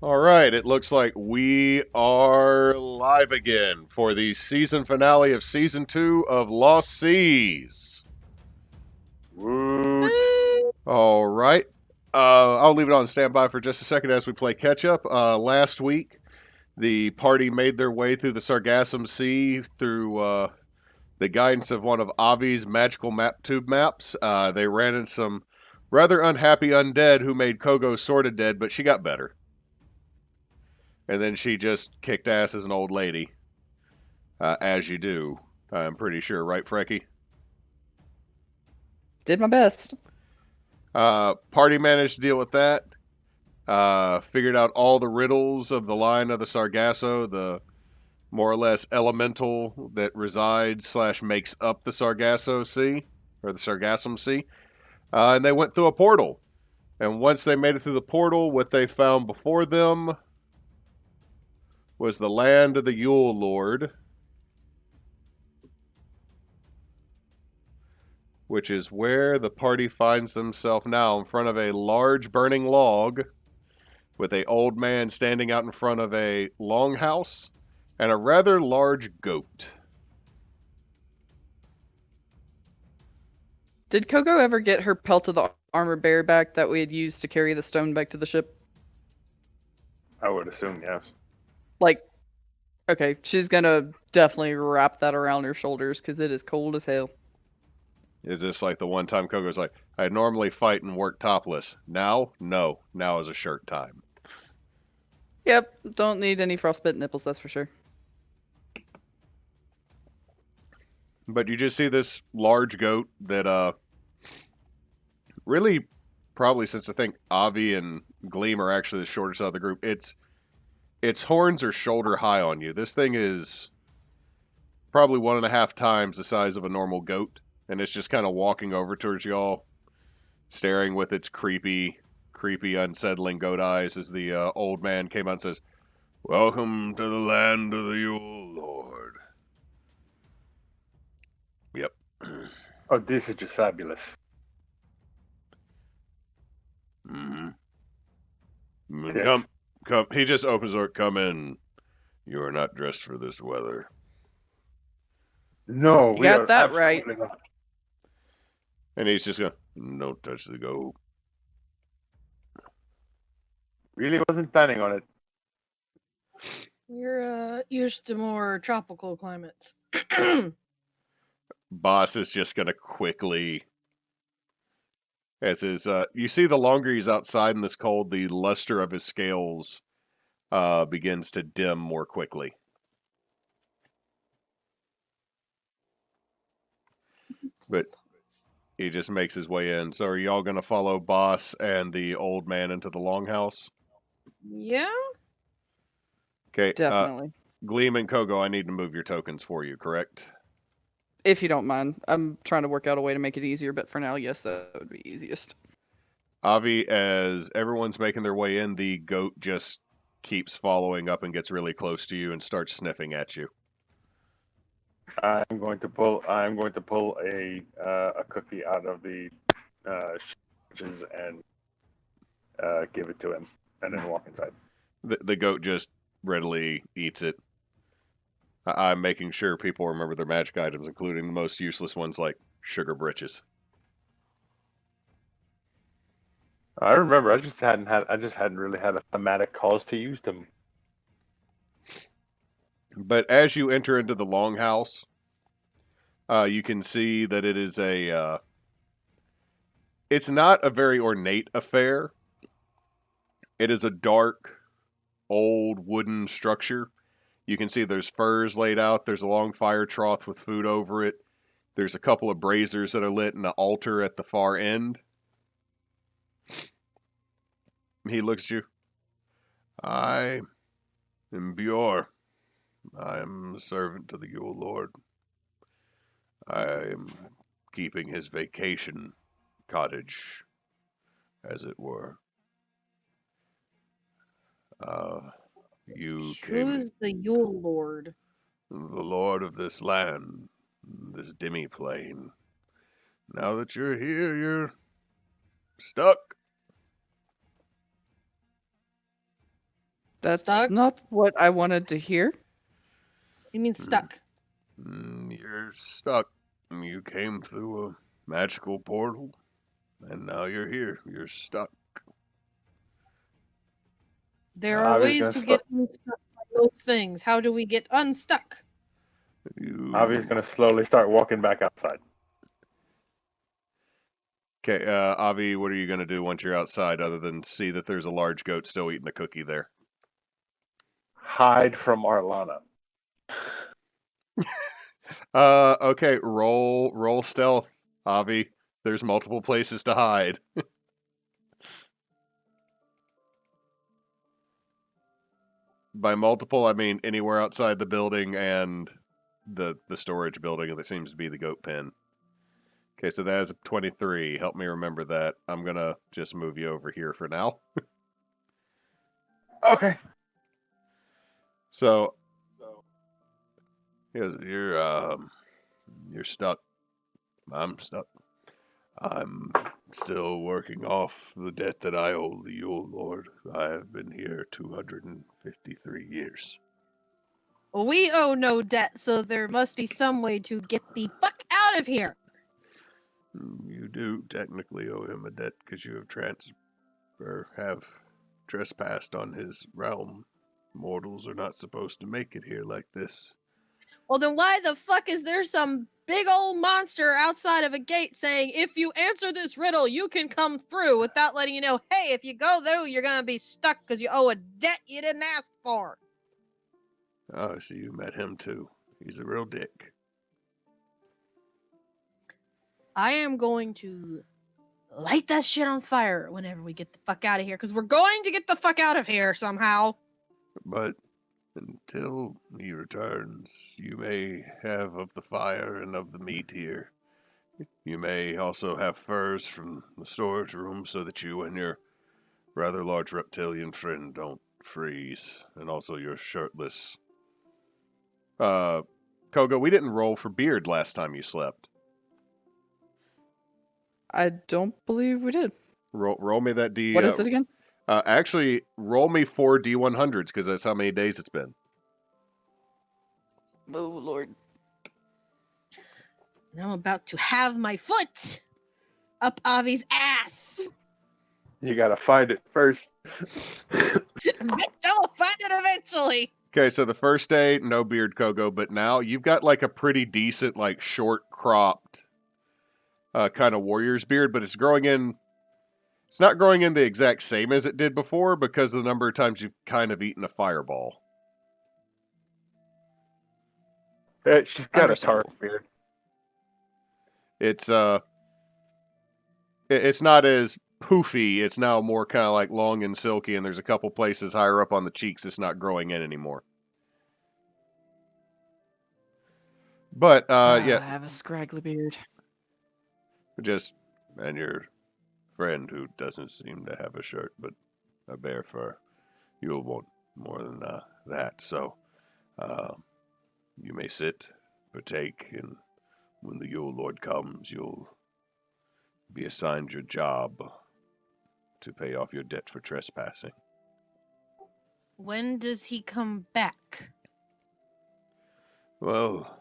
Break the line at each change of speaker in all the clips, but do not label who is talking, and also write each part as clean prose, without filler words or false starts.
All right, it looks like we are live again for the season finale of Season 2 of Lost Seas.
Woot.
All right. I'll leave it on standby for just a second as we play catch up. Last week, the party made their way through the Sargassum Sea through the guidance of one of Avi's magical map tube maps. They ran into some rather unhappy undead who made Kogo sorta dead, but she got better. And then she just kicked ass as an old lady, as you do. I'm pretty sure, right, Freki?
Did my best.
Party managed to deal with that. Figured out all the riddles of the line of the Sargasso, the more or less elemental that resides / makes up the Sargasso Sea, or the Sargassum Sea. And they went through a portal. And once they made it through the portal, what they found before them was the land of the Yule Lord, which is where the party finds themselves now, in front of a large burning log with a old man standing out in front of a longhouse and a rather large goat.
Did Kogo ever get her pelt of the armor bear back that we had used to carry the stone back to the ship?
I would assume yes.
Like, okay, she's gonna definitely wrap that around her shoulders because it is cold as hell.
Is this like the one time Kogo's like, I normally fight and work topless. Now? No. Now is a shirt time.
Yep, don't need any frostbite nipples, that's for sure.
But you just see this large goat that, really, probably since I think Avi and Gleam are actually the shortest out of the group, its horns are shoulder high on you. This thing is probably 1.5 times the size of a normal goat, and it's just kind of walking over towards y'all, staring with its creepy, unsettling goat eyes as the old man came out and says, Welcome to the land of the Yule Lord. Yep.
Oh, this is just fabulous.
Mm-hmm.
Yes.
Come. He just opens the door. Come in. You are not dressed for this weather.
No,
You
we
got
are
that right.
absolutely not.
And he's just going, don't touch the goat.
Really wasn't planning on it.
We're used to more tropical climates.
Boss is just going to quickly, as his, you see the longer he's outside in this cold, the luster of his scales begins to dim more quickly. But he just makes his way in. So are y'all going to follow Boss and the old man into the longhouse?
Yeah?
Okay.
Definitely.
Gleam and Kogo, I need to move your tokens for you, correct?
If you don't mind. I'm trying to work out a way to make it easier, but for now, yes, that would be easiest.
Avi, as everyone's making their way in, the goat just keeps following up and gets really close to you and starts sniffing at you.
I'm going to pull a cookie out of the shaches and give it to him, and then walk inside.
The goat just readily eats it. I'm making sure people remember their magic items, including the most useless ones like sugar britches.
I remember. I just hadn't really had a thematic cause to use them.
But as you enter into the longhouse, you can see that it is a. It's not a very ornate affair. It is a dark, old wooden structure. You can see there's furs laid out. There's a long fire trough with food over it. There's a couple of braziers that are lit and an altar at the far end. He looks at you. I am Bjor. I am a servant to the Yule Lord. I am keeping his vacation cottage, as it were. You came...
Who's the Yule Lord?
The lord of this land, this demi-plane. Now that you're here, you're stuck.
That's
Stuck?
not what I wanted to hear.
You mean stuck?
You're stuck. You came through a magical portal, and now you're here. You're stuck.
There
Uh,
are
Avi's
ways
gonna
to
slow,
get unstuck by those things. How do we get unstuck?
Avi's
You
gonna slowly start walking back outside.
okay? Avi, what are you gonna do once you're outside, other than see that there's a large goat still eating a cookie there?
Hide from Arlana.
Okay. Roll stealth, Avi. There's multiple places to hide. By multiple, I mean anywhere outside the building and the storage building that seems to be the goat pen. Okay, so that is a 23. Help me remember that. I'm gonna just move you over here for now.
Okay.
So you're stuck. I'm stuck. I'm still working off the debt that I owe the Yule Lord. I have been here 253 years.
Well, we owe no debt, so there must be some way to get the fuck out of here.
You do technically owe him a debt because you have trespassed on his realm. Mortals are not supposed to make it here like this.
Well, then why the fuck is there some big old monster outside of a gate saying, if you answer this riddle, you can come through, without letting you know, hey, if you go though, you're gonna be stuck because you owe a debt you didn't ask for.
Oh, so you met him too. He's a real dick.
I am going to light that shit on fire whenever we get the fuck out of here, because we're going to get the fuck out of here somehow.
But until he returns, you may have of the fire and of the meat here. You may also have furs from the storage room so that you and your rather large reptilian friend don't freeze. And also your shirtless. Kogo, we didn't roll for beard last time you slept.
I don't believe we did.
Roll me that D.
What is it again?
Actually, roll me 4 D100s because that's how many days it's been.
Oh, Lord.
And I'm about to have my foot up Avi's ass.
You gotta find it first.
I'll find it eventually.
Okay, so the first day, no beard, Kogo, but now you've got like a pretty decent, like short cropped kind of warrior's beard, but it's growing in. It's not growing in the exact same as it did before because of the number of times you've kind of eaten a fireball.
She's got a tar
Understandable.
beard.
It's not as poofy. It's now more kind of like long and silky, and there's a couple places higher up on the cheeks it's not growing in anymore. But
I
yeah,
have a scraggly beard.
and your friend who doesn't seem to have a shirt but a bare fur. You'll want more than that. So you may sit, partake, and when the Yule Lord comes, you'll be assigned your job to pay off your debt for trespassing.
When does he come back?
Well,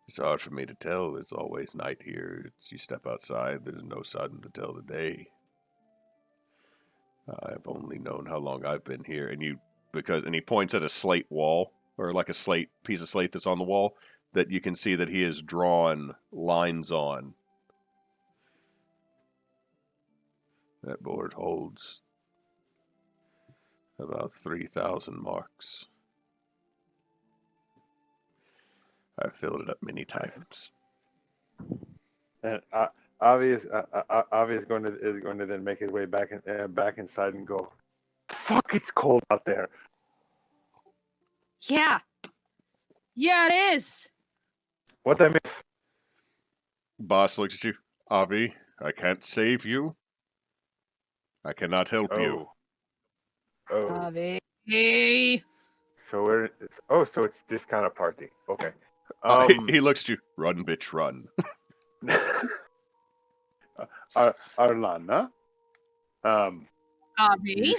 it's hard for me to tell. It's always night here. You step outside, there's no sun to tell the day. I've only known how long I've been here, and he points at a slate wall, or like a piece of slate that's on the wall, that you can see that he has drawn lines on. That board holds about 3,000 marks. I've filled it up many times.
And Avi is going to then make his way back inside and go, fuck, it's cold out there.
Yeah. Yeah, it is.
What I miss?
Boss looks at you. Avi, I can't save you. I cannot help you.
Oh.
Avi.
So so it's this kind of party. Okay.
He looks at you. Run, bitch, run.
Arlana.
Avi.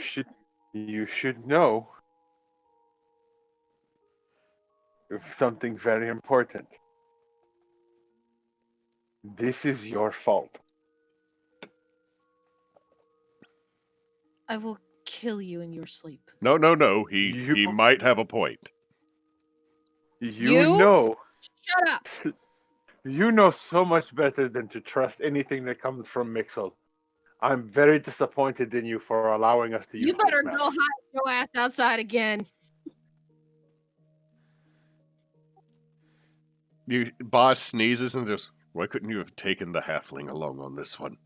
You should know something very important. This is your fault.
I will kill you in your sleep.
No. He
You-
might have a point.
You
You?
know,
Shut up!
you know so much better than to trust anything that comes from Mixel. I'm very disappointed in you for allowing us to use
You better
this
go
mess.
hide your ass outside again.
Boss sneezes and just, why couldn't you have taken the halfling along on this one?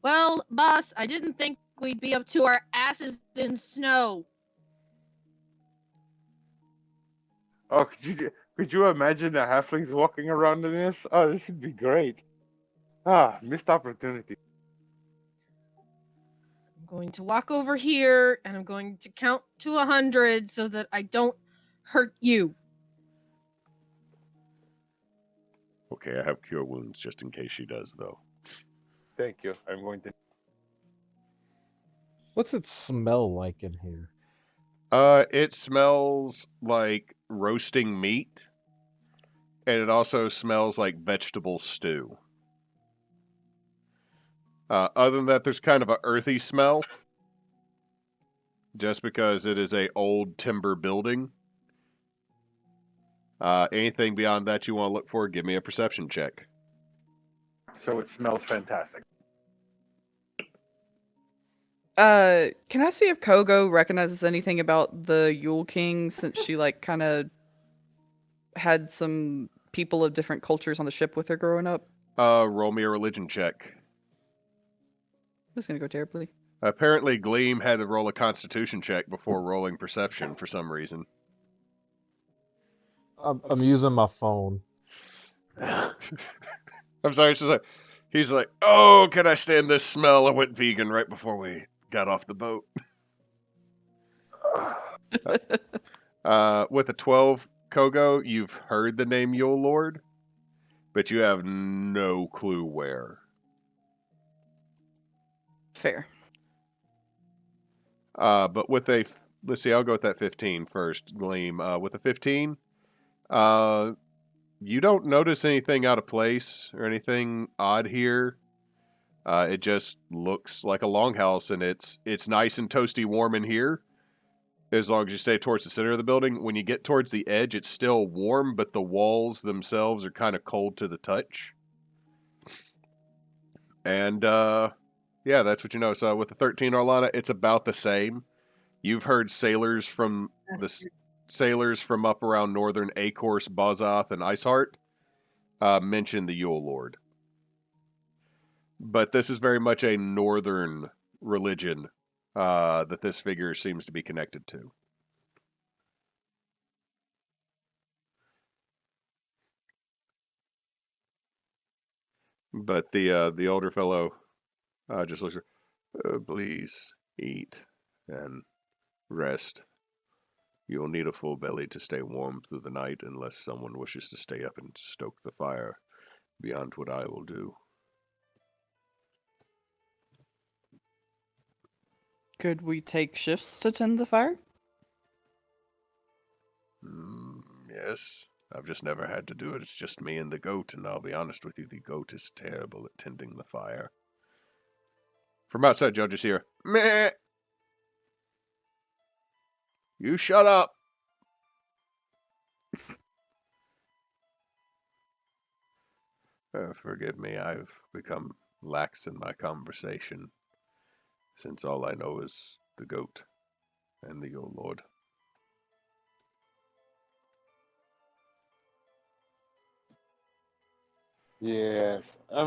Well, boss, I didn't think we'd be up to our asses in snow.
Oh, could you imagine the halflings walking around in this? Oh, this would be great. Ah, missed opportunity.
I'm going to walk over here and I'm going to count to 100 so that I don't hurt you.
Okay, I have cure wounds just in case she does, though.
Thank you. I'm going to.
What's it smell like in here?
It smells like roasting meat, and it also smells like vegetable stew. Other than that, there's kind of an earthy smell, just because it is a old timber building. Anything beyond that you want to look for, give me a perception check.
So it smells fantastic.
Can I see if Kogo recognizes anything about the Yule King since she like kind of had some people of different cultures on the ship with her growing up?
Roll me a religion check.
This is gonna go terribly.
Apparently, Gleam had to roll a constitution check before rolling perception for some reason.
I'm using my phone.
I'm sorry, it's just like, he's like, oh, can I stand this smell? I went vegan right before we got off the boat. With a 12, Kogo, you've heard the name Yule Lord, but you have no clue where.
Fair.
But with a, let's see, I'll go with that 15 first, Gleam. With a 15, you don't notice anything out of place or anything odd here. It just looks like a longhouse, and it's nice and toasty warm in here. As long as you stay towards the center of the building. When you get towards the edge, it's still warm, but the walls themselves are kind of cold to the touch. And yeah, that's what you know. So with the 13 Arlana, it's about the same. You've heard sailors from up around northern Acorse, Bozoth, and Iceheart mention the Yule Lord. But this is very much a northern religion that this figure seems to be connected to. But the older fellow just looks at her, please eat and rest. You'll need a full belly to stay warm through the night unless someone wishes to stay up and stoke the fire beyond what I will do.
Could we take shifts to tend the fire?
Yes, I've just never had to do it. It's just me and the goat, and I'll be honest with you, the goat is terrible at tending the fire. From outside, you'll just hear, meh! You shut up! Forgive me, I've become lax in my conversation, since all I know is the goat and the Yule Lord.
Yes, I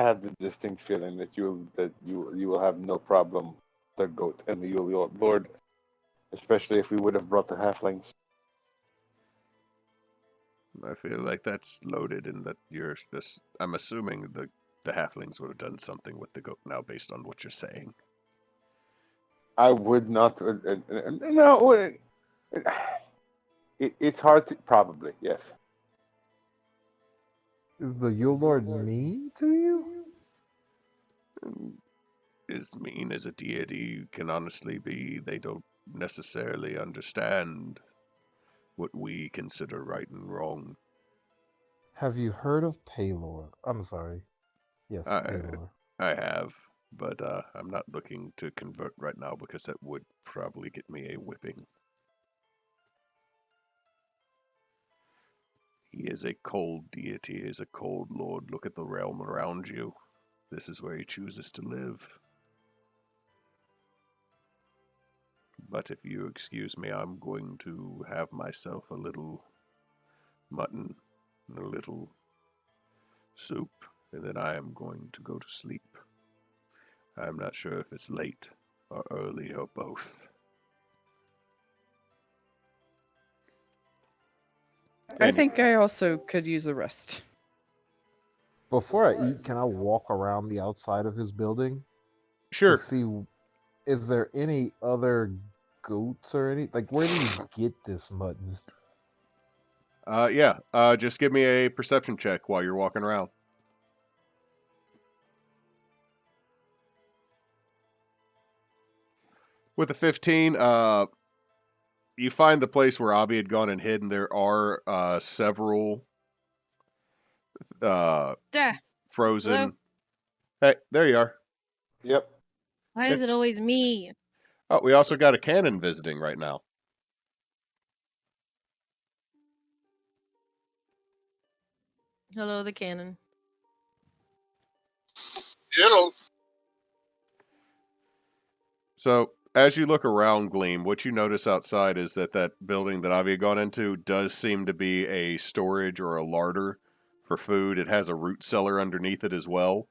have the distinct feeling that you will have no problem with the goat and the Yule Lord, especially if we would have brought the halflings.
I feel like that's loaded and that you're just... I'm assuming the halflings would have done something with the goat now based on what you're saying.
I would not. No, it's hard to probably yes.
Is the Yule Lord mean to you?
as mean as a deity can honestly be, they don't necessarily understand what we consider right and wrong.
Have you heard of Pelor? I'm sorry. Yes,
I,
Pelor.
I have, but I'm not looking to convert right now because that would probably get me a whipping. He is a cold deity, he is a cold lord. Look at the realm around you. This is where he chooses to live. But if you excuse me, I'm going to have myself a little mutton and a little soup, and then I am going to go to sleep. I'm not sure if it's late or early or both.
I
And
think I also could use a rest.
Before I eat, can I walk around the outside of his building to
sure,
see, is there any other goats or any, like, where did he get this mutton?
yeah, just give me a perception check while you're walking around. With a 15, you find the place where Avi had gone and hidden. There are several
Duh.
frozen.
Hello?
Hey, there you are.
Yep.
Why is it always me?
Oh, we also got a cannon visiting right now.
Hello, the cannon.
Hello.
So, as you look around, Gleam, what you notice outside is that building that Avi had gone into does seem to be a storage or a larder for food. It has a root cellar underneath it as well.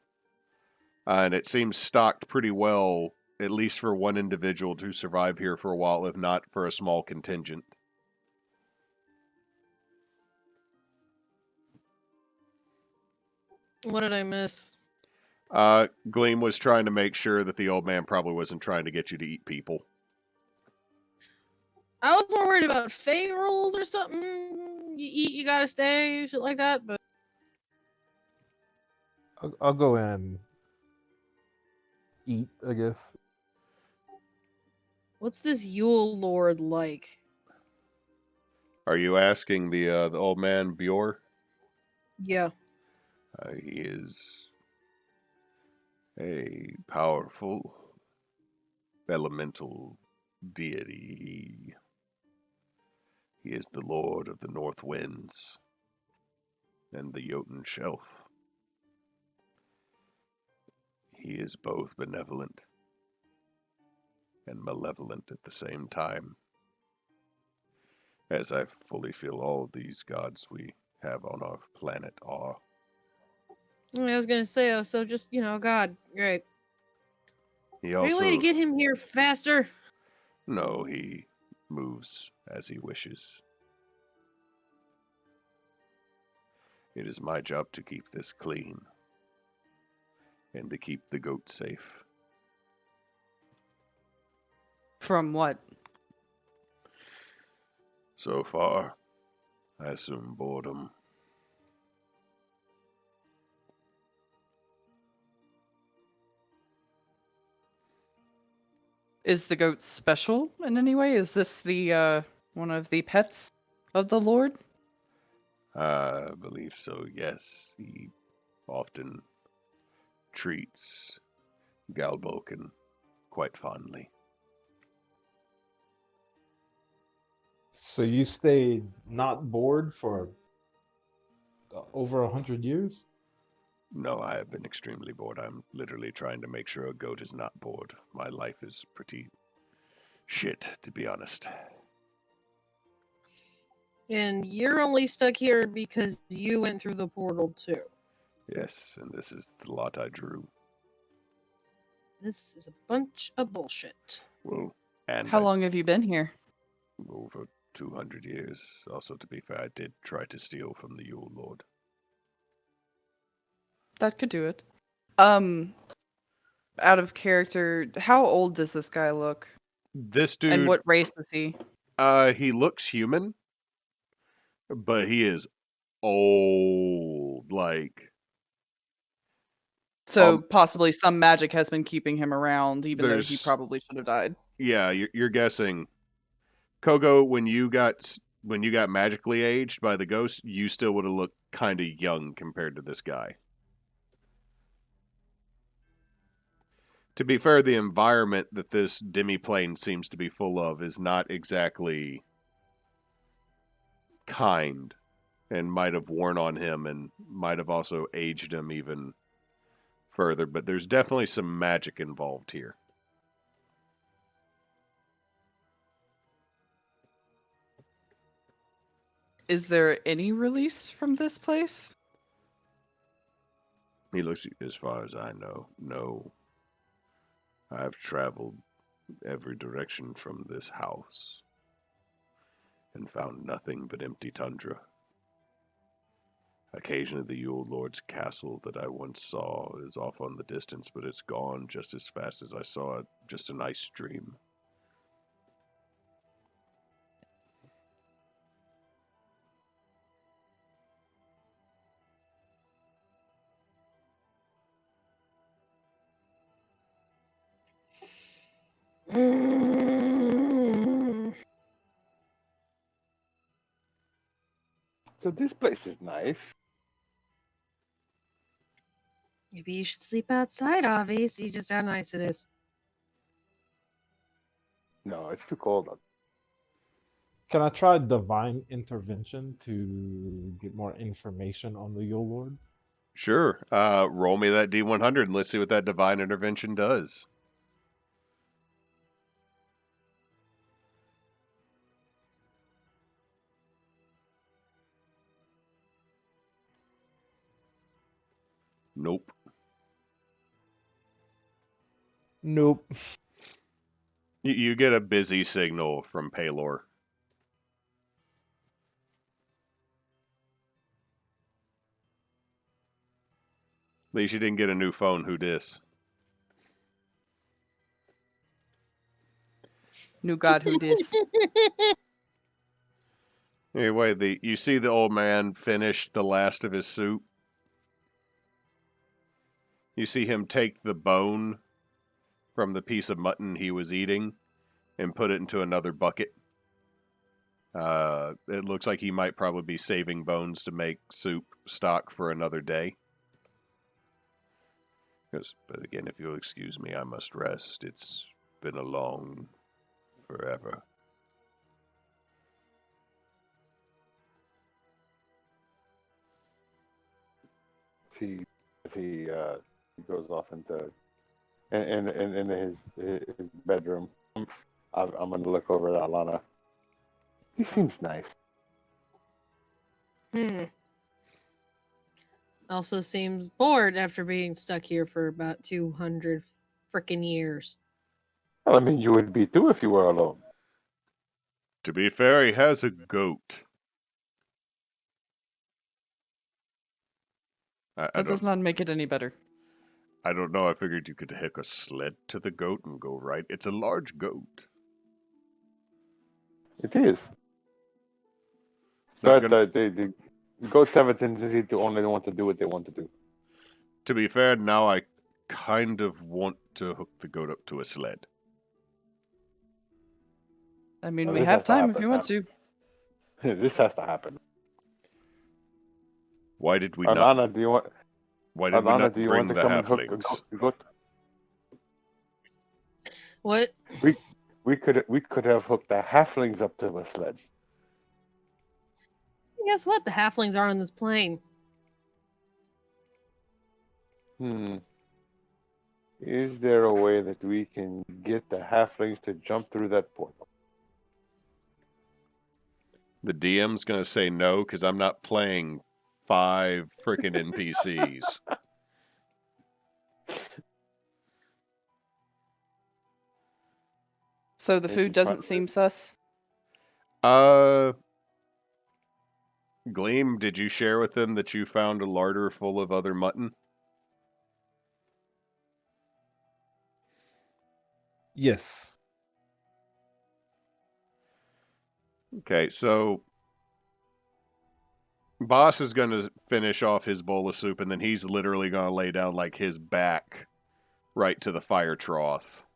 And it seems stocked pretty well, at least for one individual to survive here for a while, if not for a small contingent.
What did I miss?
Gleam was trying to make sure that the old man probably wasn't trying to get you to eat people.
I was more worried about fate rules or something. You eat, you gotta stay, shit like that. But
I'll go in and eat, I guess.
what's this Yule Lord like?
Are you asking the old man Bjor?
Yeah.
He is a powerful elemental deity. He is the lord of the north winds and the Jotun shelf. He is both benevolent and malevolent at the same time, as I fully feel all of these gods we have on our planet are.
I was gonna say, oh, so just, God, great.
He
Any way to
also,
get him here faster?
no, he moves as he wishes. It is my job to keep this clean and to keep the goat safe.
From what?
So far, I assume boredom.
Is the goat special in any way? Is this the one of the pets of the Lord?
I believe so, yes. He often treats Galboken quite fondly.
So you stayed not bored for over 100 years?
No, I have been extremely bored. I'm literally trying to make sure a goat is not bored. My life is pretty shit, to be honest.
And you're only stuck here because you went through the portal too.
Yes, and this is the lot I drew.
This is a bunch of bullshit.
Well, and
How long have you been here?
over 200 years. Also, to be fair, I did try to steal from the Yule Lord.
That could do it. Out of character, how old does this guy look?
This
And
dude,
what race is he?
he looks human, but he is old. Like,
So possibly some magic has been keeping him around, even though he
there's-
probably should have died.
Yeah, you're guessing. Kogo, when you got magically aged by the ghost, you still would have looked kind of young compared to this guy. To be fair, the environment that this demi-plane seems to be full of is not exactly kind, and might have worn on him and might have also aged him even further, but there's definitely some magic involved here.
Is there any release from this place?
He looks, as far as I know, no. I've traveled every direction from this house and found nothing but empty tundra. Occasionally the Yule Lord's castle that I once saw is off on the distance, but it's gone just as fast as I saw it, just an ice stream.
So this place is nice.
Maybe you should sleep outside, Avi. See just how nice it is.
No, it's too cold out.
Can I try divine intervention to get more information on the Yule Lord?
Sure. Roll me that D100 and let's see what that divine intervention does. Nope.
Nope.
You get a busy signal from Pelor. At least you didn't get a new phone. Who dis?
New God, who dis?
Anyway, you see the old man finish the last of his soup. You see him take the bone from the piece of mutton he was eating and put it into another bucket. It looks like he might probably be saving bones to make soup stock for another day. But again, if you'll excuse me, I must rest. It's been a long forever.
He goes off into in his bedroom. I'm gonna look over at Arlana. He seems nice.
Also seems bored after being stuck here for about 200 frickin' years.
Well, I mean, you would be too if you were alone.
To be fair, he has a goat.
That does not make it any better.
I don't know. I figured you could hook a sled to the goat and go right. It's a large goat.
It is.
Not
But
gonna-
the goats have a tendency to only want to do what they want to do.
To be fair, now I kind of want to hook the goat up to a sled.
I mean,
Well,
we
this
have
has to
time if
happen
you want to.
This has to happen.
Why did we
Arlana,
not?
do you want?
Why did we
Arlana,
not
do you
bring
want
the
to come and hook a
halflings?
goat?
What?
We could have hooked the halflings up to a sled.
Guess what? The halflings are on this plane.
Is there a way that we can get the halflings to jump through that portal?
The DM's gonna say no because I'm not playing 5 freaking NPCs.
So the food doesn't seem sus?
Gleam, did you share with them that you found a larder full of other mutton?
Yes.
Okay, so Boss is going to finish off his bowl of soup, and then he's literally going to lay down like his back right to the fire trough.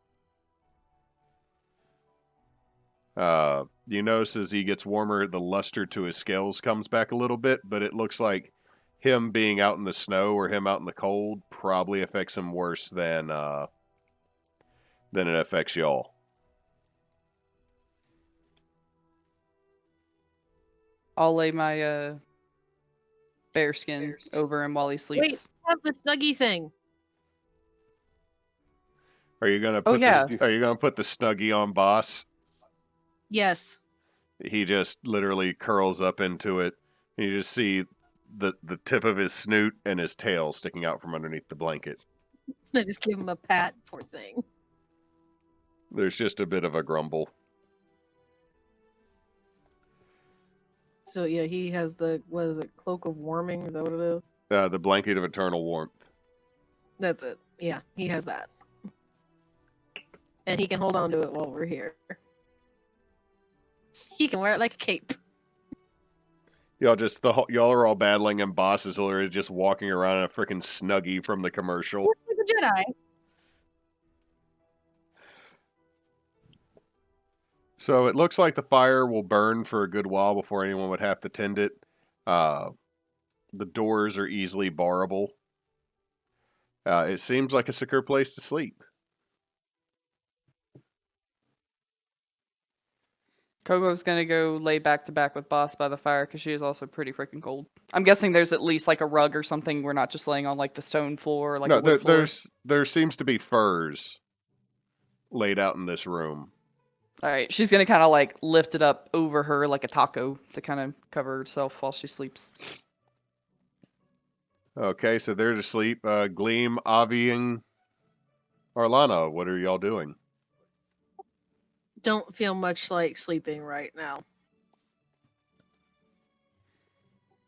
You notice as he gets warmer, the luster to his scales comes back a little bit, but it looks like him being out in the snow or him out in the cold probably affects him worse than it affects y'all.
I'll lay my bear skin over him while he
Wait,
sleeps.
I have the snuggy thing.
Are you gonna
Oh,
put
yeah.
Are you gonna put the snuggie on Boss?
Yes.
He just literally curls up into it. And you just see the tip of his snoot and his tail sticking out from underneath the blanket.
I just give him a pat, poor thing.
There's just a bit of a grumble.
So yeah, he has the, what is it, cloak of warming? Is that what it is?
The blanket of eternal warmth.
That's it. Yeah, he has that. And he can hold on to it while we're here. He can wear it like a cape.
Y'all are all battling, and Boss is literally just walking around in a freaking snuggie from the commercial.
Like a Jedi.
So it looks like the fire will burn for a good while before anyone would have to tend it. The doors are easily barrable. It seems like a secure place to sleep.
Kogo's gonna go lay back to back with Boss by the fire because she is also pretty freaking cold. I'm guessing there's at least like a rug or something. We're not just laying on like the stone floor or like a wood floor.
There seems to be furs laid out in this room.
All right, she's gonna kind of like lift it up over her like a taco to kind of cover herself while she sleeps.
Okay, so they're to sleep. Gleam, Avi, and Arlana, what are y'all doing?
Don't feel much like sleeping right now.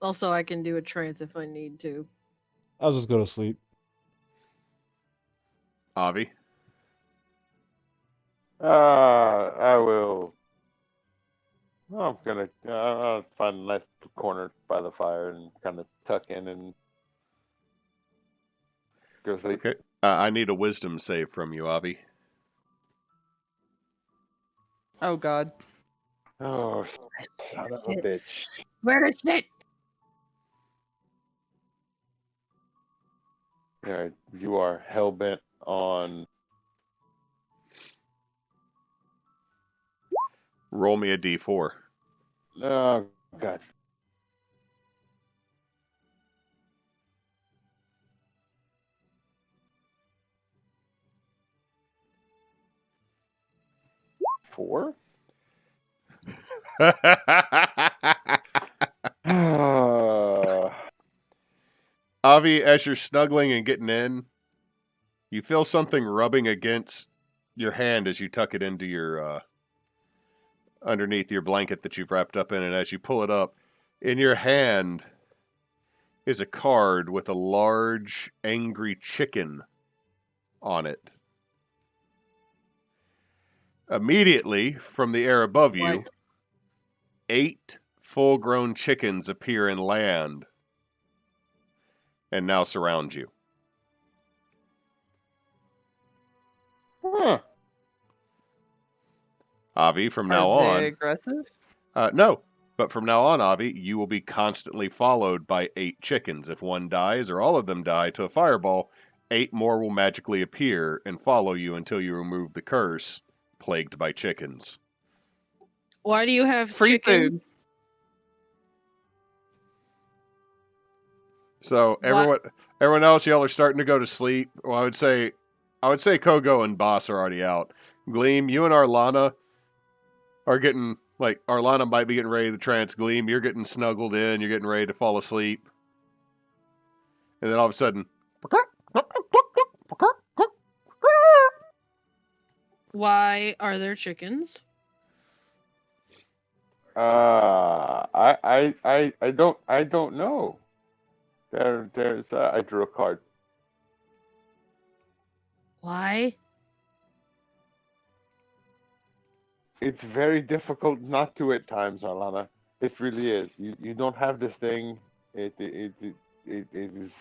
Also, I can do a trance if I need to.
I'll just go to sleep.
Avi?
I will. I'm gonna I'll find a nice corner by the fire and kind of tuck in and go sleep.
Okay. I need a wisdom save from you, Avi.
Oh God.
Oh, son of a bitch!
Swear to shit.
Yeah, you are hell bent on.
Roll me a d4.
Oh God. Four?
Avi, as you're snuggling and getting in, you feel something rubbing against your hand as you tuck it into your underneath your blanket that you've wrapped up in, and as you pull it up, in your hand is a card with a large, angry chicken on it. Immediately, from the air above you,
What?
8 full-grown chickens appear and land, and now surround you.
Huh.
Avi, from
Are
now
they
on...
aggressive?
No, but from now on, Avi, you will be constantly followed by 8 chickens. If one dies or all of them die to a fireball, 8 more will magically appear and follow you until you remove the curse, plagued by chickens.
Why do you have
Free
chicken?
food.
So everyone else, y'all are starting to go to sleep. Well, I would say Kogo and Boss are already out. Gleam, you and Arlana are getting, like, Arlana might be getting ready to trance. Gleam, you're getting snuggled in. You're getting ready to fall asleep. And then all of a sudden,
Why are there chickens?
I don't know. There's I drew a card.
Why?
It's very difficult not to at times, Arlana. It really is. You don't have this thing It is.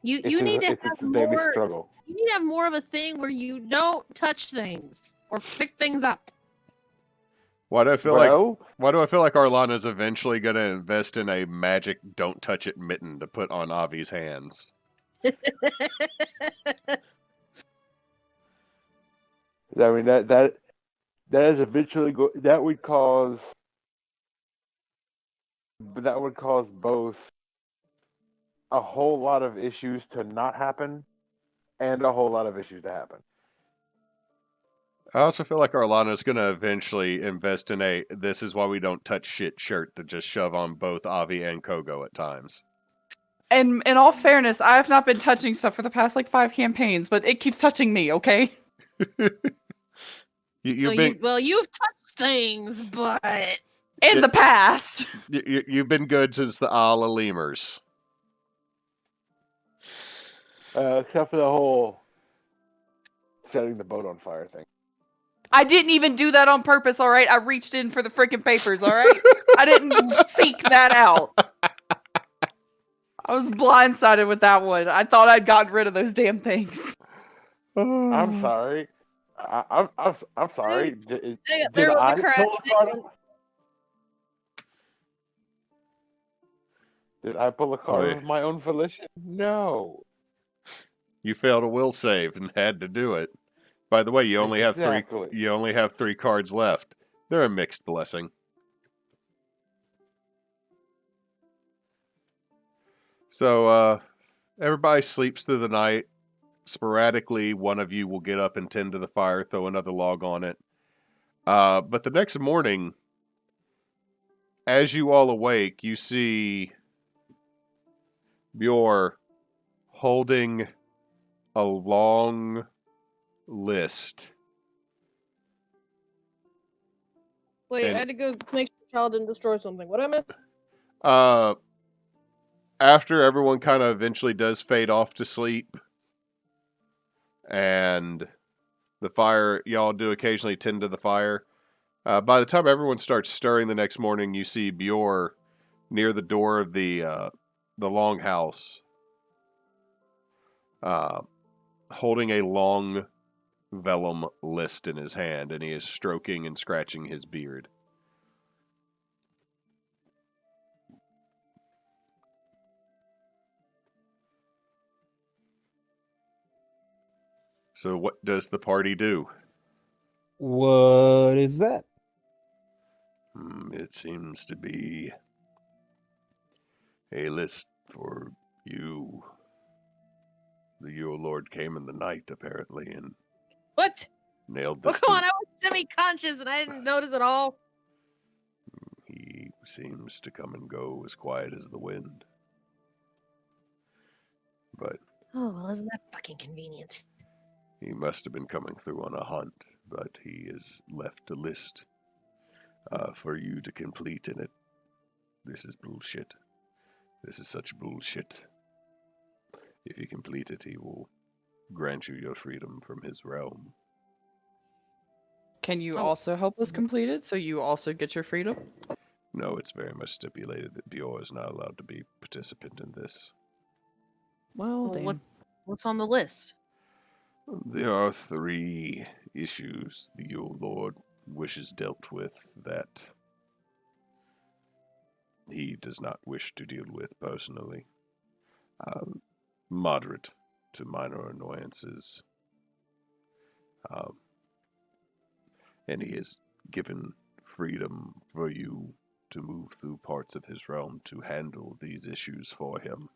You need to have
It's a daily
more.
struggle.
You need to have more of a thing where you don't touch things or pick things up.
Why do I feel
Bro,
like Arlana's eventually going to invest in a magic don't touch it mitten to put on Avi's hands?
I mean that is eventually that would cause both a whole lot of issues to not happen and a whole lot of issues to happen.
I also feel like Arlana's going to eventually invest in a "this is why we don't touch shit" shirt to just shove on both Avi and Kogo at times.
And in all fairness, I have not been touching stuff for the past like 5 campaigns, but it keeps touching me, okay?
You've been
You've touched things, but
In the past.
you've been good since the Ala Lemurs.
Except for the whole setting the boat on fire thing.
I didn't even do that on purpose, alright? I reached in for the freaking papers, alright? I didn't seek that out. I was blindsided with that one. I thought I'd gotten rid of those damn things.
I'm sorry. I'm sorry.
there was a
I
crash.
pull a card? Did I pull a card of my own volition? No.
You failed a will save and had to do it. By the way, you only have
Exactly.
You only have 3 cards left. They're a mixed blessing. So, everybody sleeps through the night. Sporadically, one of you will get up and tend to the fire, throw another log on it. But the next morning, as you all awake, you see Bjor holding a long list.
Wait,
And-
I had to go make sure the child didn't destroy something. What I missed?
After everyone kind of eventually does fade off to sleep, and the fire, y'all do occasionally tend to the fire. By the time everyone starts stirring the next morning, you see Bjor near the door of the longhouse, holding a long vellum list in his hand, and he is stroking and scratching his beard. So what does the party do?
What is that?
It seems to be a list for you. The Yule Lord came in the night, apparently, and
What?
nailed
Well,
this
come
to...
on, I was semi-conscious and I didn't notice at all.
He seems to come and go as quiet as the wind. But
Oh, well, isn't that fucking convenient?
he must have been coming through on a hunt, but he has left a list for you to complete in it. This is bullshit. This is such bullshit. If you complete it, he will grant you your freedom from his realm.
Can you
Oh.
also help us complete it so you also get your freedom?
No, it's very much stipulated that Bjor is not allowed to be participant in this.
Well,
Well,
damn.
what's on the list?
There are 3 issues the Yule Lord wishes dealt with that he does not wish to deal with personally. Moderate to minor annoyances. And he has given freedom for you to move through parts of his realm to handle these issues for him.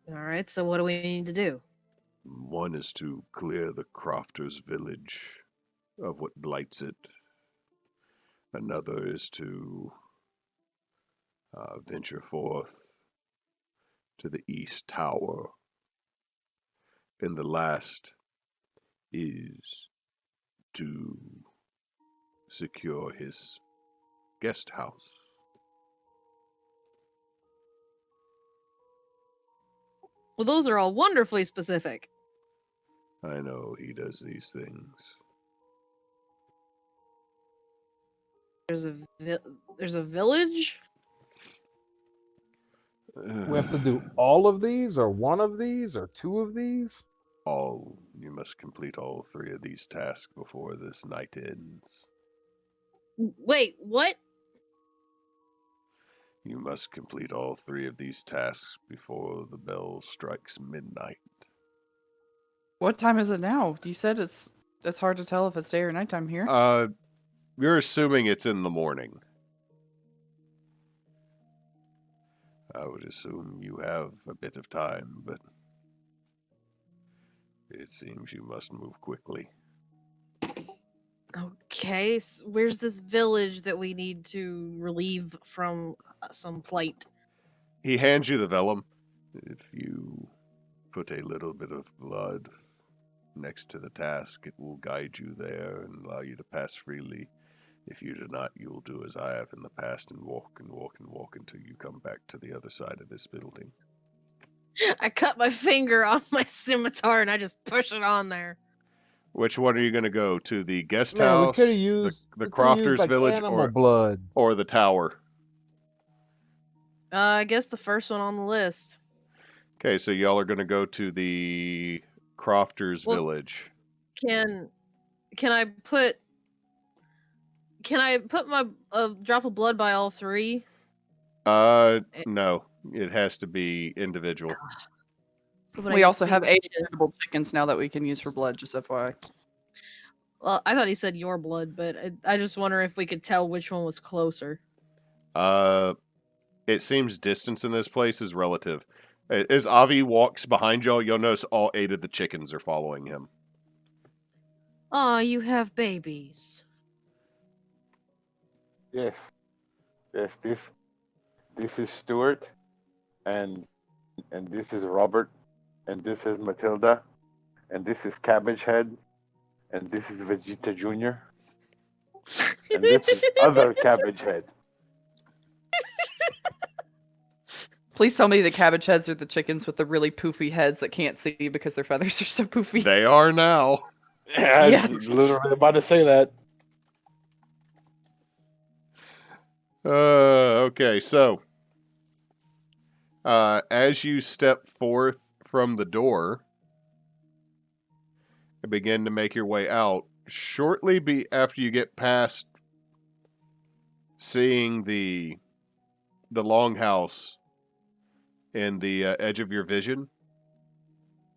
All right, so what do we need to do?
One is to clear the Crofters' village of what blights it. Another is to venture forth to the East Tower. And the last is to secure his guest house.
Well, those are all wonderfully specific.
I know he does these things.
there's there's a village.
We have to do all of these, or one of these, or two of these?
all. You must complete all 3 of these tasks before this night ends.
Wait, what?
You must complete all 3 of these tasks before the bell strikes midnight.
What time is it now? You said it's hard to tell if it's day or nighttime here.
You're assuming it's in the morning. I would assume you have a bit of time, but it seems you must move quickly.
Okay, so where's this village that we need to relieve from some plight?
He hands you the vellum. If you put a little bit of blood next to the task, it will guide you there and allow you to pass freely. If you do not, you will do as I have in the past and walk and walk and walk until you come back to the other side of this building.
I cut my finger on my scimitar and I just push it on there.
Which one are you going to go to? The guest
Man, we could
house,
have used
the
we coulda used,
Crofters
like,
village,
animal blood.
or the tower?
I guess the first one on the list.
Okay, so y'all are going to go to the Crofters
Well-
village.
Can I put my drop of blood by all 3?
No, it has to be individual.
So, but I
We
can
also
see
have 8
which is-
edible chickens now that we can use for blood, just FYI.
Well, I thought he said your blood, but I just wonder if we could tell which one was closer.
It seems distance in this place is relative. As Avi walks behind y'all, you'll notice all 8 of the chickens are following him.
Oh, you have babies.
Yes. Yes, this is Stuart, and this is Robert, and this is Matilda, and this is Cabbage Head, and this is Vegeta Jr., and this is other Cabbage Head.
Please tell me the cabbage heads are the chickens with the really poofy heads that can't see because their feathers are so poofy.
They are now.
Yeah,
Yes.
I was literally about to say that.
Okay, so as you step forth from the door and begin to make your way out, shortly after you get past seeing the longhouse in the edge of your vision,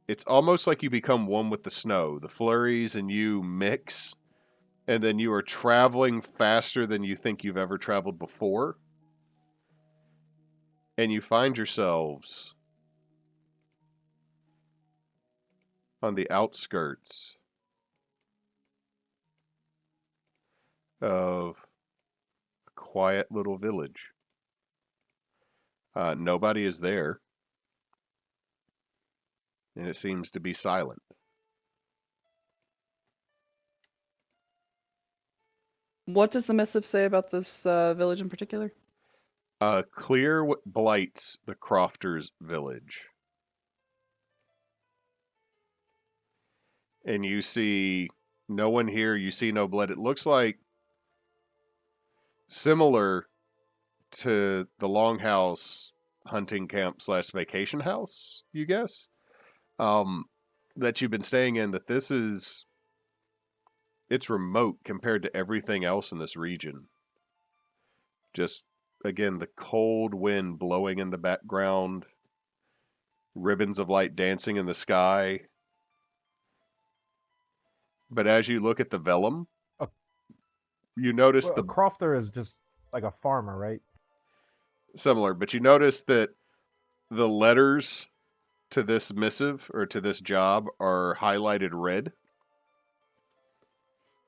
it's almost like you become one with the snow. The flurries and you mix, and then you are traveling faster than you think you've ever traveled before. And you find yourselves on the outskirts of a quiet little village. Nobody is there, and it seems to be silent.
What does the missive say about this village in particular?
Clear what blights the Crofters' village. And you see no one here, you see no blood. It looks like similar to the Longhouse hunting camp / vacation house, you guess, that you've been staying in, that it's remote compared to everything else in this region. Just, again, the cold wind blowing in the background, ribbons of light dancing in the sky. But as you look at the vellum, you notice
Well, a crofter is just like a farmer, right?
similar, but you notice that the letters to this missive or to this job are highlighted red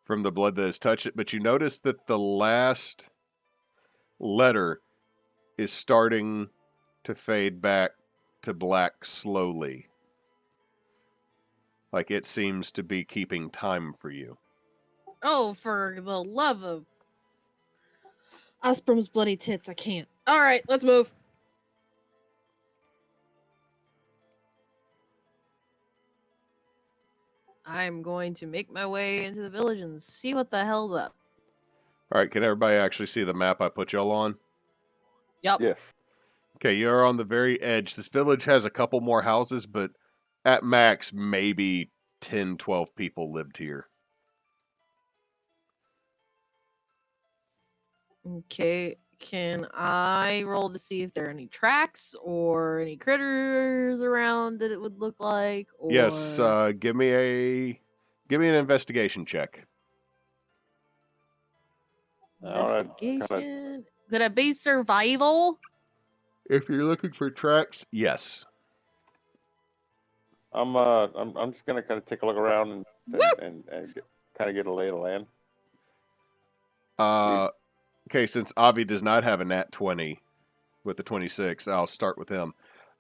from the blood that has touched it. But you notice that the last letter is starting to fade back to black slowly. Like it seems to be keeping time for you.
Oh, for the love of Osprum's bloody tits, I can't. All right, let's move. I'm going to make my way into the village and see what the hell's up.
All right, can everybody actually see the map I put y'all on?
Yep.
Yes.
Okay, you're on the very edge. This village has a couple more houses, but at max, maybe 10, 12 people lived here.
Okay. Can I roll to see if there are any tracks or any critters around that it would look like? Or
Yes, give me an investigation check.
All right.
investigation? Could it be survival?
If you're looking for tracks, yes.
I'm just gonna kind of take a look around and kind of get a lay of the land.
Okay, since Avi does not have a nat 20 with the 26, I'll start with him.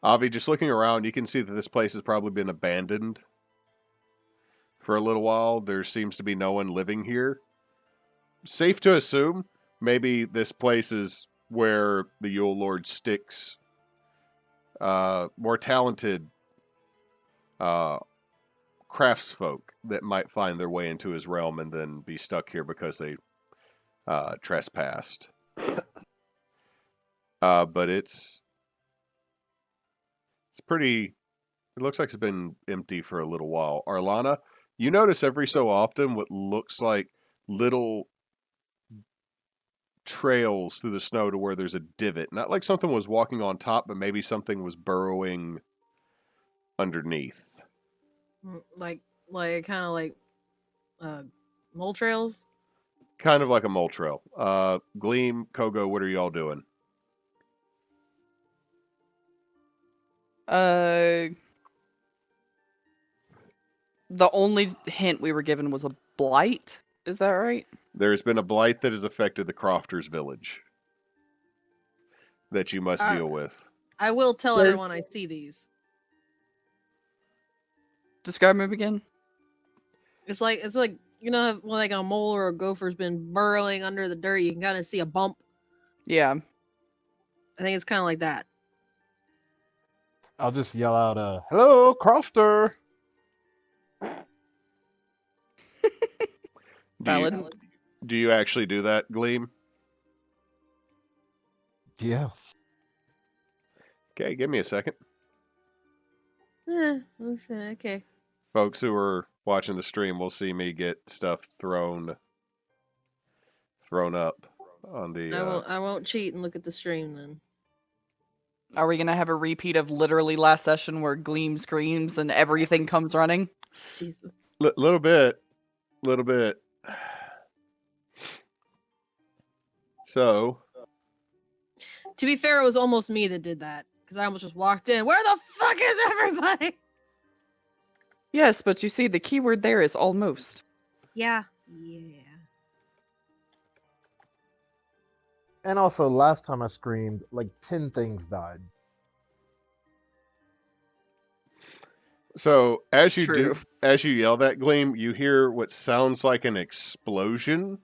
Avi, just looking around, you can see that this place has probably been abandoned for a little while. There seems to be no one living here. Safe to assume, maybe this place is where the Yule Lord sticks more talented craftsfolk that might find their way into his realm and then be stuck here because they trespassed. But it's pretty. It looks like it's been empty for a little while. Arlana, you notice every so often what looks like little trails through the snow to where there's a divot. Not like something was walking on top, but maybe something was burrowing underneath.
Like kind of like mole trails?
Kind of like a mole trail. Gleam, Kogo, what are y'all doing?
The only hint we were given was a blight. Is that right?
There's been a blight that has affected the Crofters village that you must deal with.
I will tell
Does-
everyone I see these.
Describe it again.
It's like you know when like a mole or a gopher's been burrowing under the dirt, you can kind of see a bump.
Yeah.
I think it's kind of like that.
I'll just yell out, "Hello, Crofter!"
Valid.
Do you actually do that, Gleam?
Yeah.
Okay, give me a second.
Okay.
Folks who are watching the stream will see me get stuff thrown up on the.
I won't cheat and look at the stream then.
Are we gonna have a repeat of literally last session where Gleam screams and everything comes running?
Jesus.
Little bit. So,
To be fair, it was almost me that did that because I almost just walked in. Where the fuck is everybody?
Yes, but you see, the keyword there is almost.
Yeah.
And also, last time I screamed, like 10 things died.
so as you
True.
as you yell that, Gleam, you hear what sounds like an explosion.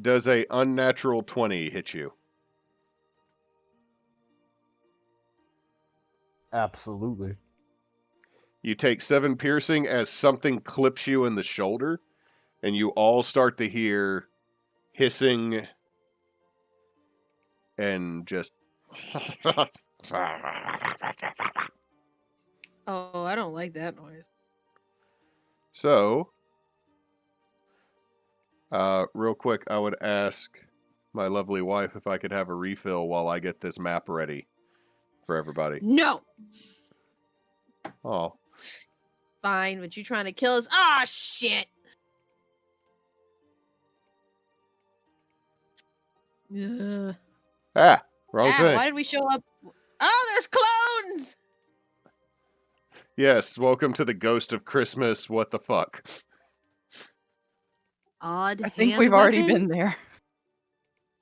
Does a unnatural 20 hit you?
Absolutely.
You take 7 piercing as something clips you in the shoulder, and you all start to hear hissing and just.
Oh, I don't like that noise.
So, real quick, I would ask my lovely wife if I could have a refill while I get this map ready for everybody.
No.
Oh,
Fine, but you trying to kill us? Ah, shit. Wrong
wrong thing.
Why did we show up? Oh, there's clones.
Yes, welcome to the Ghost of Christmas. What the fuck?
Odd.
I think
hand
we've already
weapon?
been there.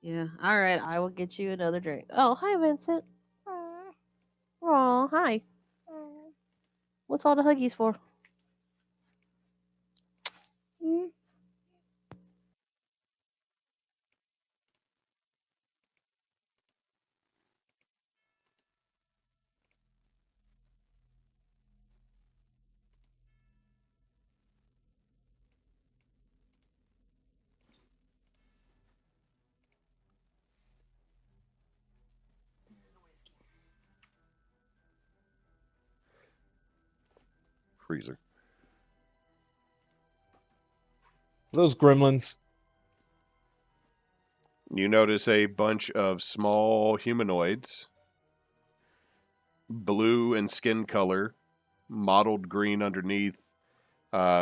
Yeah. All right. I will get you another drink. Oh, hi, Vincent. Oh, hi. What's all the huggies for?
freezer.
Those gremlins.
You notice a bunch of small humanoids, blue in skin color, mottled green underneath.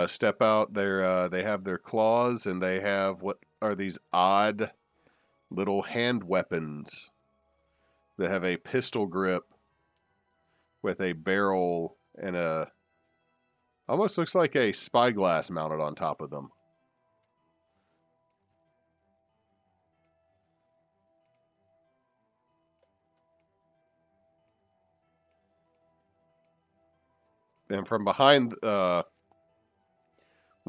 Step out. They have their claws, and they have what are these odd little hand weapons that have a pistol grip with a barrel and a almost looks like a spyglass mounted on top of them. And from behind one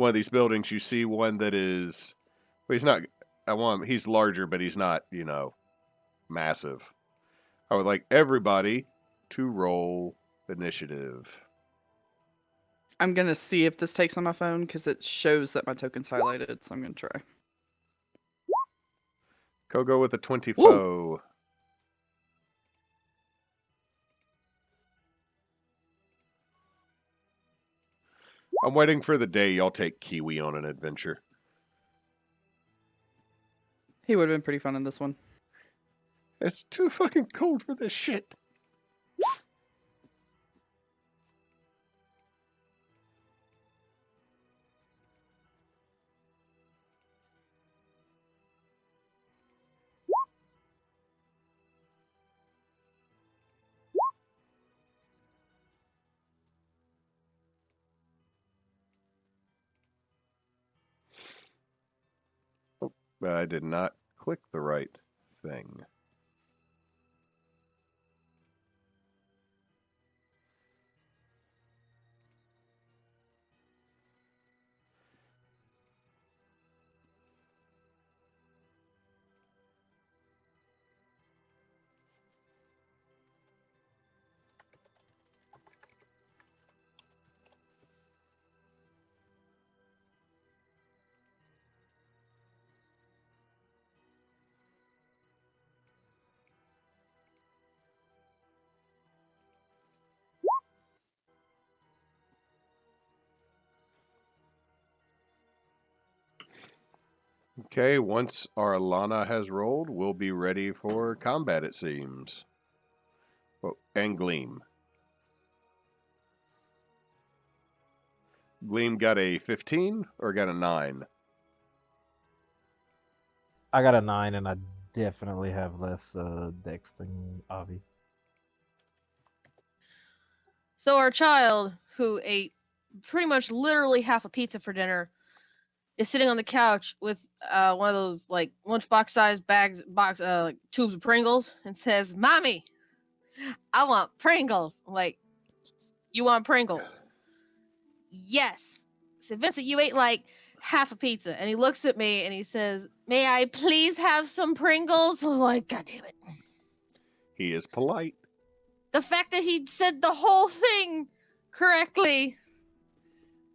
of these buildings, you see one that is, well, he's not, he's larger, but he's not, massive. I would like everybody to roll initiative.
I'm going to see if this takes on my phone because it shows that my token's highlighted, so I'm going to try.
Kogo with a 20
Woo!
foe. I'm waiting for the day y'all take Kiwi on an adventure.
He would have been pretty fun in this one.
It's too fucking cold for this shit. But I did not click the right thing. Okay, once Arlana has rolled, we'll be ready for combat, it seems. Oh, and Gleam. Gleam got a 15 or got a 9?
I got a 9, and I definitely have less dex than Avi.
So our child, who ate pretty much literally half a pizza for dinner, is sitting on the couch with one of those like lunchbox sized like tubes of Pringles, and says, "Mommy, I want Pringles." I'm like, "You want Pringles?" Yes. So Vincent, you ate like half a pizza, and he looks at me and he says, "May I please have some Pringles?" I'm like, "God damn it!"
He is polite.
The fact that he said the whole thing correctly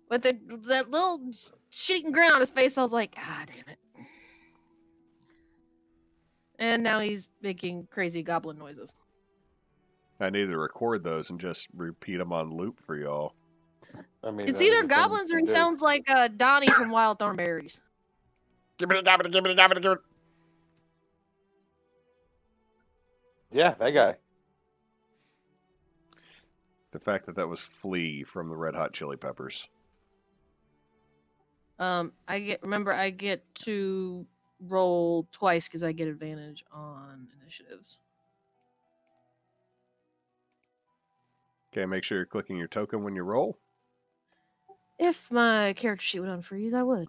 with that little shitting grin on his face, I was like, "Ah, damn it!" And now he's making crazy goblin noises.
I need to record those and just repeat them on loop for y'all.
I mean,
It's
that is
either
the thing
goblins or
to
he
do.
sounds like Donnie from Wild Thornberries.
Yeah, that guy.
The fact that that was Flea from the Red Hot Chili Peppers.
I get to roll twice because I get advantage on initiatives.
Okay, make sure you're clicking your token when you roll.
If my character sheet would unfreeze, I would.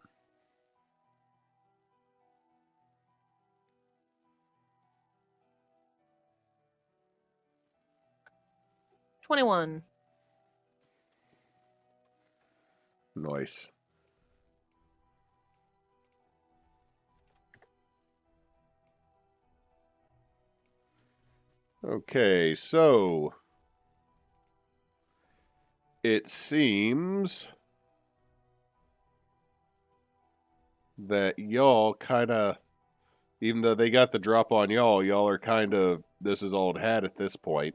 $21.
Nice. Okay, so it seems that y'all kind of, even though they got the drop on y'all are kind of, this is old hat at this point.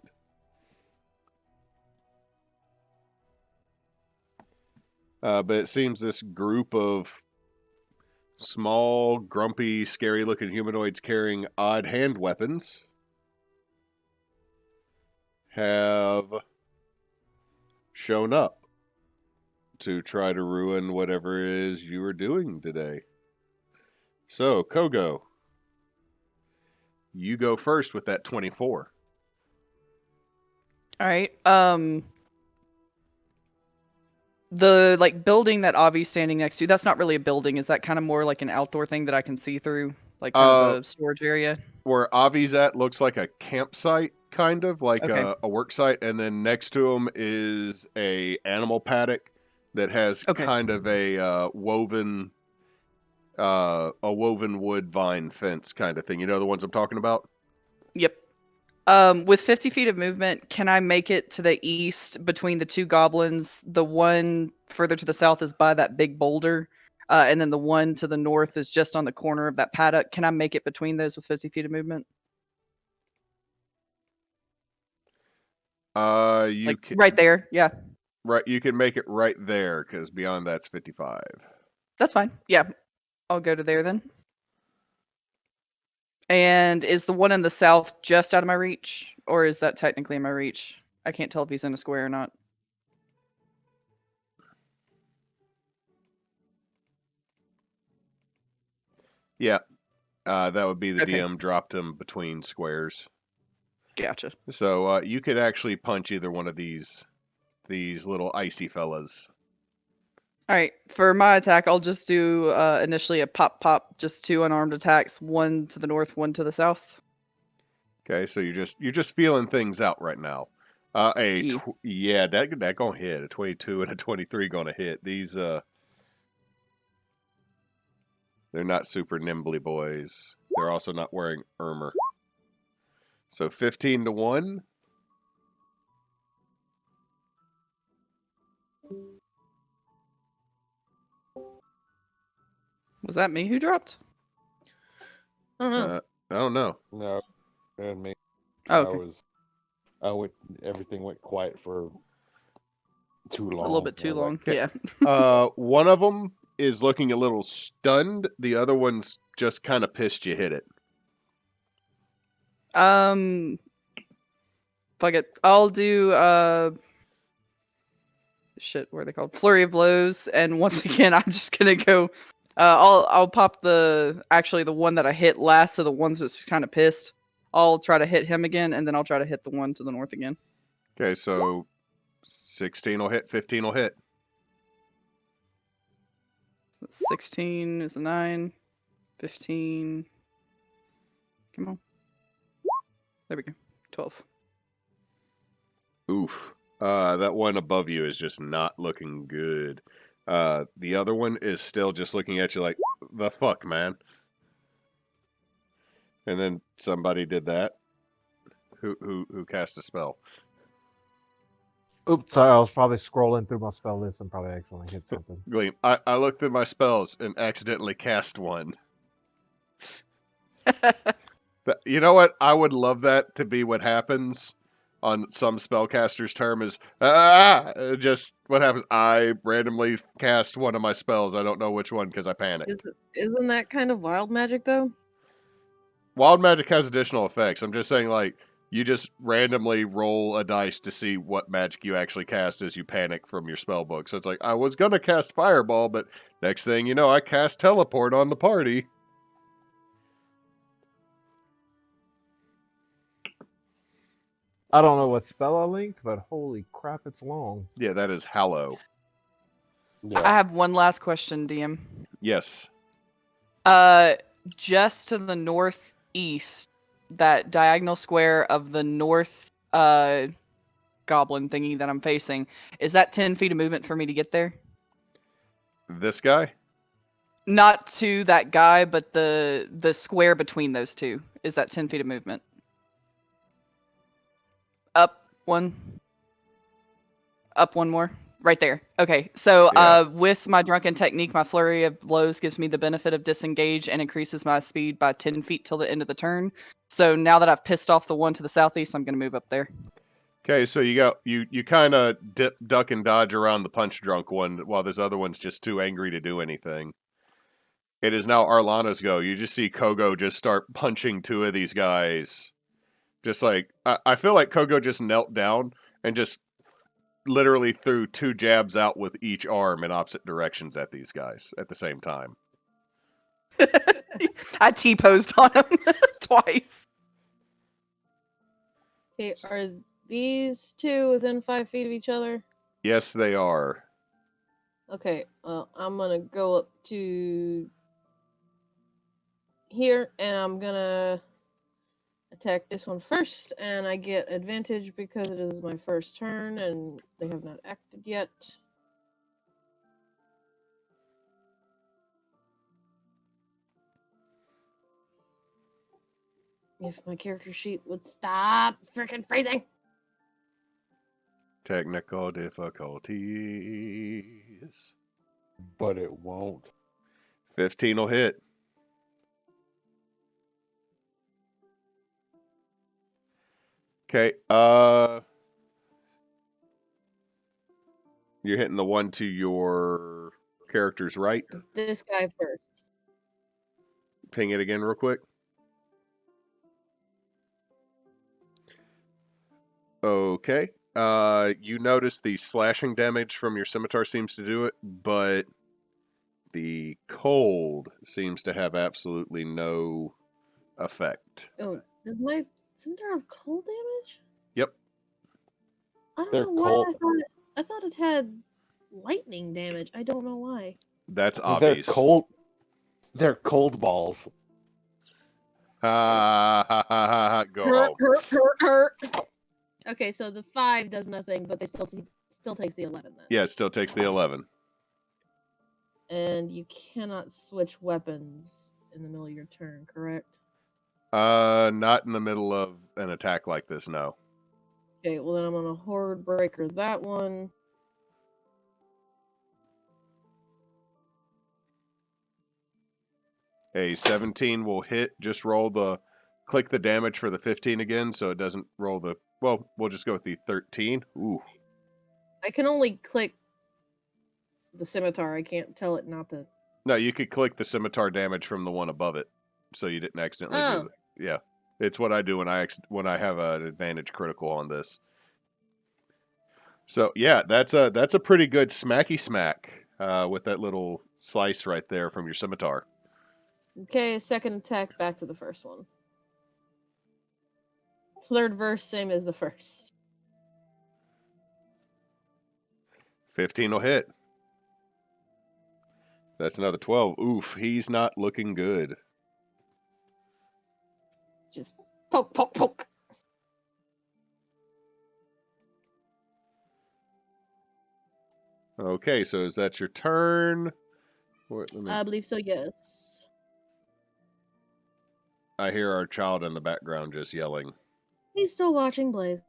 But it seems this group of small, grumpy, scary-looking humanoids carrying odd hand weapons have shown up to try to ruin whatever it is you are doing today. So, Kogo, you go first with that 24.
All right. The building that Avi's standing next to, that's not really a building. Is that kind of more like an outdoor thing that I can see through? Like kind of a storage area?
Where Avi's at looks like a campsite, kind of like
Okay.
a work site, and then next to him is a animal paddock that has
Okay.
kind of a woven wood vine fence kind of thing. You know the ones I'm talking about?
Yep. With 50 feet of movement, can I make it to the east between the two goblins? The one further to the south is by that big boulder, and then the one to the north is just on the corner of that paddock. Can I make it between those with 50 feet of movement?
You can
right there. Yeah,
you can make it right there because beyond that's 55.
that's fine. Yeah, I'll go to there then. And is the one in the south just out of my reach, or is that technically in my reach? I can't tell if he's in a square or not.
Yeah, that would be the
Okay.
DM dropped him between squares.
Gotcha.
So you could actually punch either one of these little icy fellas.
All right, for my attack, I'll just do initially a pop, just 2 unarmed attacks, one to the north, one to the south.
Okay, so you're just feeling things out right now.
Yeah.
That gonna hit. A 22 and a 23 gonna hit. These they're not super nimbly boys. They're also not wearing armor. So 15 to 1.
Was that me who dropped?
I don't know.
I don't know.
No, and me.
Oh, okay.
Everything went quiet for too long.
A little bit too long.
Okay.
Yeah.
One of them is looking a little stunned. The other one's just kind of pissed you hit it.
Fuck it. I'll do shit, what are they called? Flurry of blows, and once again I'm just gonna go I'll pop the one that I hit last, so the ones that's kinda pissed. I'll try to hit him again, and then I'll try to hit the one to the north again.
Okay, so 16 will hit, 15 will hit.
16 is a 9. 15. Come on. There we go. 12.
Oof. That one above you is just not looking good. The other one is still just looking at you like, the fuck, man? And then somebody did that. Who cast a spell?
Oops, sorry, I was probably scrolling through my spell list and probably accidentally hit something.
Gleam. I looked at my spells and accidentally cast one. You know what? I would love that to be what happens on some spellcaster's term is, just what happens. I randomly cast one of my spells. I don't know which one because I panicked.
Isn't that kind of wild magic though?
Wild magic has additional effects. I'm just saying, like, you just randomly roll a dice to see what magic you actually cast as you panic from your spell book. So it's like, I was going to cast Fireball, but next thing you know, I cast Teleport on the party.
I don't know what spell I linked, but holy crap, it's long.
Yeah, that is Hallow.
I have one last question, DM.
Yes.
Just to the northeast, that diagonal square of the north goblin thingy that I'm facing, is that 10 feet of movement for me to get there?
This guy?
Not to that guy, but the square between those two. Is that 10 feet of movement? Up one. Up one more. Right there. Okay, so
Yeah.
with my Drunken technique, my Flurry of Blows gives me the benefit of disengage and increases my speed by 10 feet till the end of the turn. So now that I've pissed off the one to the southeast, I'm going to move up there.
Okay, so you kind of duck and dodge around the punch drunk one while this other one's just too angry to do anything. It is now Arlana's go. You just see Kogo just start punching two of these guys. Just like I feel like Kogo just knelt down and just literally threw two jabs out with each arm in opposite directions at these guys at the same time.
I T-posed on him twice.
Okay, are these two within 5 feet of each other?
Yes, they are.
Okay, I'm gonna go up to here, and I'm gonna attack this one first, and I get advantage because it is my first turn, and they have not acted yet. If my character sheet would stop freaking freezing.
Technical difficulties.
But it won't.
15 will hit. Okay, you're hitting the one to your character's right.
This guy first.
Ping it again real quick. Okay. You notice the slashing damage from your scimitar seems to do it, but the cold seems to have absolutely no effect.
Oh, does my scimitar have cold damage?
Yep.
I don't
They're
know why
cold.
I thought it had lightning damage. I don't know why.
That's
They're
obvious.
cold. They're cold balls.
Ha ha ha ha ha. Go home.
Hurt. Okay, so the 5 does nothing, but they still takes the 11 then.
Yeah, it still takes the 11.
And you cannot switch weapons in the middle of your turn, correct?
Not in the middle of an attack like this, no.
Okay, well then I'm gonna Horde Breaker that one.
A 17 will hit. Just click the damage for the 15 again so it doesn't roll the, well, we'll just go with the 13. Ooh.
I can only click the scimitar. I can't tell it not to.
No, you could click the scimitar damage from the one above it so you didn't accidentally do it. Yeah. It's what I do when I have an advantage critical on this. So, yeah, that's a pretty good smacky smack with that little slice right there from your scimitar.
Okay, second attack back to the first one. Third verse, same as the first.
15 will hit. That's another 12. Oof, he's not looking good.
Just poke, poke, poke.
Okay, so is that your turn?
I believe so, yes.
I hear our child in the background just yelling.
He's still watching Blaze.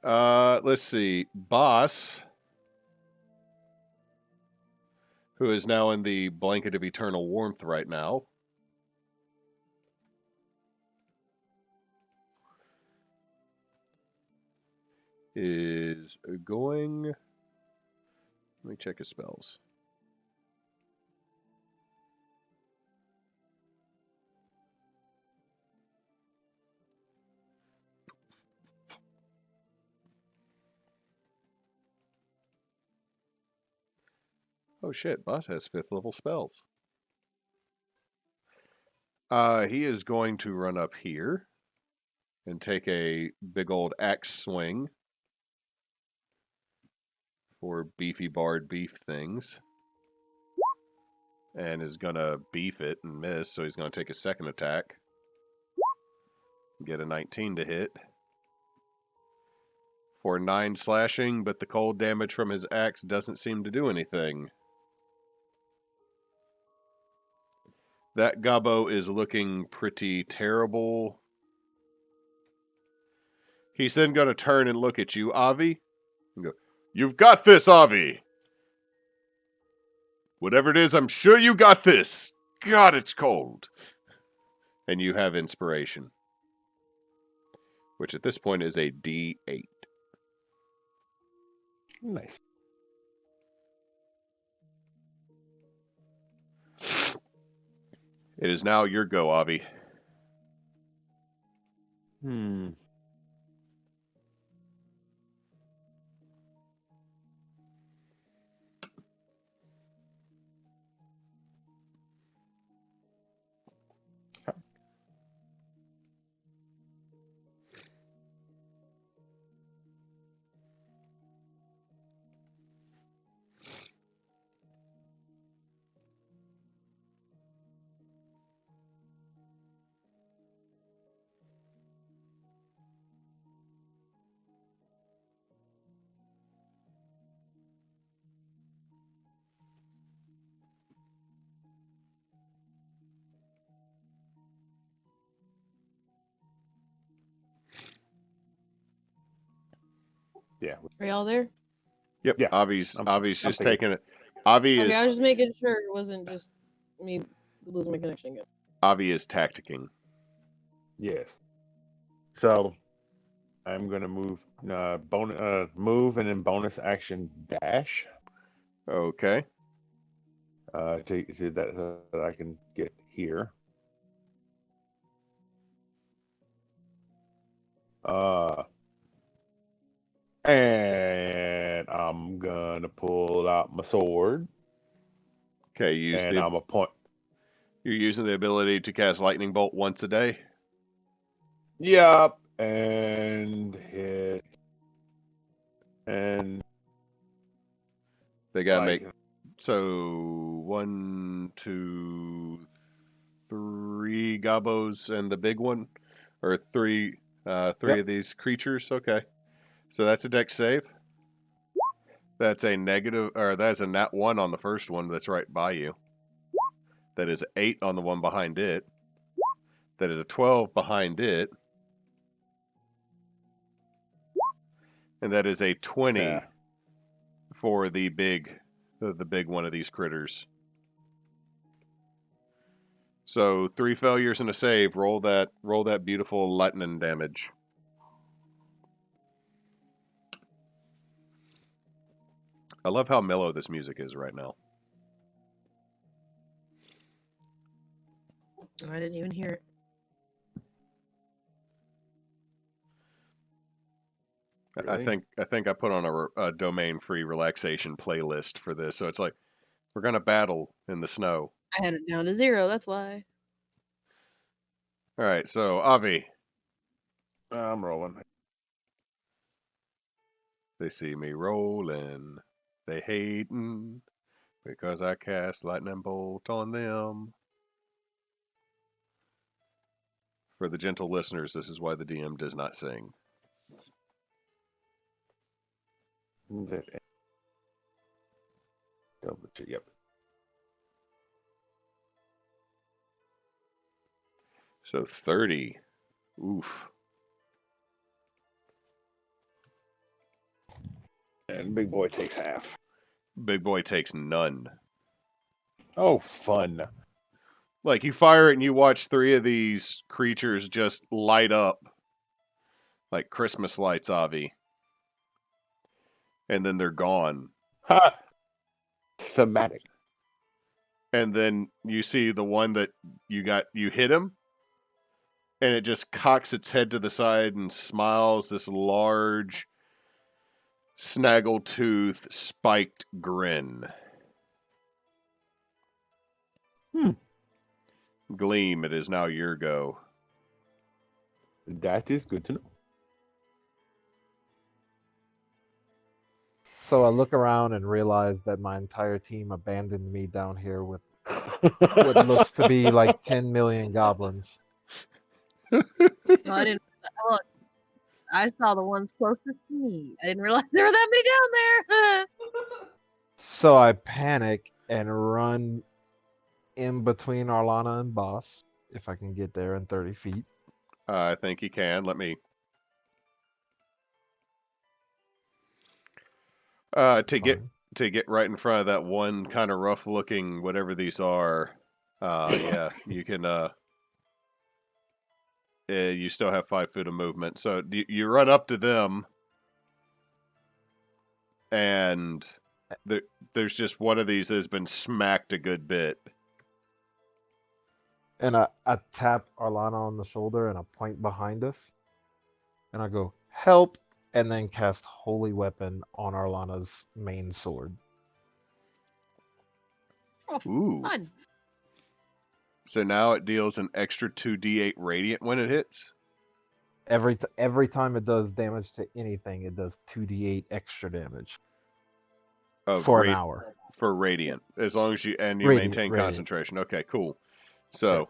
Let's see. Boss, who is now in the blanket of eternal warmth right now, is going... Let me check his spells. Oh shit, boss has 5th level spells. He is going to run up here and take a big old axe swing for beefy barred beef things. And is going to beef it and miss, so he's going to take a second attack. Get a 19 to hit. For 9 slashing, but the cold damage from his axe doesn't seem to do anything. That gobbo is looking pretty terrible. He's then going to turn and look at you, Avi, and go, "You've got this, Avi! Whatever it is, I'm sure you got this! God, it's cold!" And you have inspiration. which at this point is a D8.
Nice.
It is now your go, Avi.
Hmm. Yeah.
Are y'all there?
Yep.
Yeah.
Avi's
I'm
just
thinking.
taking it. Avi
Okay,
is
I was just making sure it wasn't just me losing my connection again.
Avi is tacticking.
Yes. So I'm gonna move move and then bonus action dash.
Okay.
To that I can get here. And I'm gonna pull out my sword,
Okay.
and I'm a point.
You're using the ability to cast lightning bolt once a day.
Yep, and hit, and
They gotta
like
make so 1, 2, 3 gobos and the big one, or three
Yep.
of these creatures. Okay. So that's a dex save. That's a negative, or that's a nat 1 on the first one that's right by you. That is 8 on the one behind it. That is a 12 behind it. And that is a 20
Yeah.
for the big one of these critters. So 3 failures and a save. Roll that beautiful lightning damage. I love how mellow this music is right now.
I didn't even hear it.
Really?
I think I put on a domain-free relaxation playlist for this. So it's like we're gonna battle in the snow.
I had it down to 0, that's why.
All right, so Avi,
I'm rolling.
they see me rolling, they hating because I cast lightning bolt on them. For the gentle listeners, this is why the DM does not sing.
Yep.
So 30. Oof.
And big boy takes half.
Big boy takes none.
Oh, fun.
Like, you fire it and you watch 3 of these creatures just light up like Christmas lights, Avi. And then they're gone.
Ha! Thematic.
And then you see the one that you hit him, and it just cocks its head to the side and smiles this large, snaggletooth, spiked grin. Gleam, it is now your go.
That is good to know.
So I look around and realize that my entire team abandoned me down here with what looks to be like 10 million goblins.
No, I didn't. Well, I saw the ones closest to me. I didn't realize there were that many down there.
So I panic and run in between Arlana and Boss, if I can get there in 30 feet.
I think you can. Let me. To get right in front of that one kind of rough looking whatever these are. Yeah, you can. you still have 5 feet of movement. So you run up to them, and there's just one of these that has been smacked a good bit.
And I tap Arlana on the shoulder and I point behind us. And I go, help! And then cast Holy Weapon on Arlana's main sword.
Ooh.
Fun.
So now it deals an extra 2d8 radiant when it hits.
Every time it does damage to anything, it does 2d8 extra damage for an hour.
For radiant, as long as you maintain concentration. Okay, cool. So,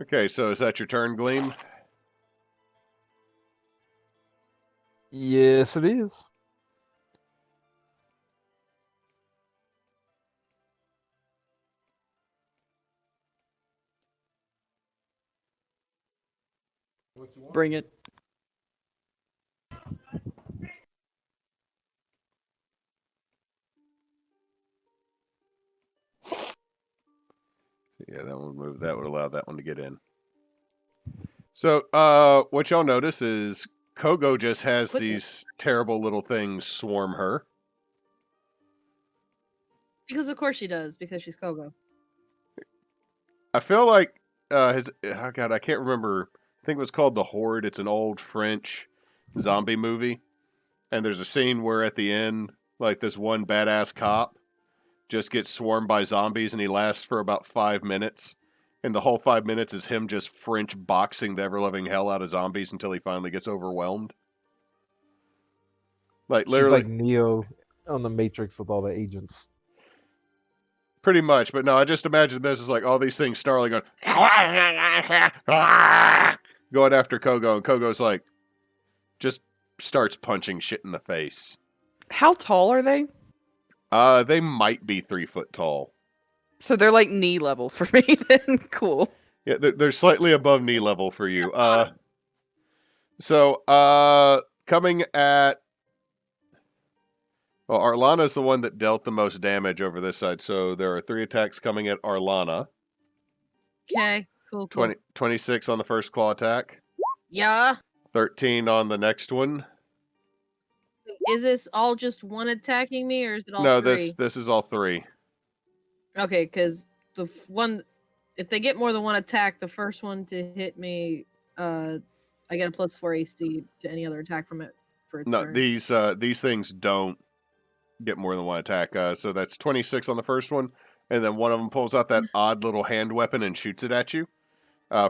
okay, so is that your turn, Gleam?
Yes, it is.
Bring it.
Yeah, that one move. That would allow that one to get in. So, what y'all notice is Kogo just has these terrible little things swarm her.
Because of course she does, because she's Kogo.
I feel like oh god, I can't remember. I think it was called The Horde. It's an old French zombie movie, and there's a scene where at the end, like this one badass cop just gets swarmed by zombies, and he lasts for about 5 minutes. And the whole 5 minutes is him just French boxing the ever-loving hell out of zombies until he finally gets overwhelmed. Like, literally.
She's like Neo on the Matrix with all the agents.
Pretty much, but no, I just imagine this is like all these things snarling, going, going after Kogo, and Kogo's like, just starts punching shit in the face.
How tall are they?
They might be 3 foot tall.
So they're like knee level for me then. Cool.
Yeah, they're slightly above knee level for you. Coming at... Well, Arlana's the one that dealt the most damage over this side, so there are 3 attacks coming at Arlana.
Okay, cool.
26 on the first claw attack.
Yeah.
13 on the next one.
Is this all just one attacking me, or is it all
No,
three?
this is all 3.
Okay, because if they get more than one attack, the first one to hit me, I get a +4 AC to any other attack from it for its
No,
turn.
these things don't get more than one attack. So that's 26 on the first one, and then one of them pulls out that odd little hand weapon and shoots it at you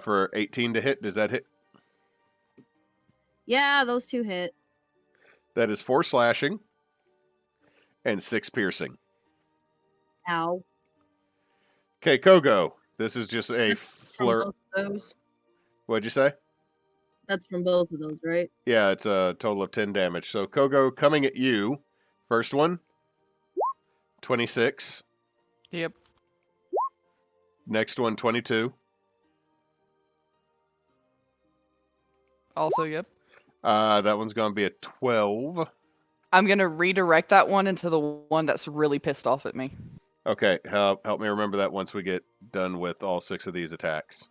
for 18 to hit. Does that hit?
Yeah, those 2 hit.
That is 4 slashing and 6 piercing.
Ow.
Okay, Kogo. This is just a
That's from both of those.
What'd you say?
That's from both of those, right?
Yeah, it's a total of 10 damage. So Kogo coming at you. First one. 26.
Yep.
Next one, 22.
Also, yep.
That one's going to be a 12.
I'm going to redirect that one into the one that's really pissed off at me.
Okay, help me remember that once we get done with all 6 of these attacks.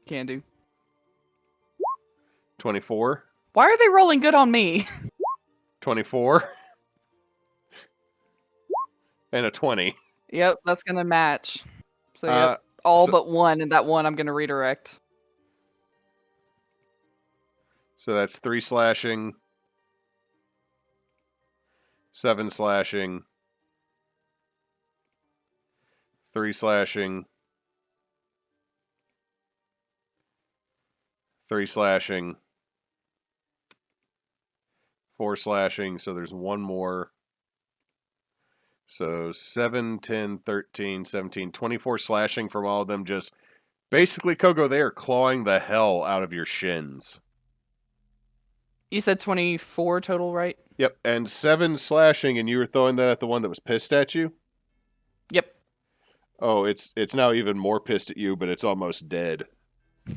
Can do.
24.
Why are they rolling good on me?
24. And a 20.
Yep, that's going to match. So, yep, all but one, and that one I'm going to redirect.
So that's 3 slashing, 7 slashing, 3 slashing, 3 slashing, 4 slashing, so there's one more. So 7, 10, 13, 17, 24 slashing from all of them. Just basically, Kogo, they are clawing the hell out of your shins.
You said 24 total, right?
Yep, and 7 slashing, and you were throwing that at the one that was pissed at you?
Yep.
Oh, it's now even more pissed at you, but it's almost dead.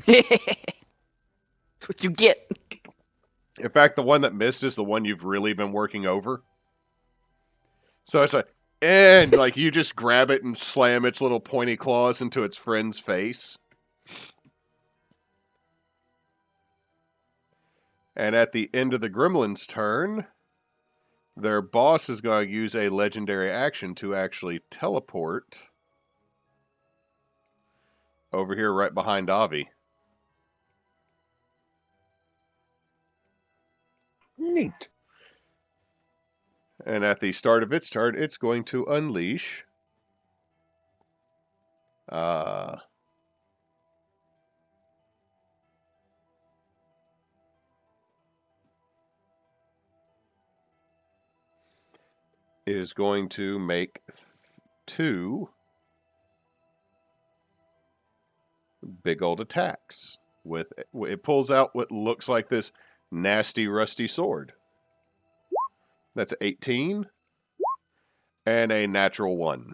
That's what you get.
In fact, the one that missed is the one you've really been working over. So it's like, And like you just grab it and slam its little pointy claws into its friend's face. And at the end of the gremlin's turn, their boss is going to use a legendary action to actually teleport over here right behind Avi.
Neat.
And at the start of its turn, it's going to unleash is going to make 2 big old attacks. It pulls out what looks like this nasty rusty sword. That's 18 and a natural 1.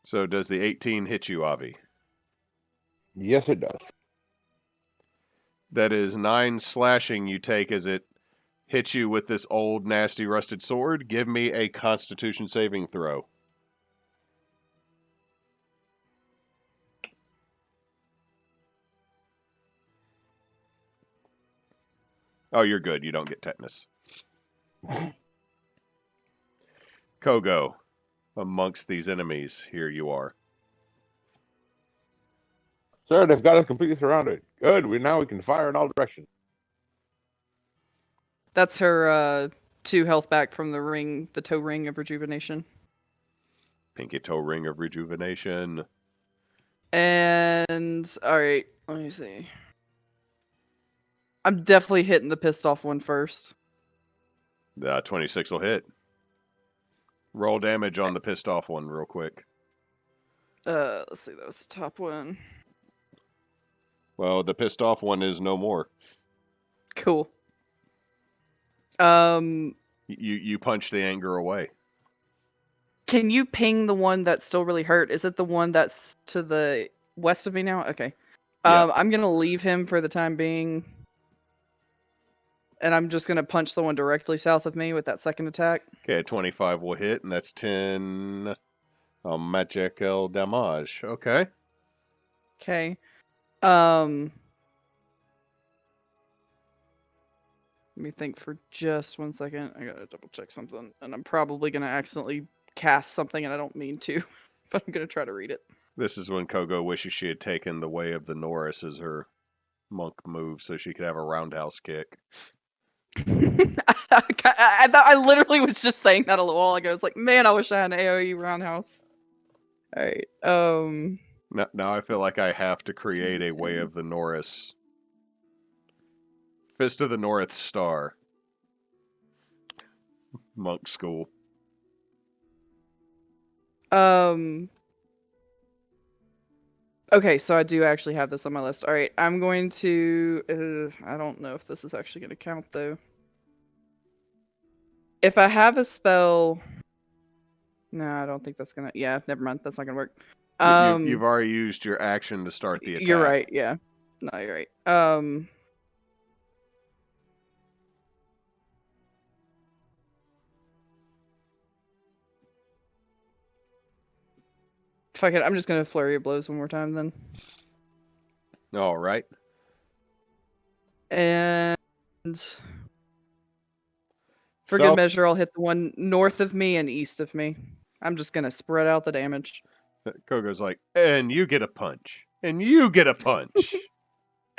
So does the 18 hit you, Avi?
Yes, it does.
That is 9 slashing you take as it hits you with this old nasty rusted sword. Give me a Constitution saving throw. Oh, you're good. You don't get tetanus. Kogo, amongst these enemies, here you are.
Sir, they've got us completely surrounded. Good. Now we can fire in all directions.
That's her 2 health back from the toe ring of rejuvenation.
Pinky toe ring of rejuvenation.
And alright, let me see. I'm definitely hitting the pissed off one first.
26 will hit. Roll damage on the pissed off one real quick.
Let's see, that was the top one.
Well, the pissed off one is no more.
Cool.
You punch the anger away.
Can you ping the one that's still really hurt? Is it the one that's to the west of me now? Okay.
Yep.
I'm gonna leave him for the time being. And I'm just gonna punch the one directly south of me with that second attack.
Okay, 25 will hit, and that's 10 magical damage. Okay.
Okay. Let me think for just 1 second. I gotta double check something. And I'm probably gonna accidentally cast something and I don't mean to. But I'm gonna try to read it.
This is when Kogo wishes she had taken the way of the Norris as her monk move so she could have a roundhouse kick.
I literally was just saying that a little while ago. It's like, man, I wish I had an AoE roundhouse. Alright,
Now I feel like I have to create a way of the Norris. Fist of the North Star. Monk school.
Okay, so I do actually have this on my list. Alright, I'm going to... I don't know if this is actually going to count, though. If I have a spell... No, I don't think that's going to... Yeah, never mind. That's not going to work.
You've already used your action to start the attack.
You're right, yeah. No, you're right. Fuck it, I'm just gonna flurry of blows one more time then.
All right.
And for good measure, I'll hit the one north of me and east of me. I'm just gonna spread out the damage.
Kogo's like, and you get a punch. And you get a punch.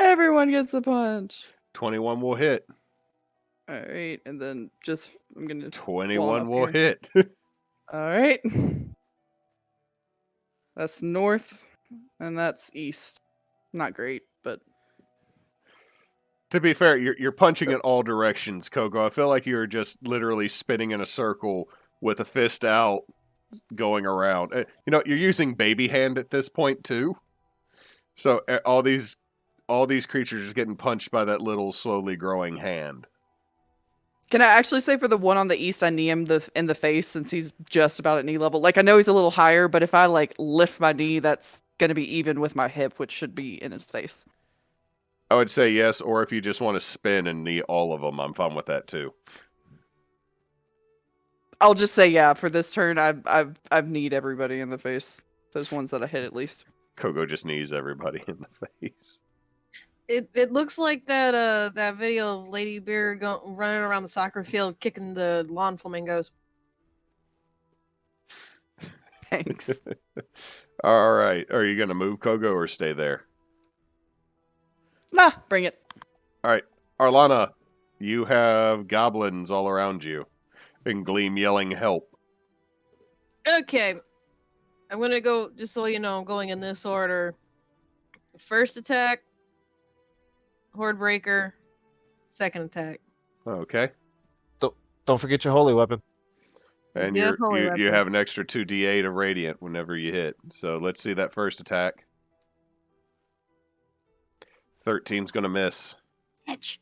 Everyone gets a punch.
21 will hit.
Alright, and then just, I'm gonna...
21 will
here.
hit.
Alright. That's north, and that's east. Not great, but...
To be fair, you're punching in all directions, Kogo. I feel like you're just literally spinning in a circle with a fist out, going around. You're using baby hand at this point too. So all these creatures are just getting punched by that little slowly growing hand.
Can I actually say for the one on the east, I knee him in the face since he's just about at knee level? Like, I know he's a little higher, but if I, like, lift my knee, that's going to be even with my hip, which should be in his face.
I would say yes, or if you just want to spin and knee all of them, I'm fine with that too.
I'll just say yeah. For this turn, I've kneed everybody in the face. Those ones that I hit at least.
Kogo just knees everybody in the face.
It looks like that video of Lady Beard running around the soccer field kicking the lawn flamingos.
Thanks.
All right. Are you going to move, Kogo, or stay there?
Nah, bring it.
All right. Arlana, you have goblins all around you. And Gleam yelling help.
Okay, I'm gonna go. Just so you know, I'm going in this order. First attack, Horde Breaker. Second attack.
Okay.
Don't forget your holy weapon.
And
You have holy
you
weapon.
have an extra 2d8 of radiant whenever you hit. So let's see that first attack. 13's going to miss.
Catch.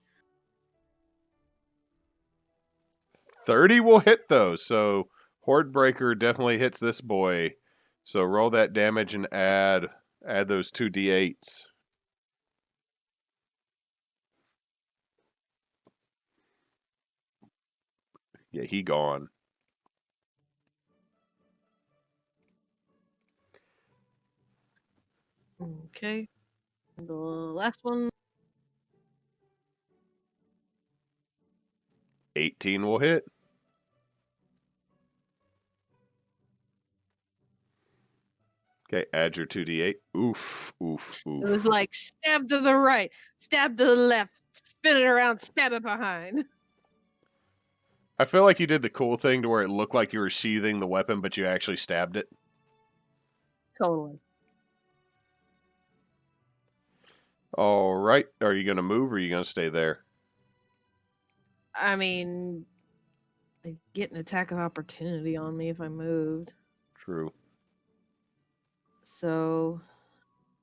30 will hit, though. So Horde Breaker definitely hits this boy. So roll that damage and add those 2d8s. Yeah, he gone.
Okay. The last one.
18 will hit. Okay, add your 2d8. Oof, oof, oof.
It was like stab to the right, stab to the left, spin it around, stab it behind.
I feel like you did the cool thing to where it looked like you were sheathing the weapon, but you actually stabbed it.
Totally.
All right. Are you going to move or are you going to stay there?
I mean, they get an attack of opportunity on me if I moved.
True.
So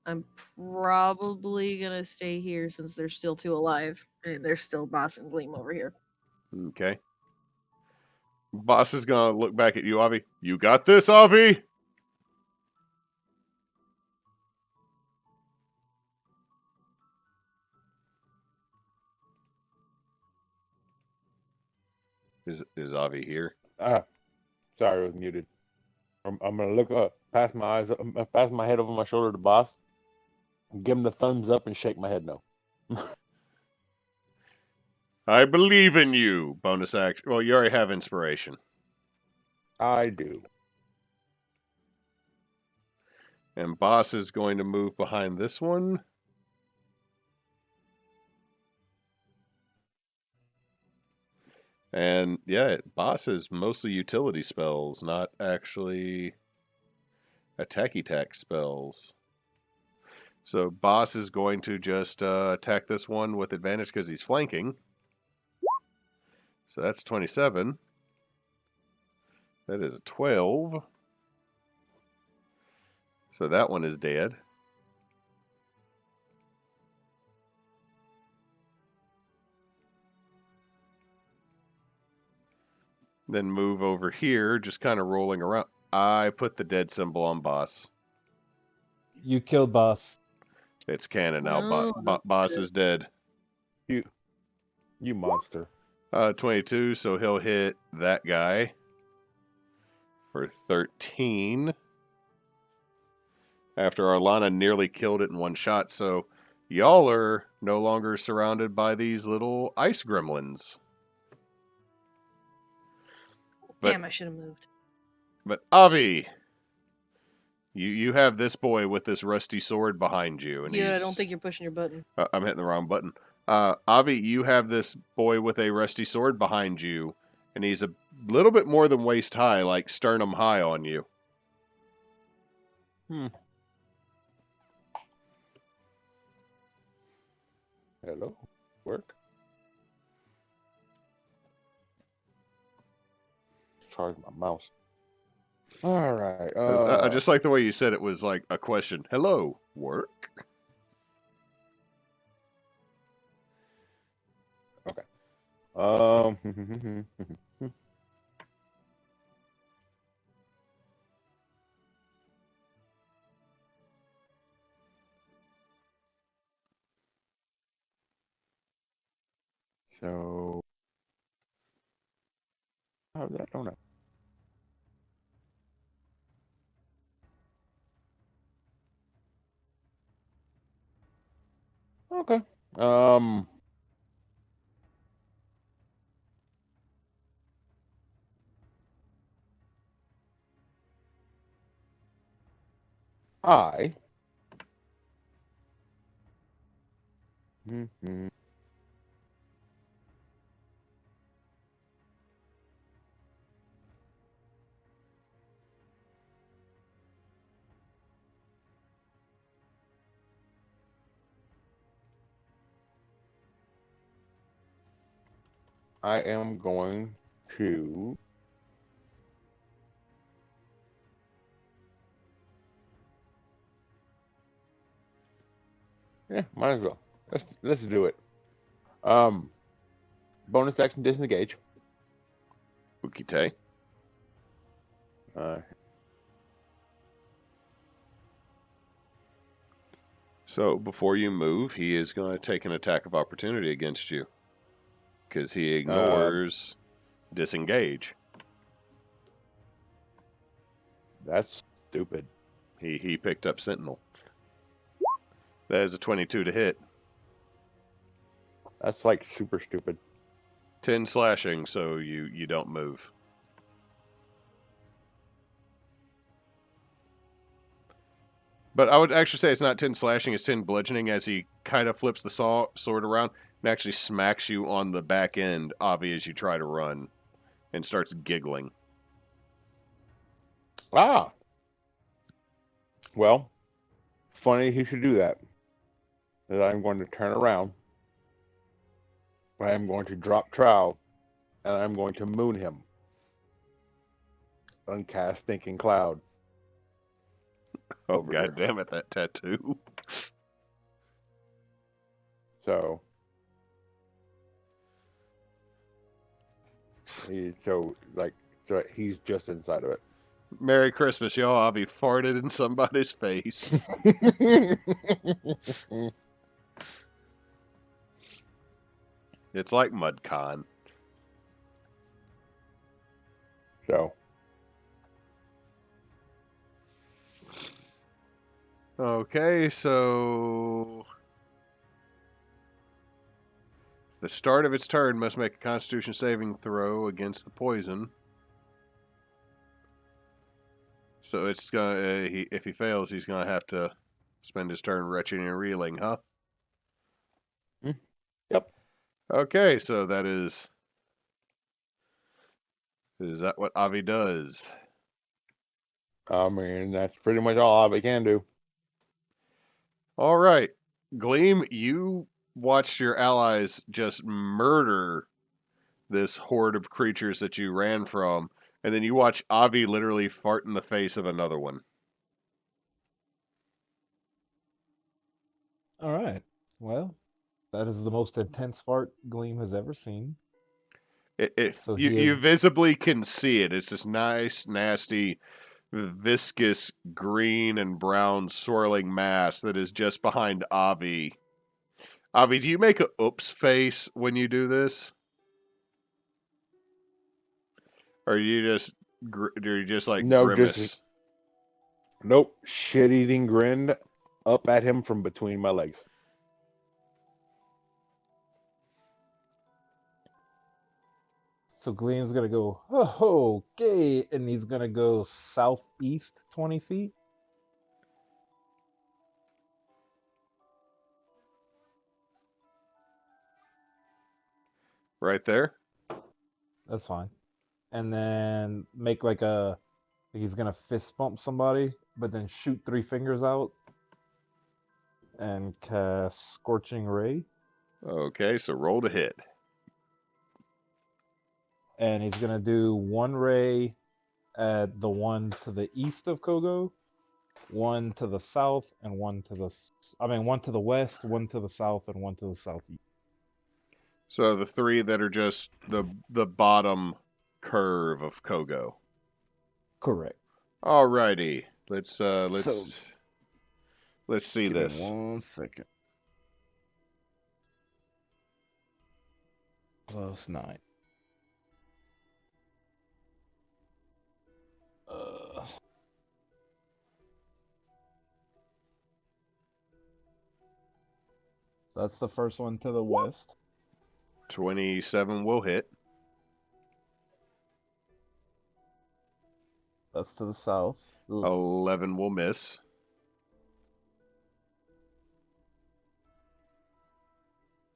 I'm probably gonna stay here since there's still two alive and there's still Boss and Gleam over here.
Okay. Boss is going to look back at you, Avi. You got this, Avi! Is Avi here?
Sorry, I was muted. I'm gonna look up, pass my eyes, pass my head over my shoulder to boss, give him the thumbs up, and shake my head no.
I believe in you. Bonus action. Well, you already have inspiration.
I do.
And Boss is going to move behind this one. And yeah, Boss is mostly utility spells, not actually attack spells. So Boss is going to just attack this one with advantage because he's flanking. So that's 27. That is a 12. So that one is dead. Then move over here, just kind of rolling around. I put the dead symbol on Boss.
You killed boss.
It's canon now.
No,
Boss is dead.
You monster.
22, so he'll hit that guy for 13. After Arlana nearly killed it in one shot, so y'all are no longer surrounded by these little ice gremlins.
Damn, I should have moved.
But Avi, you have this boy with this rusty sword behind you, and
Yeah, I don't think you're pushing your button.
I'm hitting the wrong button. Avi, you have this boy with a rusty sword behind you, and he's a little bit more than waist high, like sternum high on you.
Hello, work. Charge my mouse. All right.
I just like the way you said it was like a question. Hello, work?
Okay. So, how's that donut? Okay. I. Mhm. I am going to. Yeah, might as well. Let's do it. Um, bonus action disengage.
Ukite.
Uh,
So before you move, he is going to take an attack of opportunity against you because he ignores disengage.
that's stupid.
He picked up Sentinel. That is a 22 to hit.
That's like super stupid.
10 slashing, so you don't move. But I would actually say it's not 10 slashing, it's 10 bludgeoning as he kind of flips the sword around and actually smacks you on the back end, Avi, as you try to run, and starts giggling.
Ah. Well, funny he should do that. That I'm going to turn around. I am going to drop trowel, and I'm going to moon him. Uncast thinking cloud.
Oh,
Over here.
God damn it, that tattoo.
So he's just inside of it.
Merry Christmas, y'all. Avi farted in somebody's face. It's like MudCon.
So
Okay, so the start of its turn must make a Constitution saving throw against the poison. So it's gonna. If he fails, he's gonna have to spend his turn retching and reeling, huh?
Yep.
Okay, so that is. Is that what Avi does?
I mean, that's pretty much all I can do.
All right, Gleam, you watched your allies just murder this horde of creatures that you ran from, and then you watch Avi literally fart in the face of another one.
All right. Well, that is the most intense fart Gleam has ever seen. So
You visibly can see it. It's this nice, nasty, viscous green and brown swirling mass that is just behind Avi. Avi, do you make a oops face when you do this? Or do you just like
No,
grimace?
nope. Shit-eating grin up at him from between my legs.
So Gleam's gonna go, oh, okay, and he's gonna go southeast 20 feet.
Right there?
That's fine. And then make like he's gonna fist bump somebody, but then shoot 3 fingers out and cast Scorching Ray.
Okay, so roll to hit.
And he's gonna do 1 ray at the one to the east of Kogo, 1 to the south, and 1 to the 1 to the west, 1 to the south, and 1 to the southeast.
So the 3 that are just the bottom curve of Kogo.
Correct.
Alrighty. Let's
So,
see
give
this.
me 1 second. Plus 9. That's the first one to the west.
27 will hit.
That's to the south. Ooh.
11 will miss.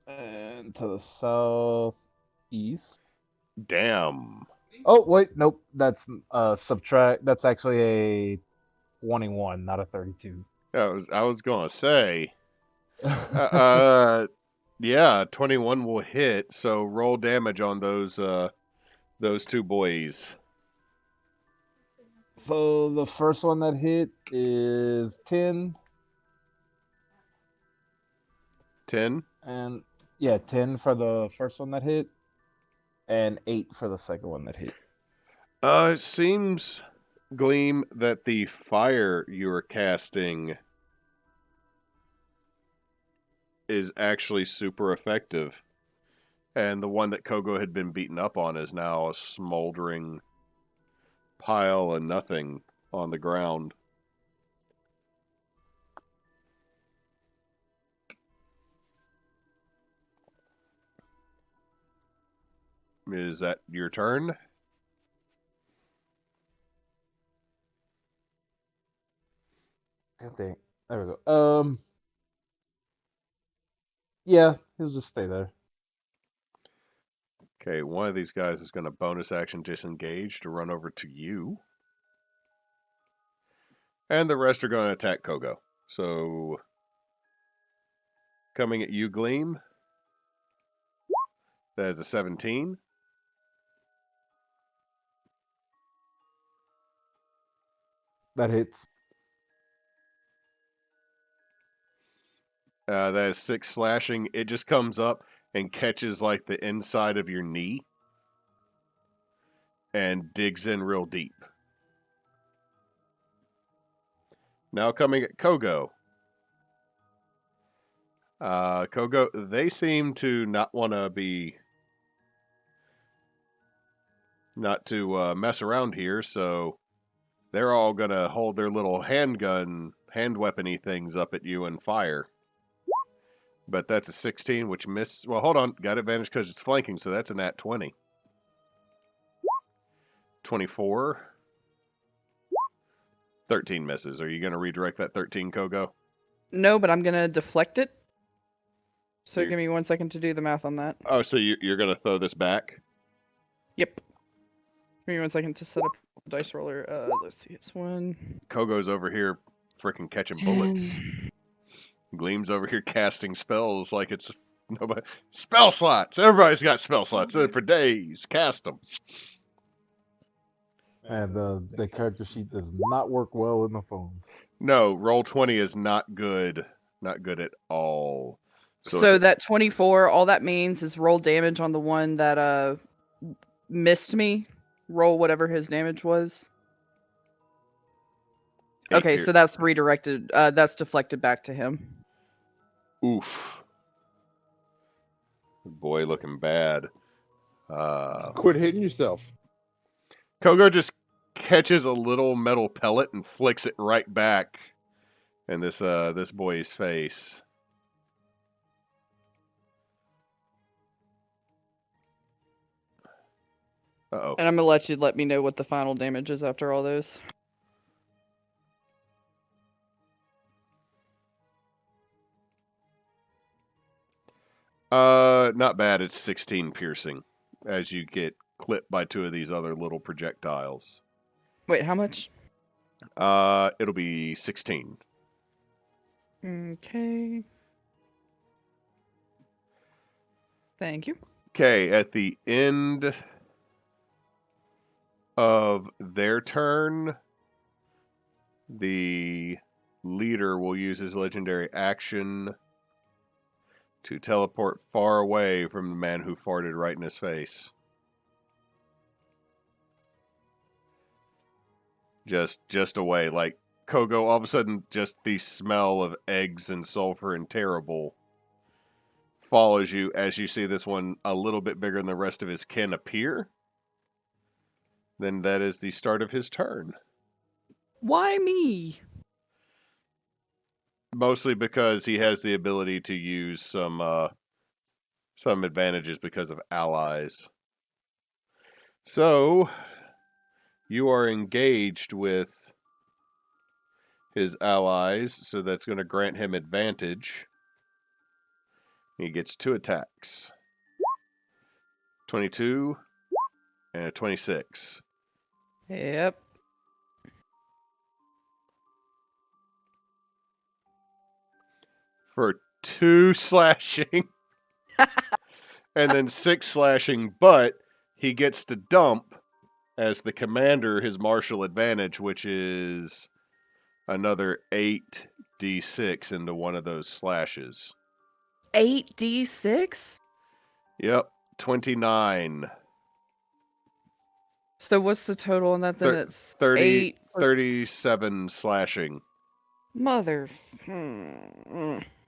And to the southeast.
Damn.
Oh, wait, nope. That's subtract. That's actually a 21, not a 32.
I was gonna say. Yeah, 21 will hit. So roll damage on those two boys.
So the first one that hit is 10.
10.
And yeah, 10 for the first one that hit, and 8 for the second one that hit.
It seems, Gleam, that the fire you are casting is actually super effective. And the one that Kogo had been beaten up on is now a smoldering pile of nothing on the ground. Is that your turn?
Okay, there we go. Yeah, he'll just stay there.
Okay, one of these guys is going to bonus action disengage to run over to you. And the rest are going to attack Kogo. So, coming at you, Gleam. That is a 17.
That hits.
That is 6 slashing. It just comes up and catches like the inside of your knee and digs in real deep. Now coming at Kogo. Kogo, they seem to not want to mess around here, so they're all going to hold their little hand weapony things up at you and fire. But that's a 16, which missed. Well, hold on. Got advantage because it's flanking, so that's a nat 20. 24. 13 misses. Are you going to redirect that 13, Kogo?
No, but I'm gonna deflect it. So
You're-
give me 1 second to do the math on that.
Oh, so you're going to throw this back?
Yep. Give me 1 second to set up a dice roller. Let's see, it's 1.
Kogo's over here freaking catching bullets.
10.
Gleam's over here casting spells like it's nobody. Spell slots! Everybody's got spell slots for days. Cast them.
And the character sheet does not work well in the phone.
No, roll 20 is not good. Not good at all.
So that 24, all that means is roll damage on the one that missed me. Roll whatever his damage was. Okay, so that's redirected. That's deflected back to him.
Oof. Boy, looking bad.
Quit hitting yourself.
Kogo just catches a little metal pellet and flicks it right back in this boy's face. Uh-oh.
And I'm gonna let me know what the final damage is after all those.
Not bad. It's 16 piercing as you get clipped by 2 of these other little projectiles.
Wait, how much?
It'll be 16.
Okay. Thank you.
Okay, at the end of their turn, the leader will use his legendary action to teleport far away from the man who farted right in his face. Just away. Like, Kogo, all of a sudden, just the smell of eggs and sulfur and terrible follows you as you see this one a little bit bigger than the rest of his kin appear. Then that is the start of his turn.
Why me?
Mostly because he has the ability to use some advantages because of allies. So, you are engaged with his allies, so that's going to grant him advantage. He gets 2 attacks. 22 and a 26.
Yep.
For 2 slashing. And then 6 slashing, but he gets to dump as the commander his martial advantage, which is another 8d6 into one of those slashes.
8d6?
Yep, 29.
So what's the total on that then? It's
30,
8 or
37 slashing.
Mother.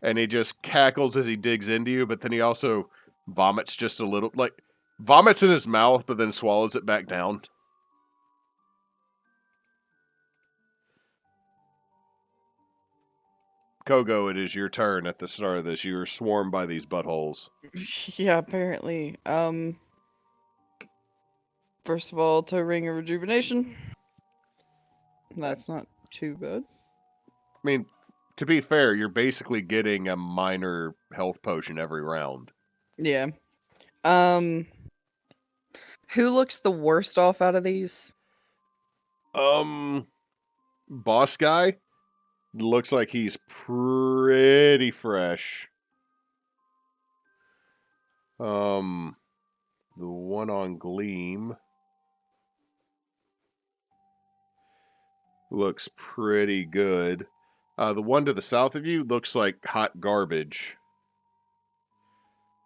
And he just cackles as he digs into you, but then he also vomits just a little, like, vomits in his mouth, but then swallows it back down. Kogo, it is your turn at the start of this. You are swarmed by these buttholes.
Yeah, apparently. First of all, to ring of rejuvenation. That's not too bad.
I mean, to be fair, you're basically getting a minor health potion every round.
Yeah. Who looks the worst off out of these?
Boss guy looks like he's pretty fresh. The one on Gleam looks pretty good. The one to the south of you looks like hot garbage.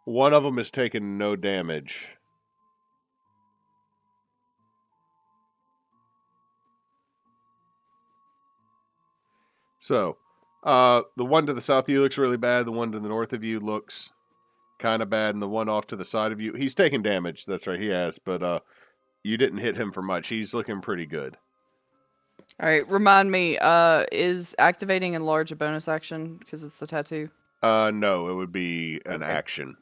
One of them is taking no damage. So, the one to the south of you looks really bad. The one to the north of you looks kind of bad. And the one off to the side of you, he's taking damage. That's right, he has. But you didn't hit him for much. He's looking pretty good.
Alright, remind me, is activating enlarge a bonus action because it's the tattoo?
No, it would be an
Okay.
action.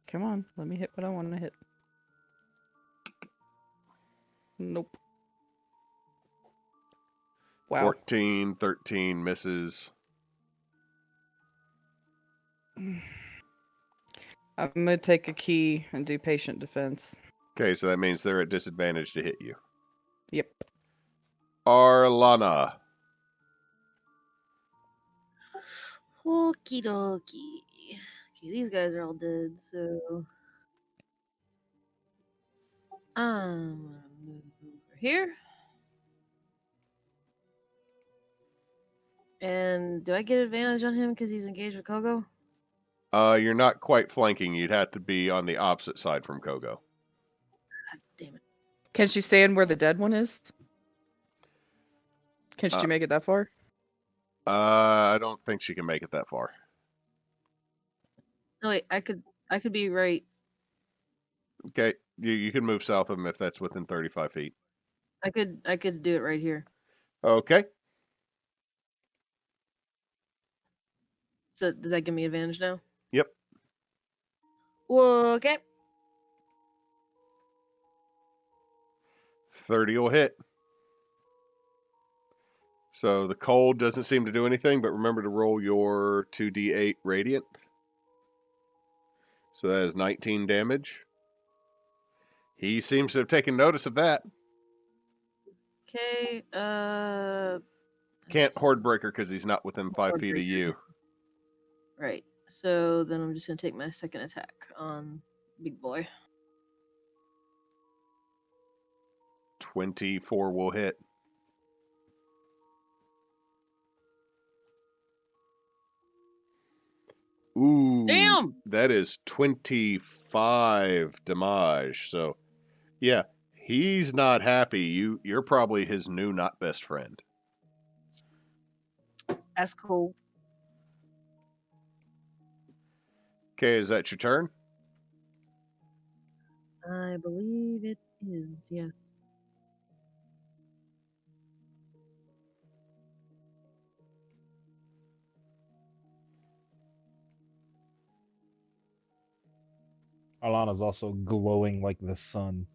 Come on, let me hit what I want to hit. Nope. Wow.
14, 13 misses.
I'm gonna take a key and do patient defense.
Okay, so that means they're at disadvantage to hit you.
Yep.
Arlana.
Okie dokie. Okay, these guys are all dead, so I'm gonna move over here. And do I get advantage on him because he's engaged with Kogo?
You're not quite flanking. You'd have to be on the opposite side from Kogo.
God damn it.
Can she stand where the dead one is? Can she make it that far?
I don't think she can make it that far.
No wait, I could be right.
Okay, you can move south of him if that's within 35 feet.
I could do it right here.
Okay.
So does that give me advantage now?
Yep.
Okay.
30 will hit. So the cold doesn't seem to do anything, but remember to roll your 2d8 radiant. So that is 19 damage. He seems to have taken notice of that.
Okay.
Can't horde breaker because he's not within 5 feet of you.
Right. So then I'm just gonna take my second attack on Big Boy.
24 will hit. Ooh.
Damn!
That is 25 damage. So, yeah, he's not happy. You're probably his new not best friend.
That's cool.
Okay, is that your turn?
I believe it is, yes.
Arlana's also glowing like the sun.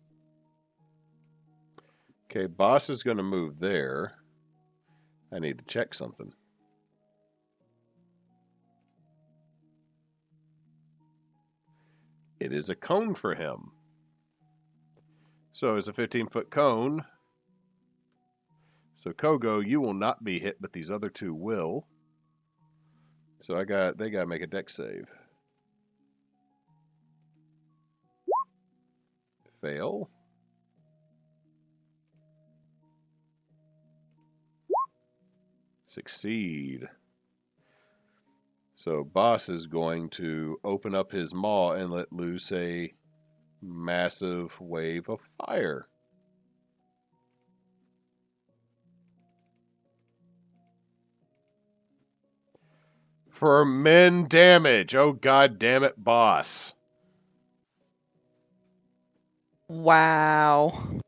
Okay, boss is going to move there. I need to check something. It is a cone for him. So it's a 15-foot cone. So Kogo, you will not be hit, but these other two will. So they got to make a dex save. Fail. Succeed. So boss is going to open up his maw and let loose a massive wave of fire. For men damage. Oh, god damn it, boss.
Wow.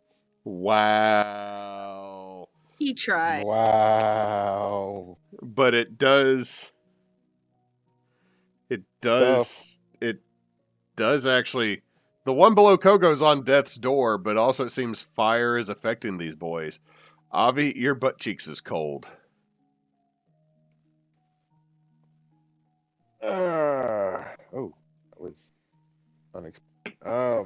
Wow.
He tried.
Wow.
But it does actually. The one below Kogo's on death's door, but also it seems fire is affecting these boys. Avi, your butt cheeks is cold.
Oh, that was unexpected. Huh.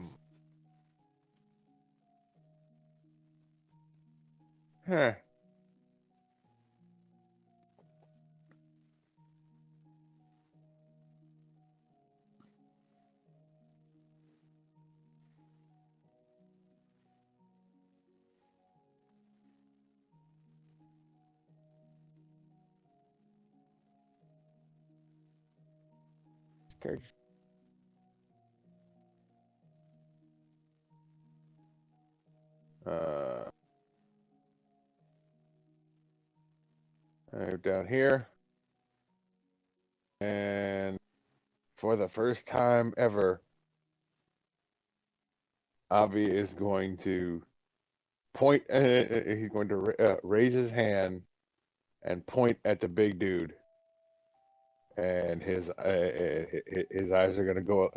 Okay. Down here, and for the first time ever, Avi is going to point. He's going to raise his hand and point at the big dude, and his eyes are going to go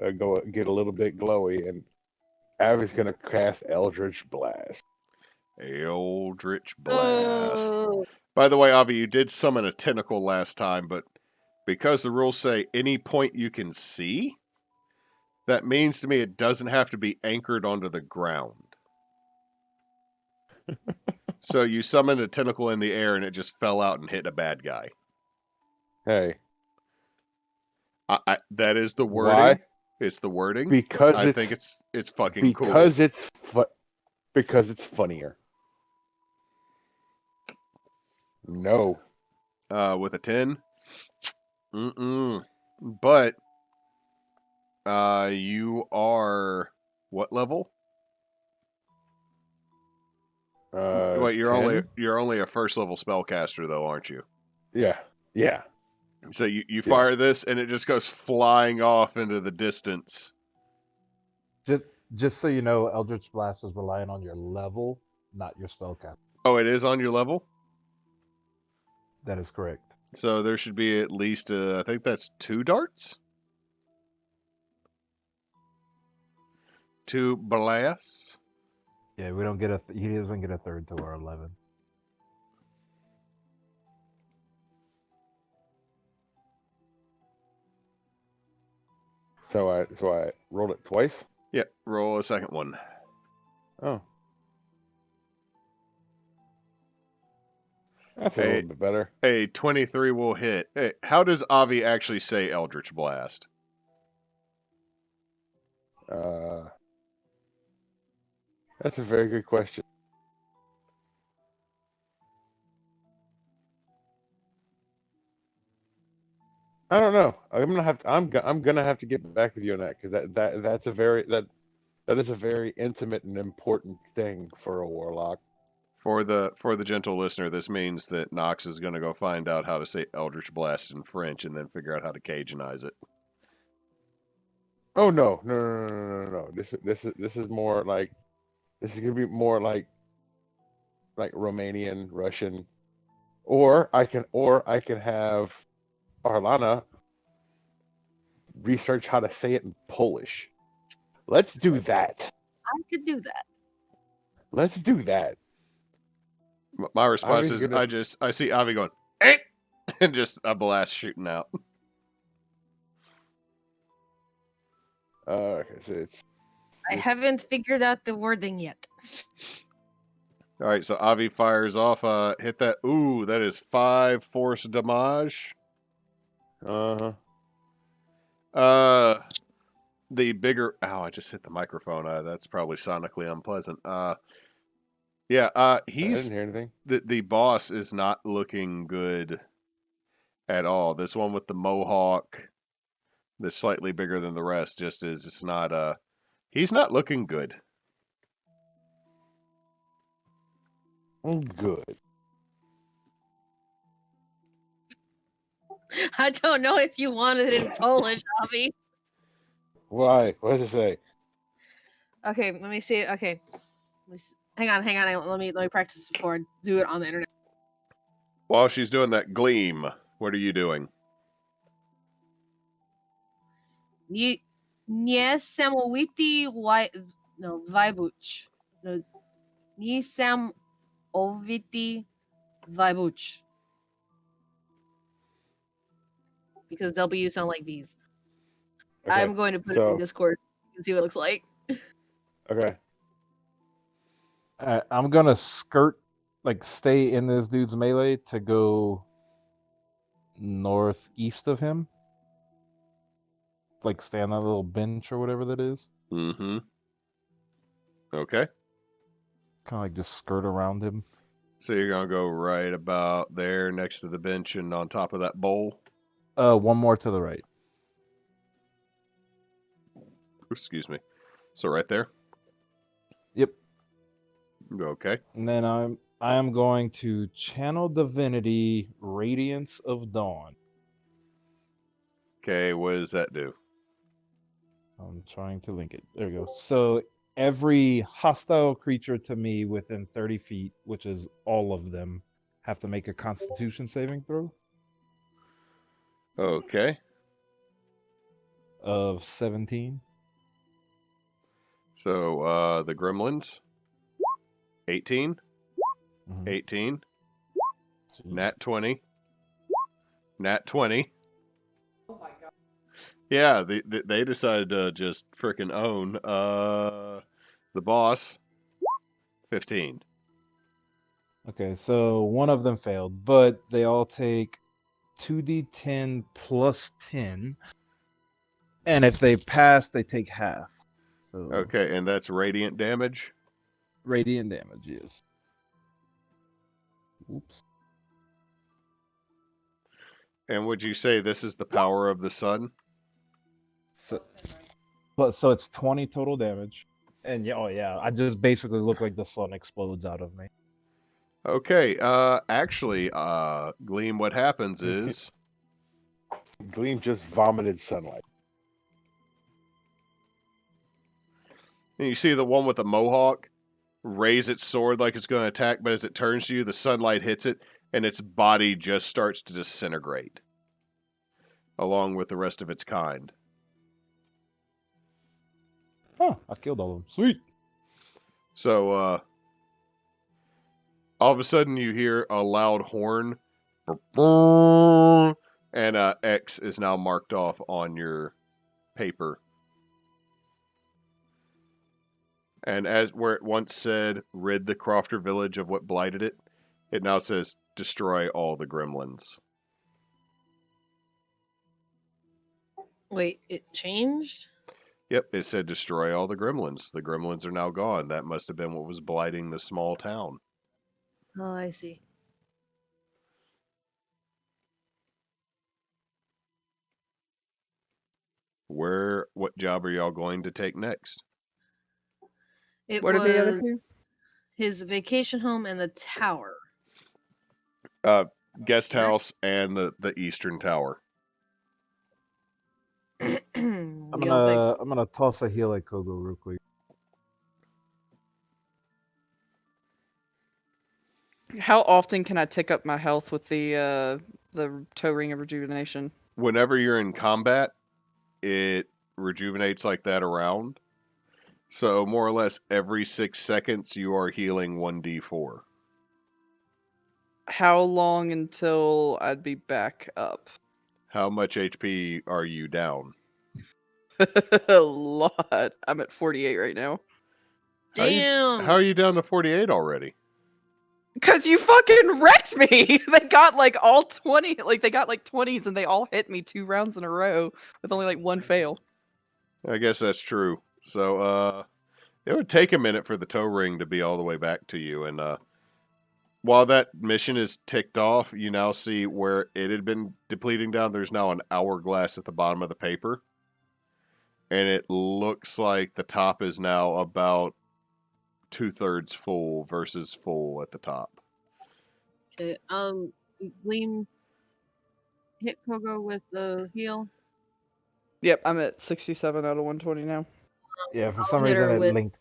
get a little bit glowy, and Avi's going to cast Eldritch Blast.
Eldritch Blast.
Oh,
By the way, Avi, you did summon a tentacle last time, but because the rules say any point you can see, that means to me it doesn't have to be anchored onto the ground. So you summoned a tentacle in the air and it just fell out and hit a bad guy.
Hey,
That is the wording.
why?
It's the wording.
Because
I
it's
think it's fucking
because
cool.
because it's funnier. No.
With a 10. But you are what level? Wait, you're
10?
only a first level spellcaster though, aren't you?
Yeah. Yeah.
So you
Yeah.
fire this and it just goes flying off into the distance.
Just so you know, Eldritch Blast is relying on your level, not your spell cap.
Oh, it is on your level?
That is correct.
So there should be at least, I think that's 2 darts? 2 blasts?
Yeah, we don't get he doesn't get a third to our 11.
So I rolled it twice.
Yep, roll a second one.
Oh. That's a
Hey.
little bit better.
A 23 will hit. Hey, how does Avi actually say Eldritch Blast?
That's a very good question. I don't know. I'm gonna have to get back with you on that because that's a very that is a very intimate and important thing for a warlock.
For the gentle listener, this means that Nox is going to go find out how to say Eldritch Blast in French and then figure out how to Cajuanize it.
Oh no. This is more like this is gonna be more like Romanian, Russian, or I can have Arlana research how to say it in Polish. Let's do that.
I could do that.
Let's do that.
My response
Avi's
is
gonna-
I see Avi going, eh! And just a blast shooting out.
Okay, so it's
I haven't figured out the wording yet.
All right, so Avi fires off. Hit that. Ooh, that is 5 force damage.
uh-huh.
The bigger. Ow! I just hit the microphone. That's probably sonically unpleasant. Yeah.
I didn't
He's
hear anything.
the boss is not looking good at all. This one with the mohawk, that's slightly bigger than the rest, just is. It's not. He's not looking good.
Good.
I don't know if you wanted it in Polish, Avi.
Why? What does it say?
Okay, let me see. Okay, hang on. Let me practice before I do it on the internet.
While she's doing that, Gleam, what are you doing?
Niesamowity wybuch. No, Niesamowity wybuch. Because W sound like V's.
Okay,
I'm going to put it in Discord and see what it looks like.
Okay.
I'm gonna skirt, like, stay in this dude's melee to go northeast of him. Like, stay on that little bench or whatever that is.
Mm-hmm. Okay.
Kind of like just skirt around him.
So you're gonna go right about there, next to the bench and on top of that bowl.
One more to the right.
Excuse me. So right there.
Yep.
Okay.
And then I am going to channel divinity Radiance of Dawn.
Okay. What does that do?
I'm trying to link it. There we go. So every hostile creature to me within 30 feet, which is all of them, have to make a Constitution saving throw
Okay.
of 17.
So the gremlins. 18.
Mhm.
18.
Jeez.
Nat 20. Nat 20. Oh my god. Yeah, they decided to just freaking own the boss. 15.
Okay, so one of them failed, but they all take 2d10 plus 10. And if they pass, they take half. So
Okay, and that's radiant damage.
radiant damage, yes. Oops.
And would you say this is the power of the sun?
So it's 20 total damage. And yeah, oh yeah, I just basically look like the sun explodes out of me.
Okay, actually, Gleam, what happens is
Gleam just vomited sunlight.
and you see the one with the mohawk raise its sword like it's going to attack, but as it turns to you, the sunlight hits it, and its body just starts to disintegrate, along with the rest of its kind.
Oh, I killed all of them. Sweet.
So, all of a sudden you hear a loud horn, and X is now marked off on your paper. And as where it once said, rid the Crofter village of what blighted it, it now says, destroy all the gremlins.
Wait, it changed?
Yep, it said destroy all the gremlins. The gremlins are now gone. That must have been what was blighting the small town.
Oh, I see.
What job are y'all going to take next?
It
What are
was
the other two?
his vacation home and the tower.
Guest house and the eastern tower.
I'm gonna toss a heal at Kogo real quick.
How often can I tick up my health with the toe ring of rejuvenation?
Whenever you're in combat, it rejuvenates like that around. So more or less every 6 seconds you are healing 1d4.
How long until I'd be back up?
How much HP are you down?
A lot. I'm at 48 right now.
Damn.
How are you down to 48 already?
Cause you fucking wrecked me. They got like all 20, like they got like 20s, and they all hit me 2 rounds in a row with only like 1 fail.
I guess that's true. So it would take a minute for the toe ring to be all the way back to you, and while that mission is ticked off, you now see where it had been depleting down. There's now an hourglass at the bottom of the paper, and it looks like the top is now about 2/3 full versus full at the top.
Okay. Gleam hit Kogo with the heal.
Yep, I'm at 67 out of 120 now.
Yeah, for
I'll
some
hit
reason
her
it
with-
linked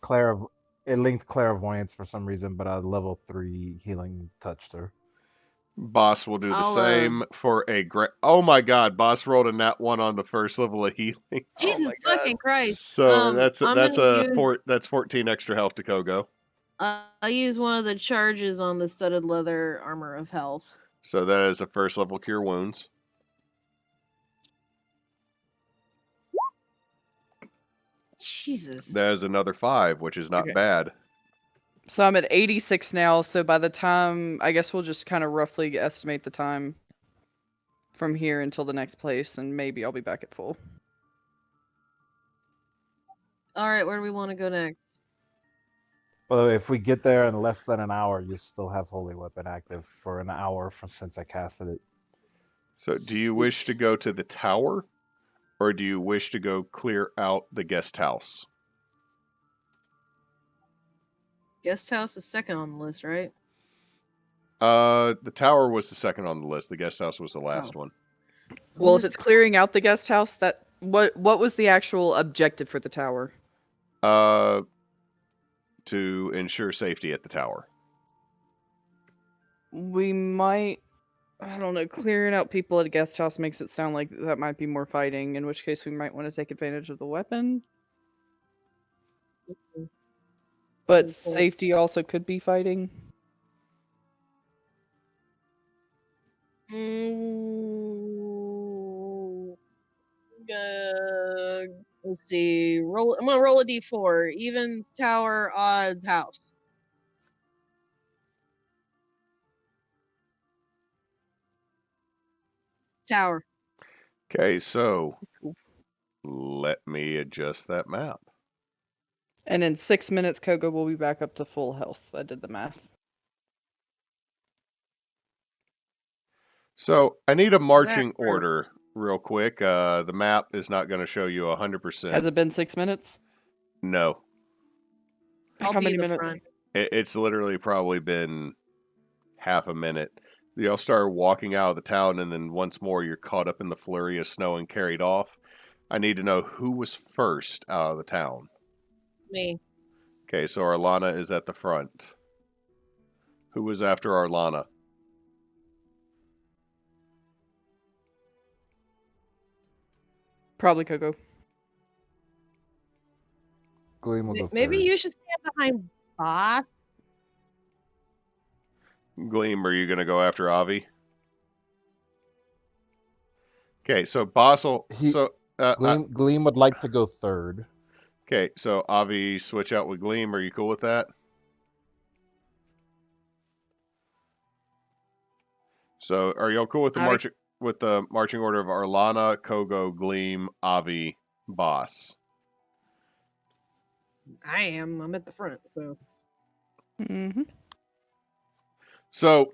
clairvoyance for some reason, but a level 3 healing touched her.
Boss will do the
I'll,
same for a great. Oh my god, boss rolled a nat 1 on the first level of healing.
Jesus
my God.
fucking Christ.
So that's
I'm gonna use,
that's 14 extra health to Kogo.
I'll use one of the charges on the studded leather armor of health.
So that is a first level cure wounds.
Jesus.
That is another 5, which is not
Okay.
bad.
So I'm at 86 now, so by the time, I guess we'll just kind of roughly estimate the time from here until the next place, and maybe I'll be back at full.
Alright, where do we want to go next?
By the way, if we get there in less than an hour, you still have Holy Weapon active for an hour since I casted it.
So do you wish to go to the tower, or do you wish to go clear out the guest house?
Guest house is second on the list, right?
The tower was the second on the list. The guest house was the last one.
Well, if it's clearing out the guest house, what was the actual objective for the tower?
To ensure safety at the tower.
We might, I don't know, clearing out people at a guest house makes it sound like that might be more fighting, in which case we might want to take advantage of the weapon. But
Okay.
safety also could be fighting.
Let's see. I'm gonna roll a d4. Evens, tower, odds, house. Tower.
Okay, so let me adjust that map.
And in 6 minutes, Kogo will be back up to full health. I did the math.
So I need a marching
Back through.
order real quick. The map is not going to show you 100%.
Has it been 6 minutes?
No.
I'll
How
be
many
the
minutes?
front.
It's literally probably been half a minute. You'll start walking out of the town, and then once more you're caught up in the flurry of snow and carried off. I need to know who was first out of the town.
Me.
Okay, so Arlana is at the front. Who was after Arlana?
Probably Kogo.
Gleam will go
Maybe
third.
you should stand behind boss.
Gleam, are you going to go after Avi? Okay, so Bossel.
Gleam would like to go third.
Okay, so Avi switch out with Gleam. Are you cool with that? So are y'all cool with the marching order of Arlana, Kogo, Gleam, Avi, Boss?
I am. I'm at the front, so.
Mm-hmm.
So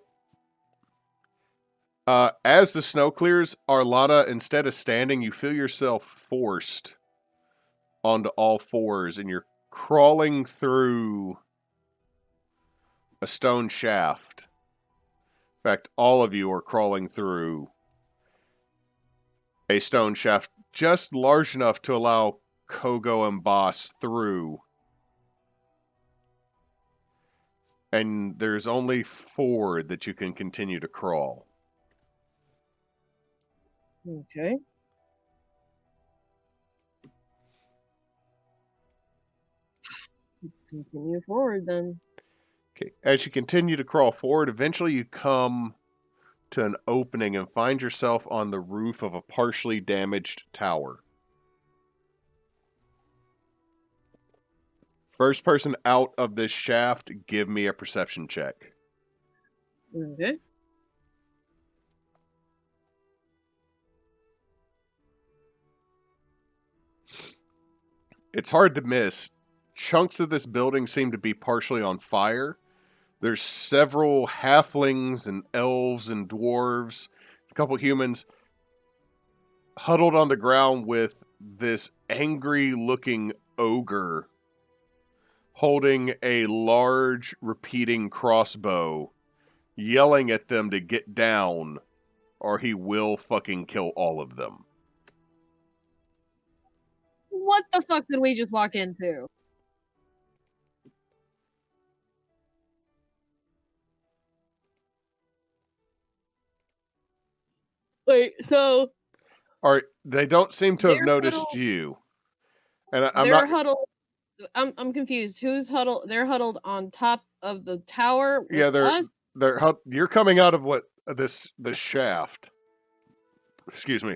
as the snow clears, Arlana, instead of standing, you feel yourself forced onto all fours, and you're crawling through a stone shaft. In fact, all of you are crawling through a stone shaft just large enough to allow Kogo and Boss through. And there's only 4 that you can continue to crawl.
Continue forward then.
Okay. As you continue to crawl forward, eventually you come to an opening and find yourself on the roof of a partially damaged tower. First person out of this shaft, give me a perception check.
Okay.
It's hard to miss. Chunks of this building seem to be partially on fire. There's several halflings and elves and dwarves, a couple humans huddled on the ground with this angry looking ogre holding a large repeating crossbow, yelling at them to get down or he will fucking kill all of them.
What the fuck did we just walk into? Wait, so
All right, they don't seem to have
they're
noticed
huddled.
you. And I'm
They're
not
huddled. I'm confused. Who's huddled? They're huddled on top of the tower with
yeah,
us.
you're coming out of what this shaft. Excuse me.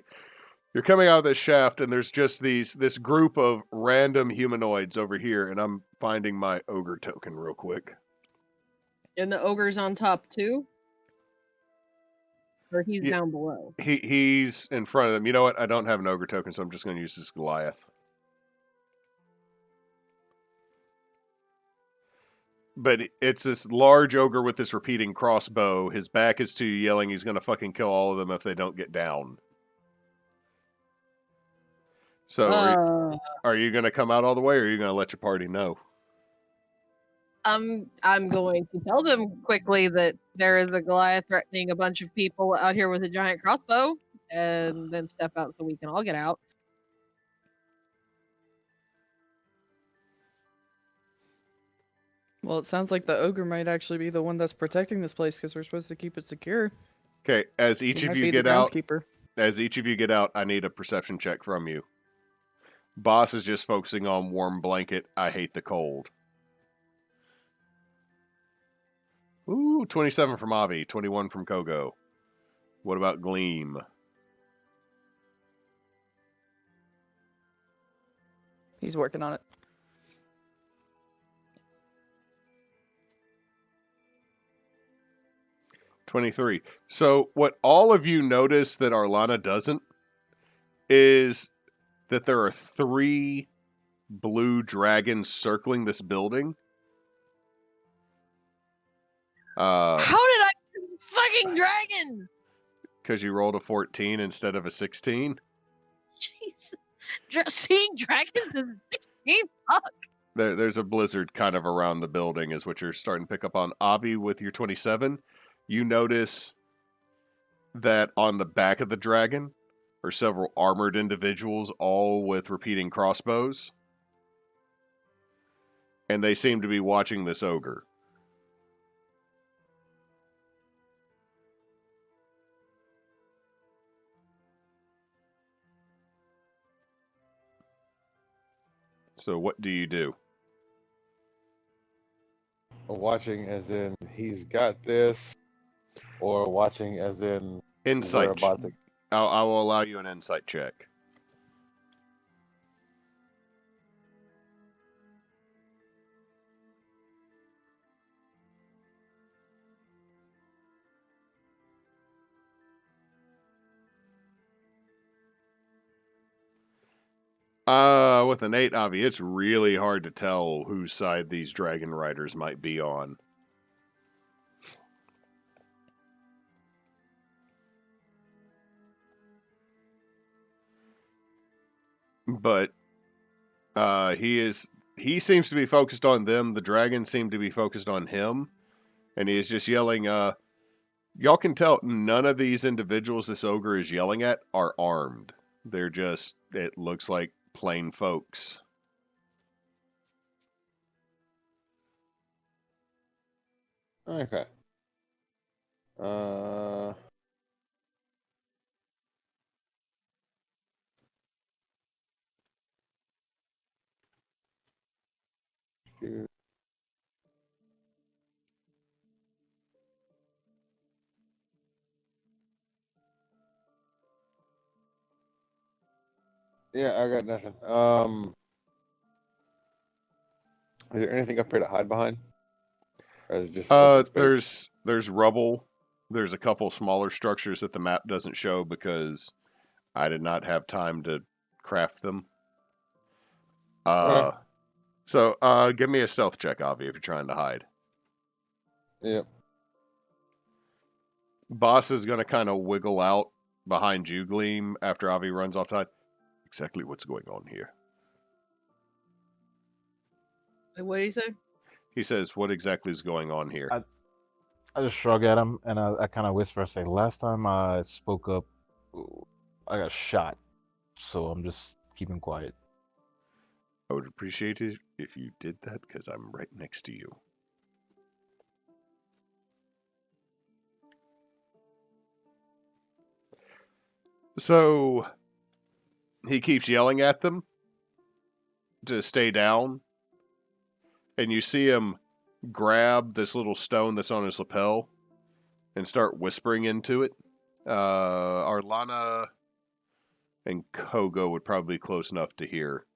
You're coming out of this shaft, and there's just this group of random humanoids over here, and I'm finding my ogre token real quick.
And the ogre's on top too? Or he's
Yeah.
down below?
He's in front of them. You know what? I don't have an ogre token, so I'm just going to use this Goliath. But it's this large ogre with this repeating crossbow. His back is to you, yelling he's going to fucking kill all of them if they don't get down. So are you going to come out all the way, or are you going to let your party know?
I'm going to tell them quickly that there is a Goliath threatening a bunch of people out here with a giant crossbow, and then step out so we can all get out.
Well, it sounds like the ogre might actually be the one that's protecting this place because we're supposed to keep it secure.
Okay, as each
He
of
might
you
be the
get out,
groundskeeper.
I need a perception check from you. Boss is just focusing on warm blanket. I hate the cold. Ooh, 27 from Avi, 21 from Kogo. What about Gleam?
He's working on it.
$23. So what all of you notice that Arlana doesn't is that there are 3 blue dragons circling this building.
How did I get fucking dragons?
Because you rolled a 14 instead of a 16.
Jeez. Seeing dragons is 16? Fuck.
There's a blizzard kind of around the building is what you're starting to pick up on. Avi, with your 27, you notice that on the back of the dragon are several armored individuals, all with repeating crossbows. And they seem to be watching this ogre. So what do you do?
Watching as in he's got this, or watching as in we're
Insight.
about to.
I will allow you an insight check. With an 8, Avi, it's really hard to tell whose side these dragon riders might be on. But he seems to be focused on them. The dragons seem to be focused on him. And he is just yelling, y'all can tell none of these individuals this ogre is yelling at are armed. They're just, it looks like plain folks.
Okay. Yeah, I got nothing. Is there anything up here to hide behind? Or is it just open space?
There's rubble. There's a couple smaller structures that the map doesn't show because I did not have time to craft them.
Okay.
So give me a stealth check, Avi, if you're trying to hide.
Yep.
Boss is gonna kind of wiggle out behind you, Gleam, after Avi runs off side. Exactly what's going on here.
What did he say?
He says, "What exactly is going on here?"
I just shrug at him and I kind of whisper. I say, "Last time I spoke up, I got shot, so I'm just keeping quiet."
I would appreciate it if you did that because I'm right next to you. So he keeps yelling at them to stay down, and you see him grab this little stone that's on his lapel and start whispering into it. Arlana and Kogo would probably be close enough to hear.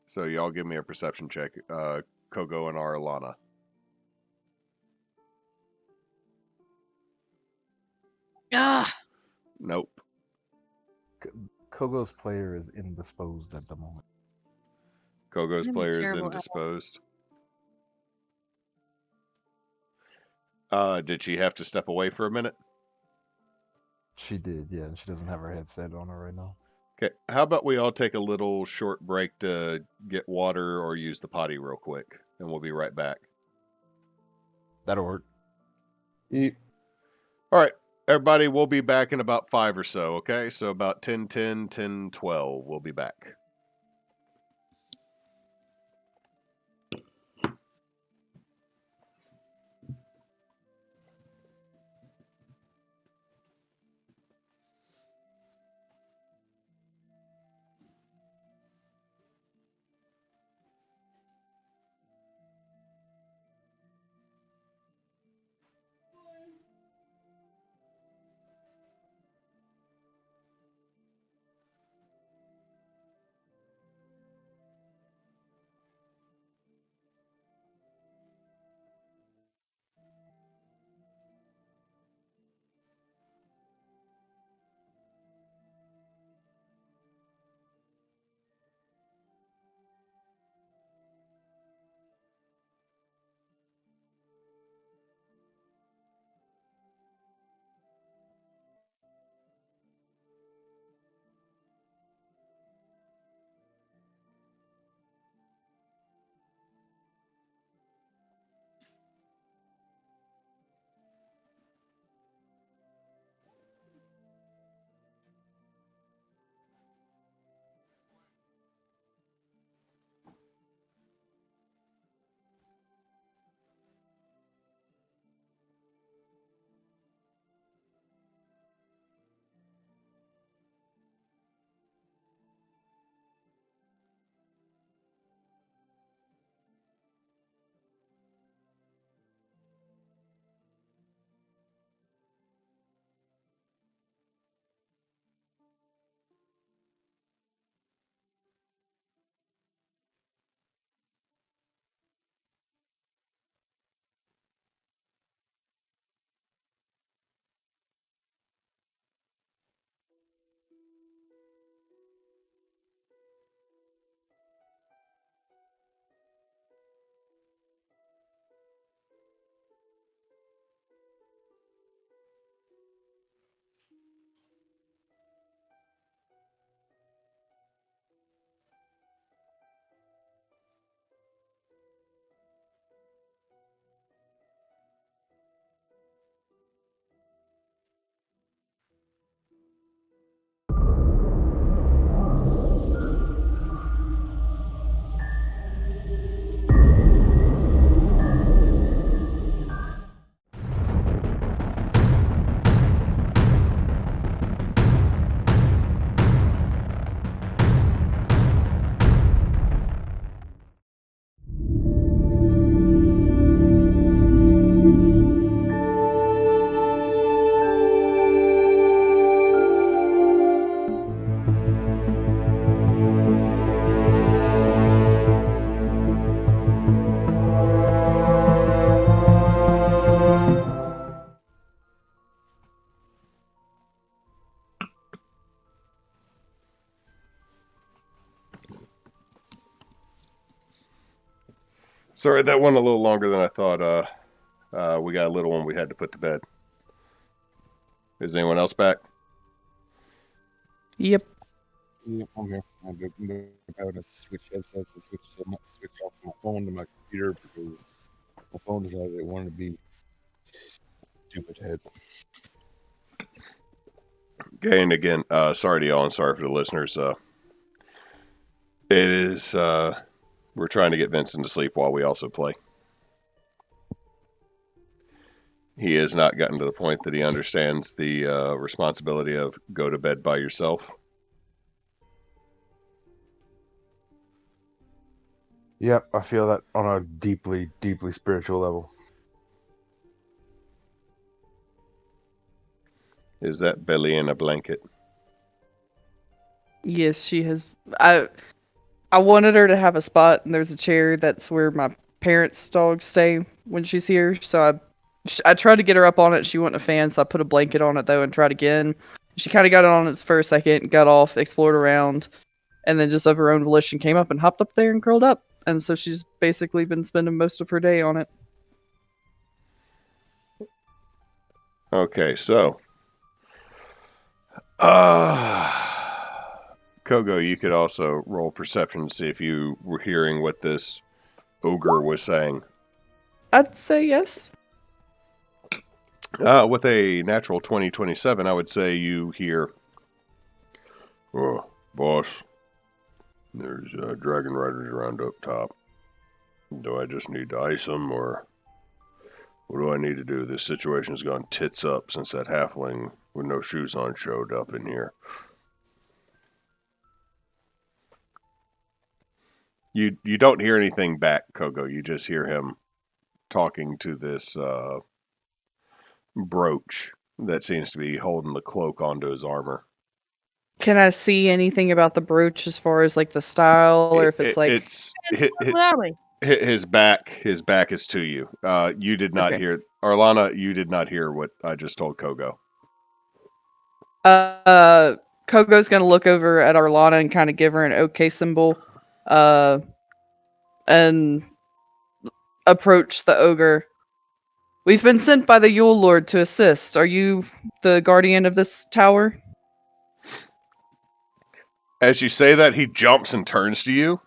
So y'all give me a perception check, Kogo and Arlana.
Ah,
Nope.
Kogo's player is indisposed at the moment.
Kogo's
I'm a
player is
terrible
indisposed. Did she have to step away for a minute?
She did, yeah, and she doesn't have her headset on her right now.
Okay, how about we all take a little short break to get water or use the potty real quick, and we'll be right back.
That'll work.
Yep.
All right, everybody, we'll be back in about 5 or so, okay? So about 10:10, 10:12, we'll be back. Sorry, that went a little longer than I thought. We got a little one we had to put to bed. Is anyone else back?
Yep.
Yep, I'm here. I'm having to switch headsets and switch off my phone to my computer because my phone decided it wanted to be stupid head.
Okay, and again, sorry to y'all and sorry for the listeners. It is, we're trying to get Vincent to sleep while we also play. He has not gotten to the point that he understands the responsibility of go to bed by yourself.
Yep, I feel that on a deeply, deeply spiritual level.
Is that belly in a blanket?
Yes, she has. I wanted her to have a spot, and there's a chair that's where my parents' dogs stay when she's here. So I tried to get her up on it. She wasn't a fan, so I put a blanket on it though and tried again. She kind of got it on it for a second, got off, explored around, and then just of her own volition came up and hopped up there and curled up. And so she's basically been spending most of her day on it.
Okay, so Kogo, you could also roll perception to see if you were hearing what this ogre was saying.
I'd say yes.
With a natural 2027, I would say you hear, "Oh, boss, there's dragon riders around up top. Do I just need to ice them, or what do I need to do? This situation's gone tits up since that halfling with no shoes on showed up in here." You don't hear anything back, Kogo. You just hear him talking to this brooch that seems to be holding the cloak onto his armor.
Can I see anything about the brooch as far as like the style, or if it's like
It's
Without me.
his back is to you. You did not
Okay.
hear, Arlana, you did not hear what I just told Kogo.
Kogo's gonna look over at Arlana and kind of give her an okay symbol, and approach the ogre. We've been sent by the Yule Lord to assist. Are you the guardian of this tower?
As you say that, he jumps and turns to you.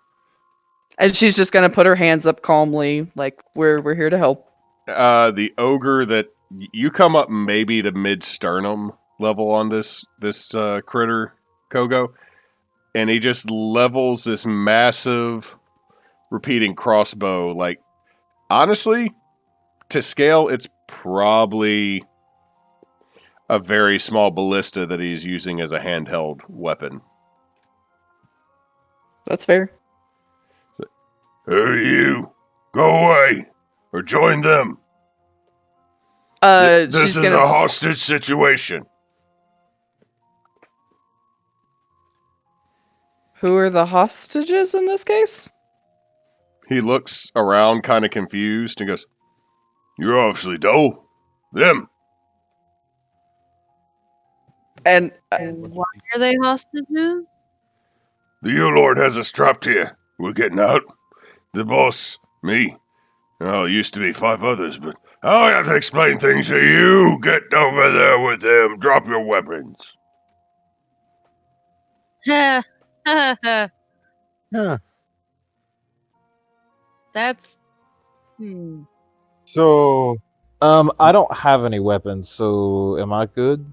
And she's just gonna put her hands up calmly, like we're here to help.
The ogre that you come up maybe to mid sternum level on this critter, Kogo, and he just levels this massive repeating crossbow. Like, honestly, to scale, it's probably a very small ballista that he's using as a handheld weapon.
That's fair.
Hey, you, go away or join them. This
She's
is
gonna.
a hostage situation.
Who are the hostages in this case?
He looks around kind of confused and goes, "You obviously know them."
And
And why are they hostages?
The Yule Lord has us trapped here. We're getting out. The boss, me. Oh, it used to be 5 others, but I'll have to explain things to you. Get over there with them. Drop your weapons.
Ha ha ha.
Huh.
That's
So,
I don't have any weapons, so am I good?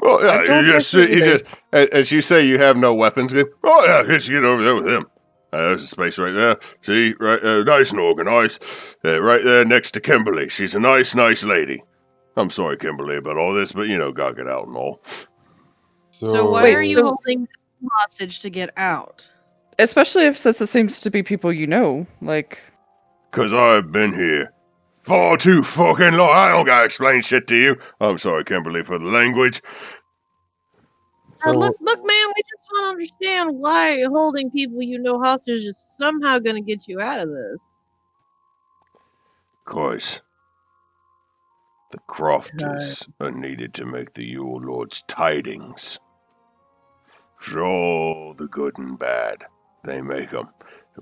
Well,
I
yeah,
don't
you
think
just,
so
you
either.
just, as you say, you have no weapons. Oh, yeah, just get over there with him. There's a space right there. See, right, nice and organized. Right there next to Kimberly. She's a nice, nice lady. I'm sorry, Kimberly, about all this, but, gotta get out and all.
so. Why
Wait,
are you
so-
holding them hostage to get out?
Especially if since it seems to be people you know, like.
Because I've been here far too fucking long. I don't gotta explain shit to you. I'm sorry, Kimberly, for the language.
Look, man. We just want to understand why holding people you know hostage is somehow going to get you out of this.
Course, the crofters are needed to make the Yule Lord's tidings. For all the good and bad, they make them.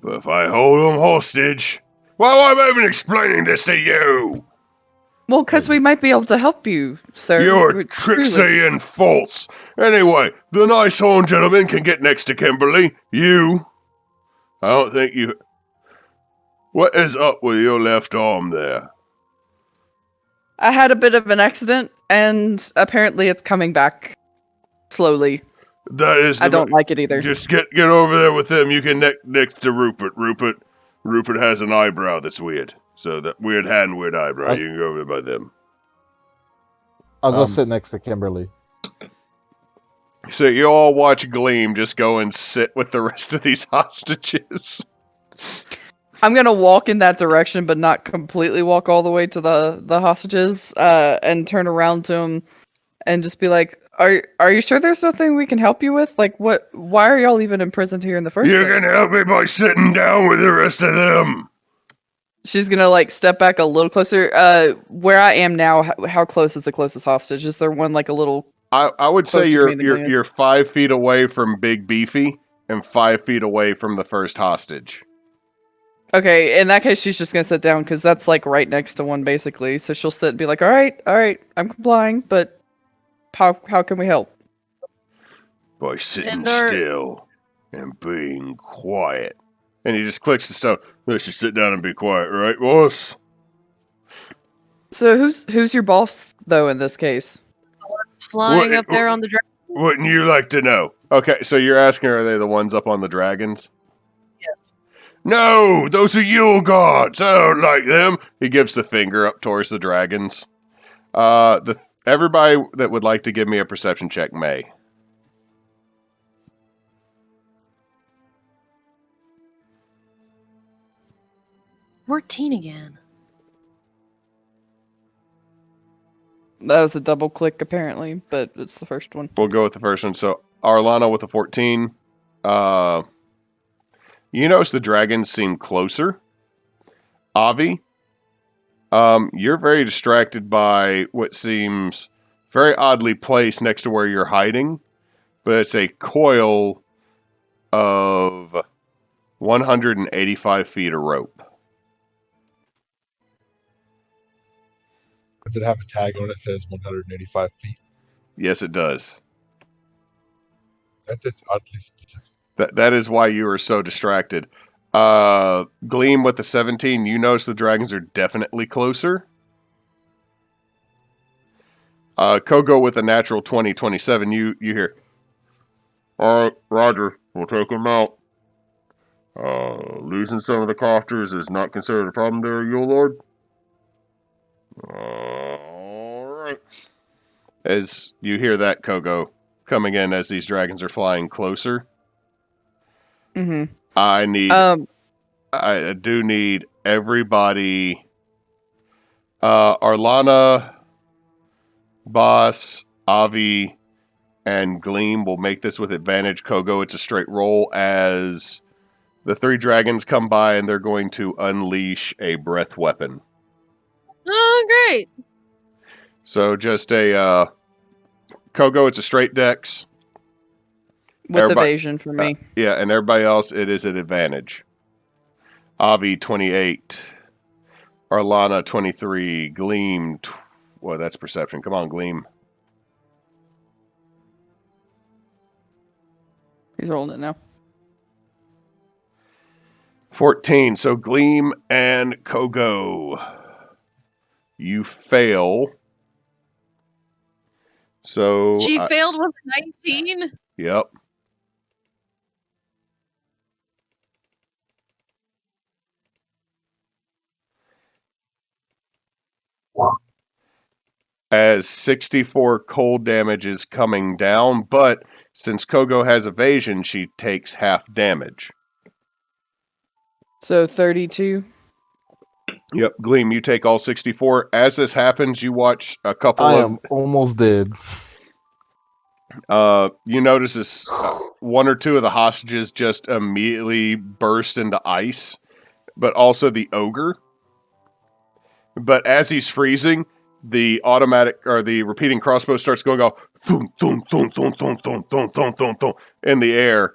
But if I hold them hostage, why am I even explaining this to you?
Well, because we might be able to help you, sir.
You're
Truly.
tricksy and false. Anyway, the nice horn gentleman can get next to Kimberly. You, I don't think you... What is up with your left arm there?
I had a bit of an accident, and apparently it's coming back slowly.
That is
I don't like it either.
Just get over there with him. You can next to Rupert. Rupert has an eyebrow that's weird. So that weird hand, weird eyebrow. You can go over there by them.
I'll go sit next to Kimberly.
So you all watch Gleam just go and sit with the rest of these hostages.
I'm gonna walk in that direction, but not completely walk all the way to the hostages, and turn around to him and just be like, "Are you sure there's nothing we can help you with? Like, what? Why are y'all even imprisoned here in the first place?"
You can help me by sitting down with the rest of them.
She's gonna like step back a little closer. Where I am now, how close is the closest hostage? Is there one like a little?
I would say
Closer to me than
you're 5 feet away from Big Beefy and 5 feet away from the first hostage.
Okay, in that case, she's just gonna sit down because that's like right next to one basically. So she'll sit and be like, all right, I'm complying, but how can we help?"
By sitting
And
still and being quiet. And he just clicks the stone. Let's just sit down and be quiet, right, boss?
So who's your boss though in this case?
flying up there on the dragon.
Wouldn't you like to know? Okay, so you're asking, are they the ones up on the dragons?
Yes.
No, those are Yule gods. I don't like them. He gives the finger up towards the dragons. Everybody that would like to give me a perception check may.
We're teen again.
That was a double click apparently, but it's the first one.
We'll go with the first one. So Arlana with a 14. You notice the dragons seem closer. Avi, you're very distracted by what seems very oddly placed next to where you're hiding, but it's a coil of 185 feet of rope.
Does it have a tag on it that says 185 feet?
Yes, it does.
That's oddly specific.
That is why you are so distracted. Gleam with the 17, you notice the dragons are definitely closer. Kogo with a natural 20, 27, you hear, all right, Roger, we'll take him out. Losing some of the cofters is not considered a problem there, Yule Lord. All right. As you hear that, Kogo, coming in as these dragons are flying closer.
Mm-hmm.
I do need everybody. Arlana, Boss, Avi, and Gleam will make this with advantage. Kogo, it's a straight roll as the 3 dragons come by and they're going to unleash a breath weapon.
Oh, great.
So just a Kogo, it's a straight dex.
With evasion for me.
Yeah, and everybody else, it is an advantage. Avi, 28. Arlana, 23. Gleam, well, that's perception. Come on, Gleam.
He's rolling it now.
14. So Gleam and Kogo, you fail. So
She failed with a 19?
Yep. As 64 cold damage is coming down, but since Kogo has evasion, she takes half damage.
So 32.
Yep, Gleam, you take all 64. As this happens, you watch a couple
I
of...
am almost dead.
You notice this, one or two of the hostages just immediately burst into ice, but also the ogre. But as he's freezing, the automatic or the repeating crossbow starts going off thum, thum, thum, thum, thum, thum, thum, thum, thum, thum, in the air.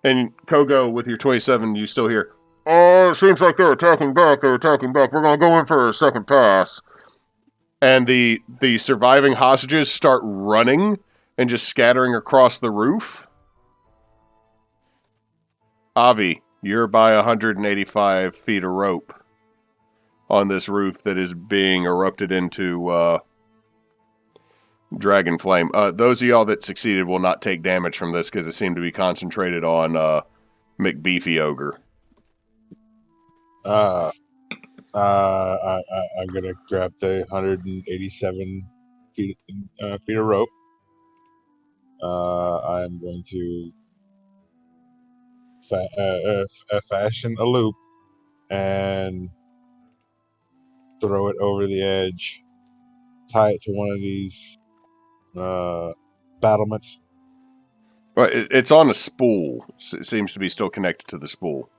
And Kogo, with your 27, you still hear, "Oh, it seems like they're attacking back. We're going to go in for a second pass." And the surviving hostages start running and just scattering across the roof. Avi, you're by 185 feet of rope on this roof that is being erupted into dragon flame. Those of y'all that succeeded will not take damage from this because it seemed to be concentrated on McBeefy Ogre.
I'm gonna grab the 187 feet feet of rope. I'm going to fashion a loop and throw it over the edge. Tie it to one of these battlements.
Well, it's on a spool. It seems to be still connected to the spool.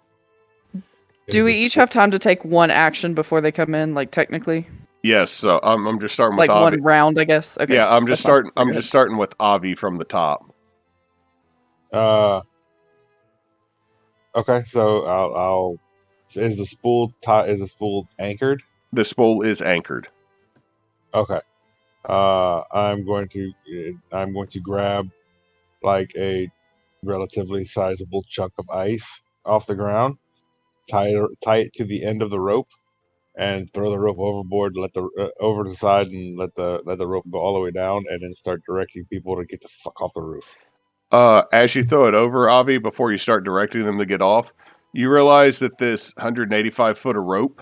Do we each have time to take one action before they come in? Like technically,
Yes, so I'm just starting with
like
Avi.
one round, I guess. Okay.
Yeah, I'm just starting. I'm
Go
just starting with Avi from the top.
Okay, so I'll. Is the spool anchored?
The spool is anchored.
Okay. I'm going to grab like a relatively sizable chunk of ice off the ground, tie it to the end of the rope, and throw the rope overboard. Let the over the side and let the rope go all the way down, and then start directing people to get the fuck off the roof.
As you throw it over, Avi, before you start directing them to get off, you realize that this 185 foot of rope,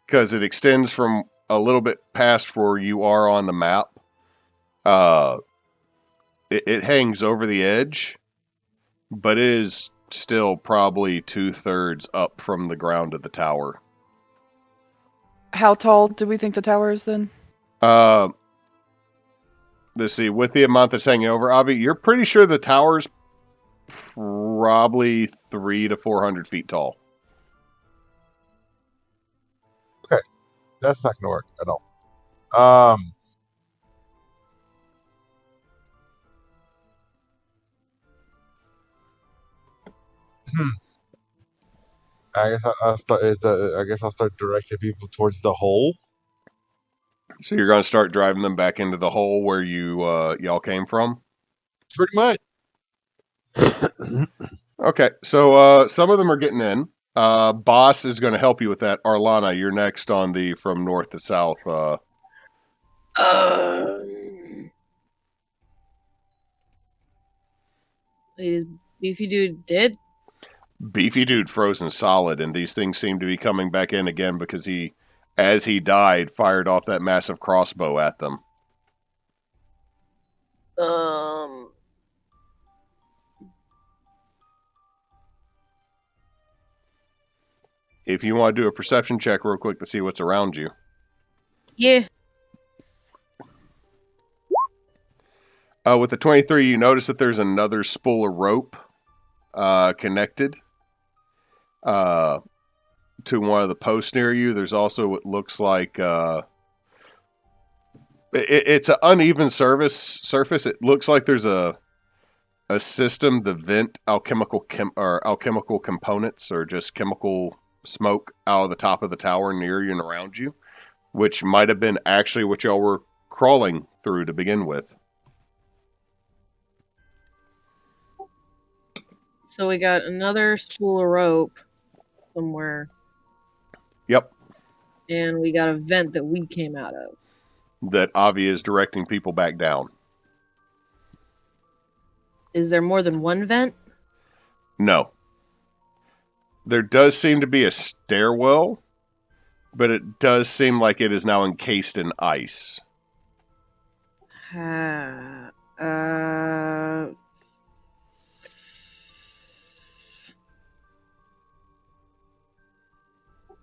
because it extends from a little bit past where you are on the map, it hangs over the edge, but it is still probably 2/3 up from the ground of the tower.
How tall do we think the tower is then?
Let's see, with the amount that's hanging over, Avi, you're pretty sure the tower's probably 300 to 400 feet tall.
Okay, that's not gonna work at all. I guess I'll start. I guess I'll start directing people towards the hole.
So you're going to start driving them back into the hole where you y'all came from?
Pretty much.
Okay, so some of them are getting in. Boss is going to help you with that. Arlana, you're next on the from north to south.
Wait, is Beefy Dude dead?
Beefy dude frozen solid, and these things seem to be coming back in again because he, as he died, fired off that massive crossbow at them. If you want to do a perception check real quick to see what's around you.
Yeah.
With the 23, you notice that there's another spool of rope connected to one of the posts near you. There's also what looks like it's an uneven surface. It looks like there's a system to vent alchemical components or just chemical smoke out of the top of the tower near you and around you, which might have been actually what y'all were crawling through to begin with.
So we got another spool of rope somewhere.
Yep.
And we got a vent that we came out of.
That Avi is directing people back down.
Is there more than one vent?
No. There does seem to be a stairwell, but it does seem like it is now encased in ice.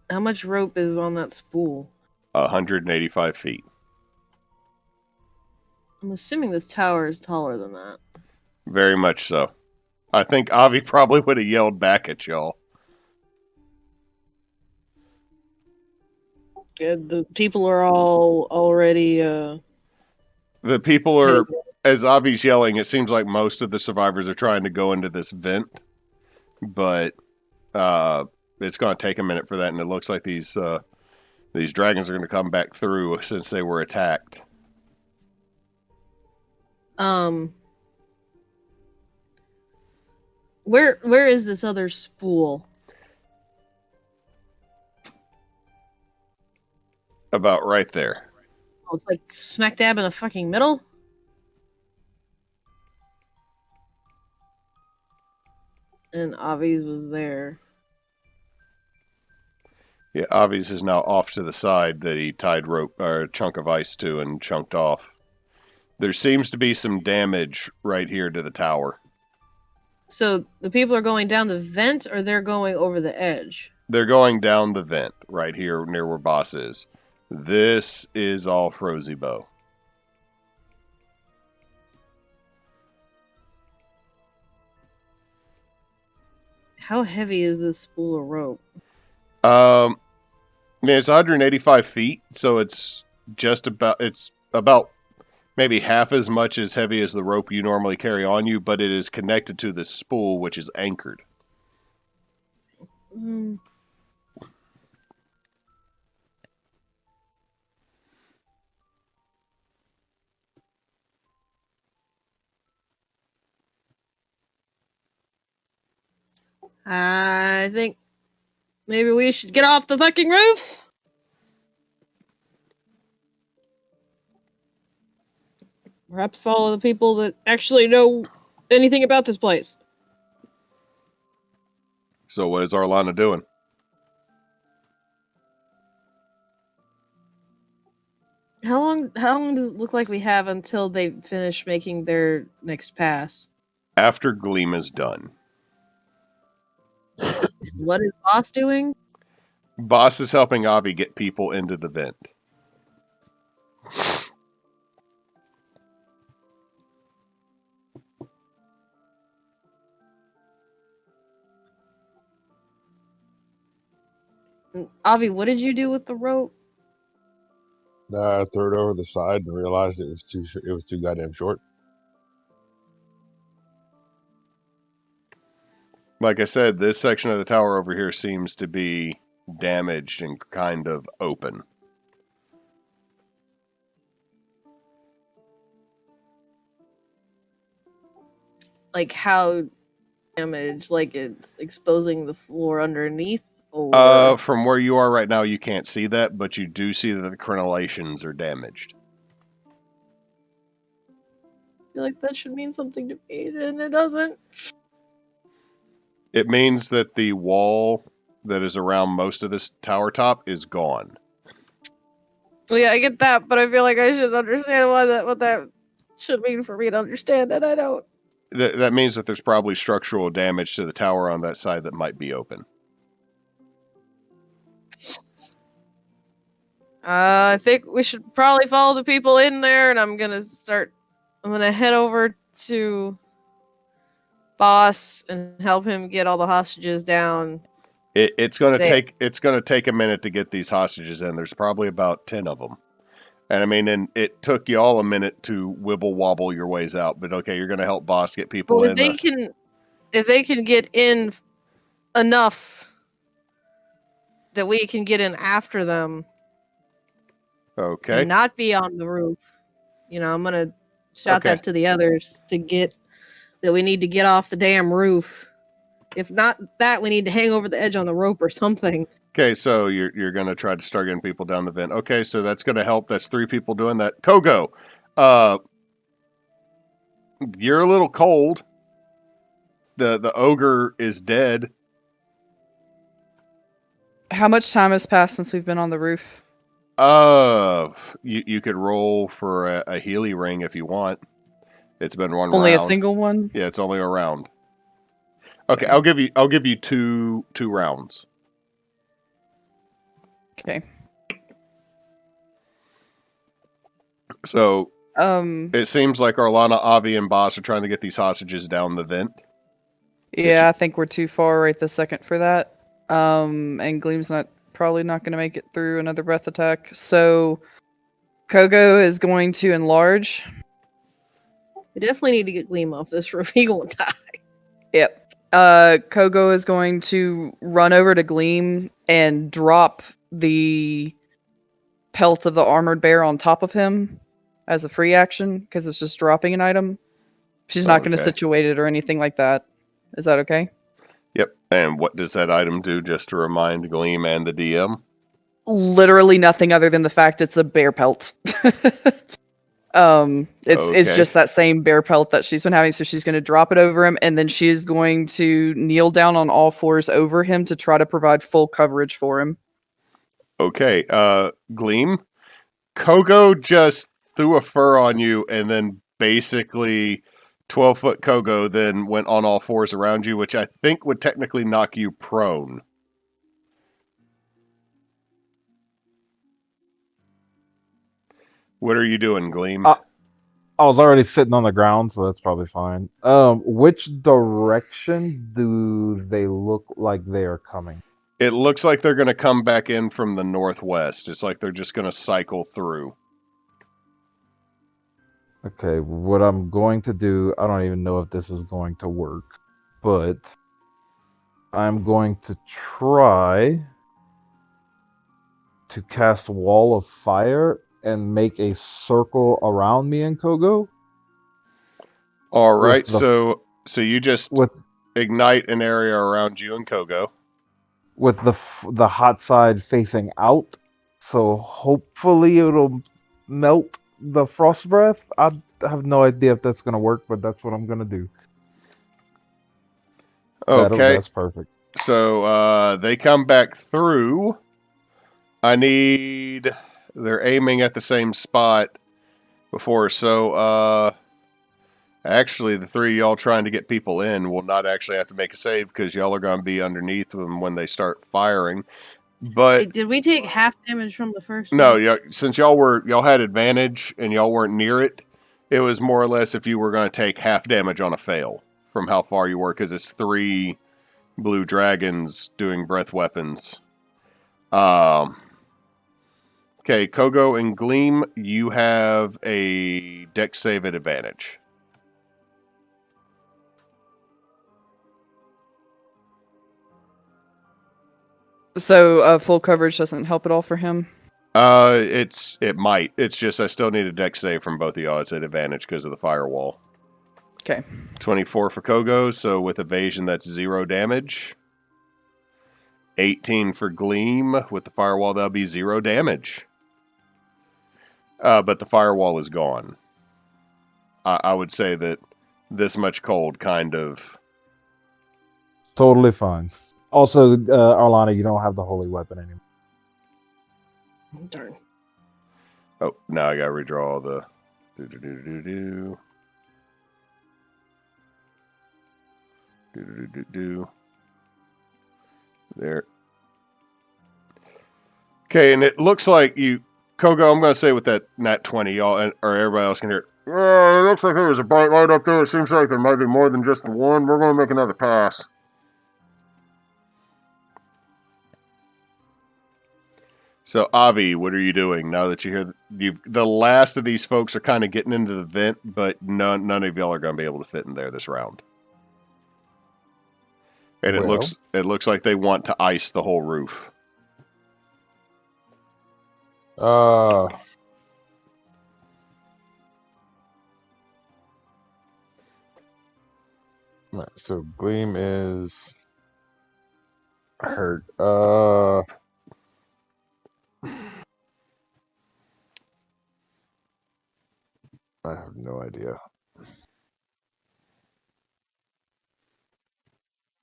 How much rope is on that spool?
185 feet.
I'm assuming this tower is taller than that.
Very much so. I think Avi probably would have yelled back at y'all.
The people are all already
The people are as Avi's yelling, it seems like most of the survivors are trying to go into this vent, but it's going to take a minute for that, and it looks like these dragons are going to come back through since they were attacked.
Where is this other spool?
About right there.
Oh, it's like smack dab in the fucking middle? And Avi's was there.
Yeah, Avi's is now off to the side that he tied rope or a chunk of ice to and chunked off. There seems to be some damage right here to the tower.
So the people are going down the vent, or they're going over the edge?
They're going down the vent right here near where Boss is. This is all Frozy Bow.
How heavy is this spool of rope?
It's 185 feet, so it's about maybe half as much as heavy as the rope you normally carry on you, but it is connected to this spool, which is anchored.
I think maybe we should get off the fucking roof. Perhaps follow the people that actually know anything about this place.
So what is Arlana doing?
How long does it look like we have until they finish making their next pass?
After Gleam is done.
What is Boss doing?
Boss is helping Avi get people into the vent.
Avi, what did you do with the rope?
I threw it over the side and realized it was too goddamn short.
Like I said, this section of the tower over here seems to be damaged and kind of open.
Like how damaged? Like it's exposing the floor underneath? Or
From where you are right now, you can't see that, but you do see that the crenellations are damaged.
I feel like that should mean something to me, and it doesn't.
It means that the wall that is around most of this tower top is gone.
Well, yeah, I get that, but I feel like I should understand what that should mean for me to understand it. I don't.
That means that there's probably structural damage to the tower on that side that might be open.
I think we should probably follow the people in there, and I'm gonna head over to Boss and help him get all the hostages down.
It's going to take a minute to get these hostages in. There's probably about 10 of them. And I mean, and it took you all a minute to wibble wobble your ways out, but okay, you're going to help Boss get people
Well,
in.
if they can get in enough that we can get in after them.
Okay.
And not be on the roof. I'm gonna shout that to the others to get that we need to get off the damn roof. If not that, we need to hang over the edge on the rope or something.
Okay, so you're going to try to start getting people down the vent. Okay, so that's going to help. That's 3 people doing that. Kogo, you're a little cold. The ogre is dead.
How much time has passed since we've been on the roof?
You could roll for a Healy ring if you want. It's been one
Only
round.
A single one?
Yeah, it's only a round. Okay, I'll give you two rounds.
Okay.
So it seems like Arlana, Avi, and Boss are trying to get these hostages down the vent.
Yeah, I think we're too far right this second for that. And Gleam's probably not going to make it through another breath attack. So Kogo is going to enlarge
We definitely need to get Gleam off this roof. He gonna die.
Yep. Kogo is going to run over to Gleam and drop the pelt of the armored bear on top of him as a free action because it's just dropping an item. She's not going to
Okay.
situate it or anything like that. Is that okay?
Yep. And what does that item do, just to remind Gleam and the DM?
Literally nothing other than the fact it's a bear pelt. It's
Okay.
just that same bear pelt that she's been having, so she's going to drop it over him, and then she is going to kneel down on all fours over him to try to provide full coverage for him.
Okay. Gleam, Kogo just threw a fur on you, and then basically 12-foot Kogo then went on all fours around you, which I think would technically knock you prone. What are you doing, Gleam?
I was already sitting on the ground, so that's probably fine. Which direction do they look like they are coming?
It looks like they're going to come back in from the northwest. It's like they're just going to cycle through.
Okay, what I'm going to do, I don't even know if this is going to work, but I'm going to try to cast Wall of Fire and make a circle around me and Kogo.
All right,
With the
so you just
with
ignite an area around you and Kogo.
with the hot side facing out, so hopefully it'll melt the frost breath. I have no idea if that's gonna work, but that's what I'm gonna do.
Okay,
That's perfect.
so they come back through. They're aiming at the same spot before, so actually the three of y'all trying to get people in will not actually have to make a save because y'all are going to be underneath them when they start firing. But
Wait, did we take half damage from the first
no,
one?
since y'all had advantage and y'all weren't near it, it was more or less if you were going to take half damage on a fail from how far you were, because it's 3 blue dragons doing breath weapons. Okay, Kogo and Gleam, you have a dex save at advantage.
So full coverage doesn't help at all for him.
It might. It's just I still need a dex save from both of y'all. It's at advantage because of the firewall.
Okay.
24 for Kogo, so with evasion that's 0 damage. 18 for Gleam, with the firewall that'll be 0 damage. But the firewall is gone. I would say that this much cold kind of...
Totally fine. Also, Arlana, you don't have the holy weapon anymore.
Darn.
Oh, now I gotta redraw the... Do-do-do-do-do. Do-do-do-do-do. There. Okay, and it looks like you... Kogo, I'm going to say with that nat 20, y'all, or everybody else can hear it. Oh, it looks like there was a bright light up there. It seems like there might be more than just the one. We're going to make another pass. So, Avi, what are you doing now that you hear the last of these folks are kind of getting into the vent, but none of y'all are going to be able to fit in there this round. And
Well.
it looks like they want to ice the whole roof.
So Gleam is hurt. I have no idea.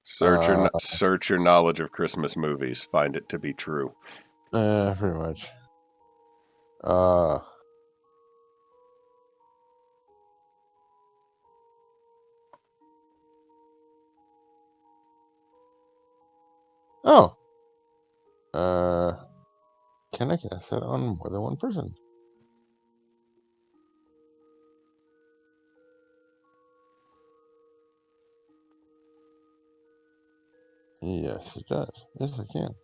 Search your knowledge of Christmas movies. Find it to be true.
Pretty much. Oh. Can I cast that on more than one person? Yes, it does. Yes, I can.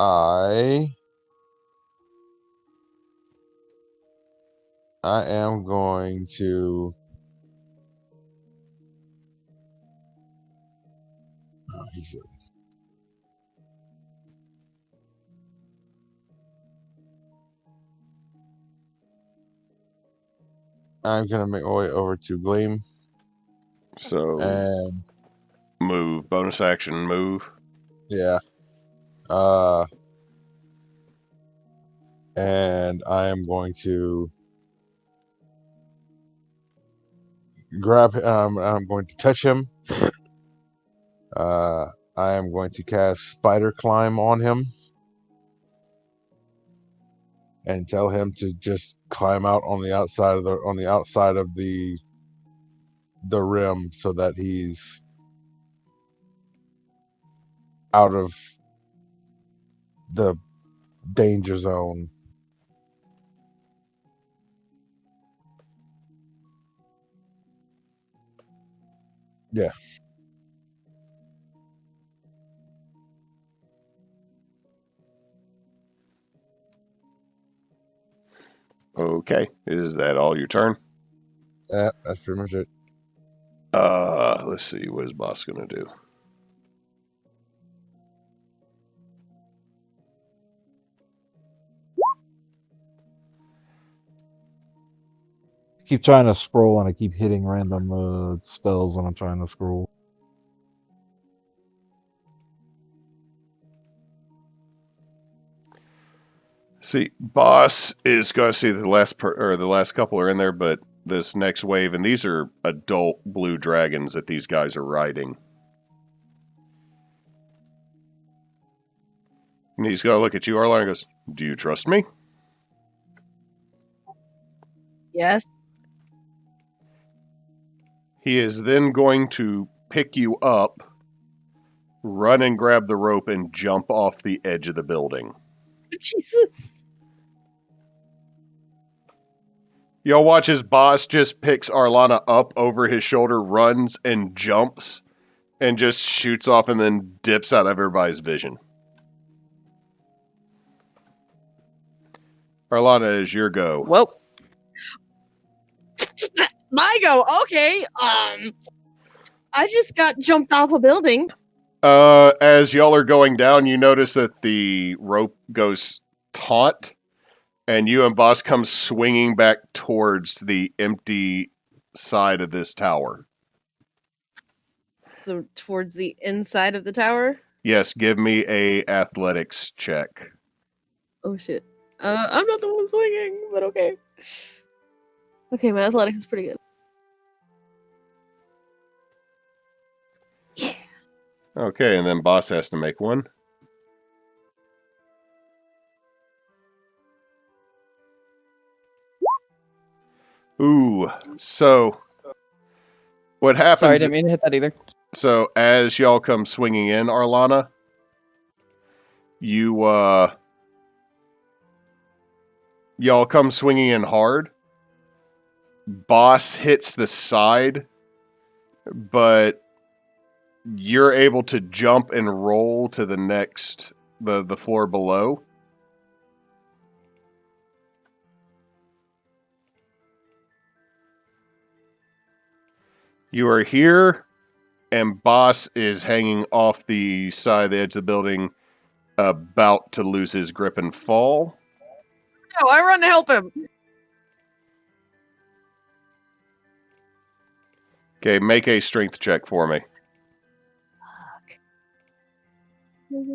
I am going to. Oh, I'm gonna make my way over to Gleam
So
and
move, bonus action, move.
yeah. And I am going to grab. I'm going to touch him. I am going to cast Spider Climb on him and tell him to just climb out on the outside of the rim so that he's out of the danger zone. Yeah.
Okay, is that all your turn?
That's pretty much it.
Let's see, what is boss gonna do?
Keep trying to scroll and I keep hitting random spells when I'm trying to scroll.
See, boss is going to see the last couple are in there, but this next wave, and these are adult blue dragons that these guys are riding. And he's going to look at you, Arlana, and goes, "Do you trust me?"
Yes.
He is then going to pick you up, run and grab the rope, and jump off the edge of the building.
Jesus.
Y'all watch his boss just picks Arlana up over his shoulder, runs and jumps, and just shoots off and then dips out of everybody's vision. Arlana, is your go.
Whoa.
My go. Okay. I just got jumped off a building.
As y'all are going down, you notice that the rope goes taut, and you and boss come swinging back towards the empty side of this tower.
So towards the inside of the tower.
Yes, give me a athletics check.
Oh shit. I'm not the one swinging, but okay. Okay, my athletics is pretty good. Yeah.
Okay, and then boss has to make one. Ooh, so what happens?
Sorry, I didn't mean to hit that either.
So as y'all come swinging in, Arlana, y'all come swinging in hard. Boss hits the side, but you're able to jump and roll to the next, the floor below. You are here, and boss is hanging off the side of the edge of the building, about to lose his grip and fall.
No, I run to help him.
Okay, make a strength check for me.
I don't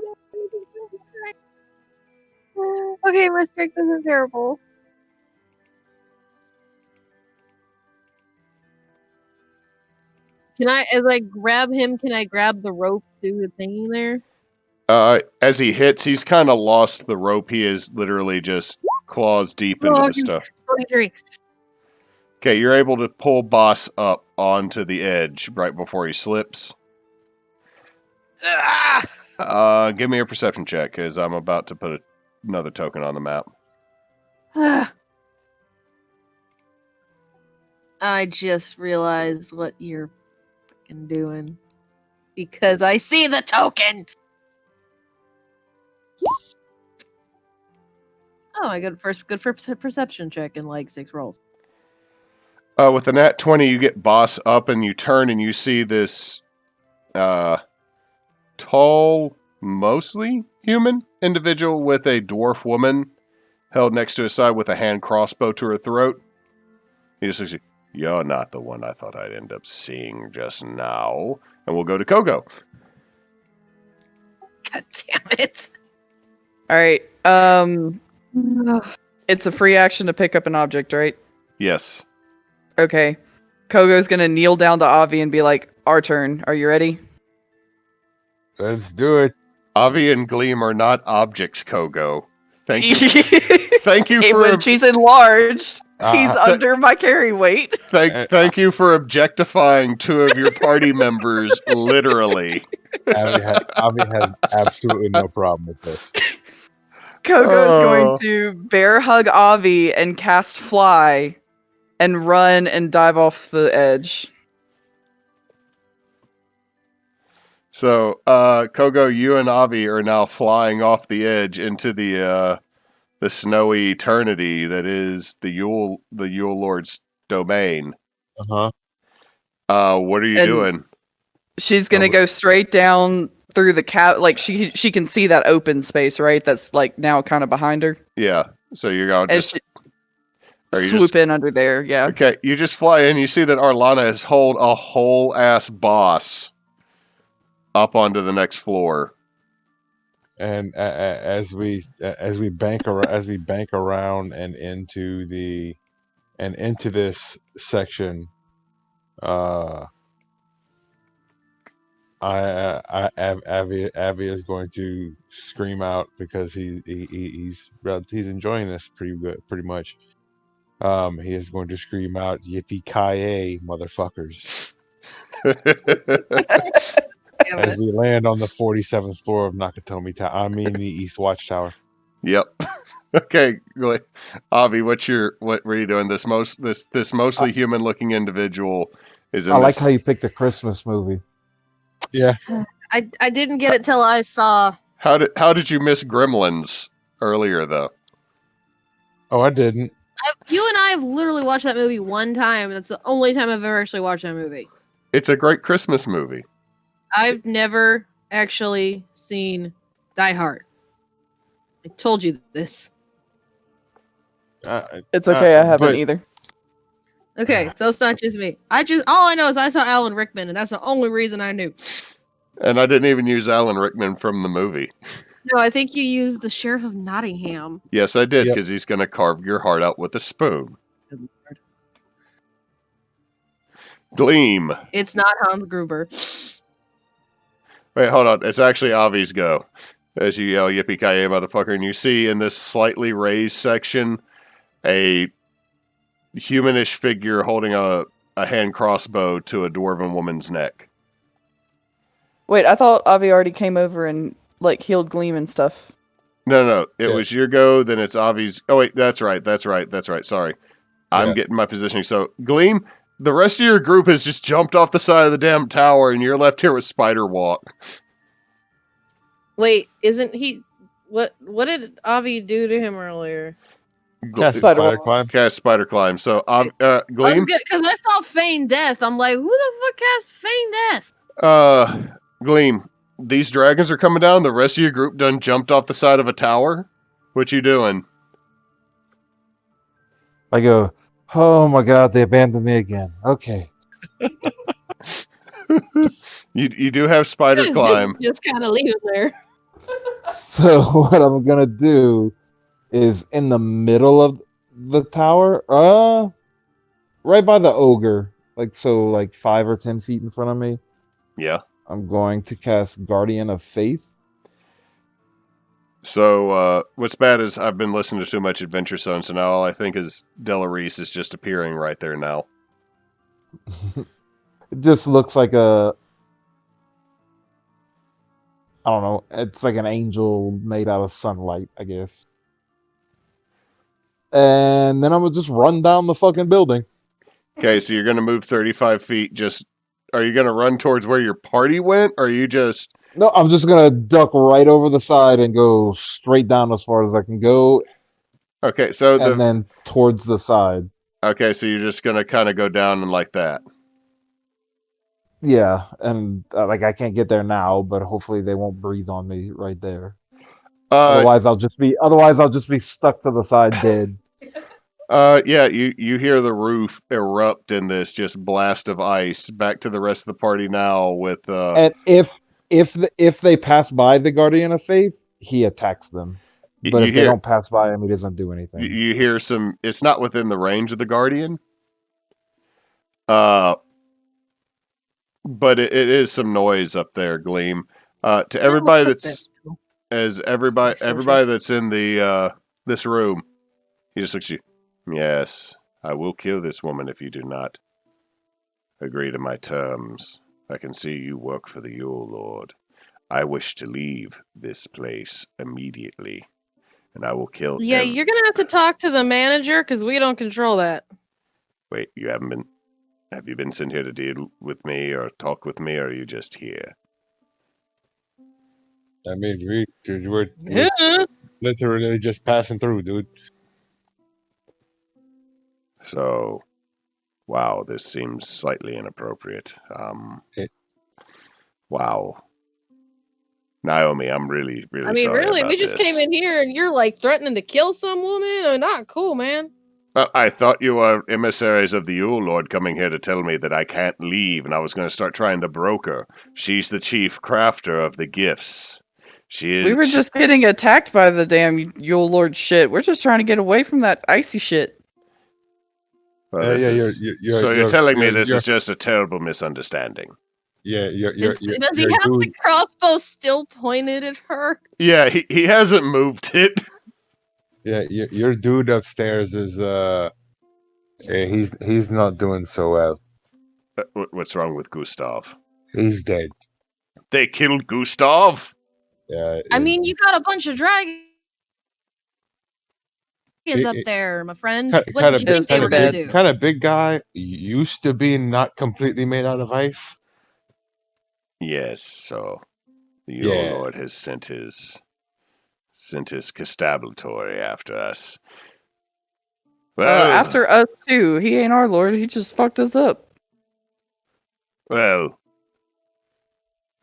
know anything about this strength. Okay, my strength isn't terrible. Can I, as I grab him, can I grab the rope too that's hanging there?
As he hits, he's kind of lost the rope. He is literally just claws deep into the stuff.
23.
Okay, you're able to pull boss up onto the edge right before he slips. Give me a perception check, because I'm about to put another token on the map.
I just realized what you're fucking doing. Because I see the token! Oh, I got good for perception check in like 6 rolls.
With the nat 20, you get boss up and you turn and you see this tall, mostly human individual with a dwarf woman held next to his side with a hand crossbow to her throat. He just looks like, "You're not the one I thought I'd end up seeing just now." And we'll go to Kogo.
God damn it.
All right. It's a free action to pick up an object, right?
Yes.
Okay. Kogo's gonna kneel down to Avi and be like, "Our turn. Are you ready?"
Let's do it.
Avi and Gleam are not objects, Kogo. Thank you. Thank you
Hey,
for
when she's enlarged, he's
th-
under my carry weight.
thank you for objectifying 2 of your party members, literally.
Avi has absolutely no problem with this.
Kogo's going
Oh.
to bear hug Avi and cast fly and run and dive off the edge.
So, Kogo, you and Avi are now flying off the edge into the snowy eternity that is the Yule Lord's domain.
Uh-huh.
What are you
And-
doing?
She's gonna go straight down through the like she can see that open space, right? That's like now kind of behind her.
Yeah. So you're going to
And
just...
she
Are you
swoop
just...
in under there, yeah.
Okay, you just fly in. You see that Arlana has hauled a whole ass boss up onto the next floor.
And as we bank around and into this section, Avi is going to scream out because he's enjoying this pretty much. He is going to scream out, "Yippee-ki-yay, motherfuckers!" As we land on the 47th floor of Nakatomi Tower. I mean the East Watchtower.
Yep. Okay, Avi, what were you doing? This mostly human looking individual is in
I like
this...
how you picked a Christmas movie.
Yeah.
I didn't get it till I saw...
How did you miss Gremlins earlier though?
Oh, I didn't.
You and I have literally watched that movie one time. That's the only time I've ever actually watched that movie.
It's a great Christmas movie.
I've never actually seen Die Hard. I told you this.
It's okay, I haven't
but-
either.
Okay, so it's not just me. All I know is I saw Alan Rickman, and that's the only reason I knew.
And I didn't even use Alan Rickman from the movie.
No, I think you used the Sheriff of Nottingham.
Yes, I did,
Yep.
because he's going to carve your heart out with a spoon. Gleam.
It's not Hans Gruber.
Wait, hold on. It's actually Avi's go. As you yell, "Yippee-ki-yay, motherfucker," and you see in this slightly raised section a humanish figure holding a hand crossbow to a dwarven woman's neck.
Wait, I thought Avi already came over and like healed Gleam and stuff.
No. It
Yeah.
was your go, then it's Avi's... Oh, wait, that's right. Sorry. I'm
Yeah.
getting my positioning. So, Gleam, the rest of your group has just jumped off the side of the damn tower, and you're left here with Spider Walk.
Wait, isn't he... What did Avi do to him earlier?
Cast
Spider
spider
Walk.
climb.
Cast Spider Climb. So, Gleam...
Because I saw Feign Death. I'm like, who the fuck cast Feign Death?
Gleam, these dragons are coming down. The rest of your group done jumped off the side of a tower. What you doing?
I go, oh my god, they abandoned me again. Okay.
You do have Spider Climb.
Just kind of leave it there.
So what I'm gonna do is in the middle of the tower, right by the ogre, like 5 or 10 feet in front of me.
Yeah.
I'm going to cast Guardian of Faith.
So, what's bad is I've been listening to too much Adventure Zone, so now all I think is Delarice is just appearing right there now.
It just looks like I don't know, it's like an angel made out of sunlight, I guess. And then I'm gonna just run down the fucking building.
Okay, so you're gonna move 35 feet. Just are you gonna run towards where your party went, or are you just
No, I'm just gonna duck right over the side and go straight down as far as I can go,
okay? So
and then towards the side.
so you're just gonna kind of go down and like that.
Yeah, and like I can't get there now, but hopefully they won't breathe on me right there.
Uh,
Otherwise I'll just be stuck to the side dead.
yeah. You hear the roof erupt in this just blast of ice. Back to the rest of the party now with
And if they pass by the Guardian of Faith, he attacks them. But
you
if they
hear
don't pass by him, he doesn't do anything.
you hear some. It's not within the range of the guardian. Uh, but it is some noise up there, Gleam. To everybody that's everybody that's in the this room, he just looks at you. Yes, I will kill this woman if you do not agree to my terms. I can see you work for the Yule Lord. I wish to leave this place immediately, and I will kill.
Yeah, you're gonna have to talk to the manager because we don't control that.
Wait, you haven't been? Have you been sent here to deal with me or talk with me, or are you just here?
I mean, we're literally just passing through, dude.
So, wow, this seems slightly inappropriate. Wow. Naomi, I'm really, really
I mean,
sorry
really,
about
we just
this.
came in here and you're like threatening to kill some woman? Not cool, man.
I thought you were emissaries of the Yule Lord coming here to tell me that I can't leave, and I was going to start trying to broker. She's the chief crafter of the gifts. She is.
We were just getting attacked by the damn Yule Lord shit. We're just trying to get away from that icy shit.
Well,
Yeah,
this
yeah,
is, so you're telling me this is just a terrible misunderstanding.
Yeah,
Does he have the crossbow still pointed at her?
Yeah, he hasn't moved it.
Yeah, your dude upstairs is he's not doing so well.
What's wrong with Gustav?
He's dead.
They killed Gustav?
Yeah.
I mean, you got a bunch of dragons up there, my friend. What did you think they were gonna do?
Kind of big guy, used to being not completely made out of ice.
Yes, so the Yule Lord has sent his constabulary after us. Well,
after us too. He ain't our lord. He just fucked us up.
Well,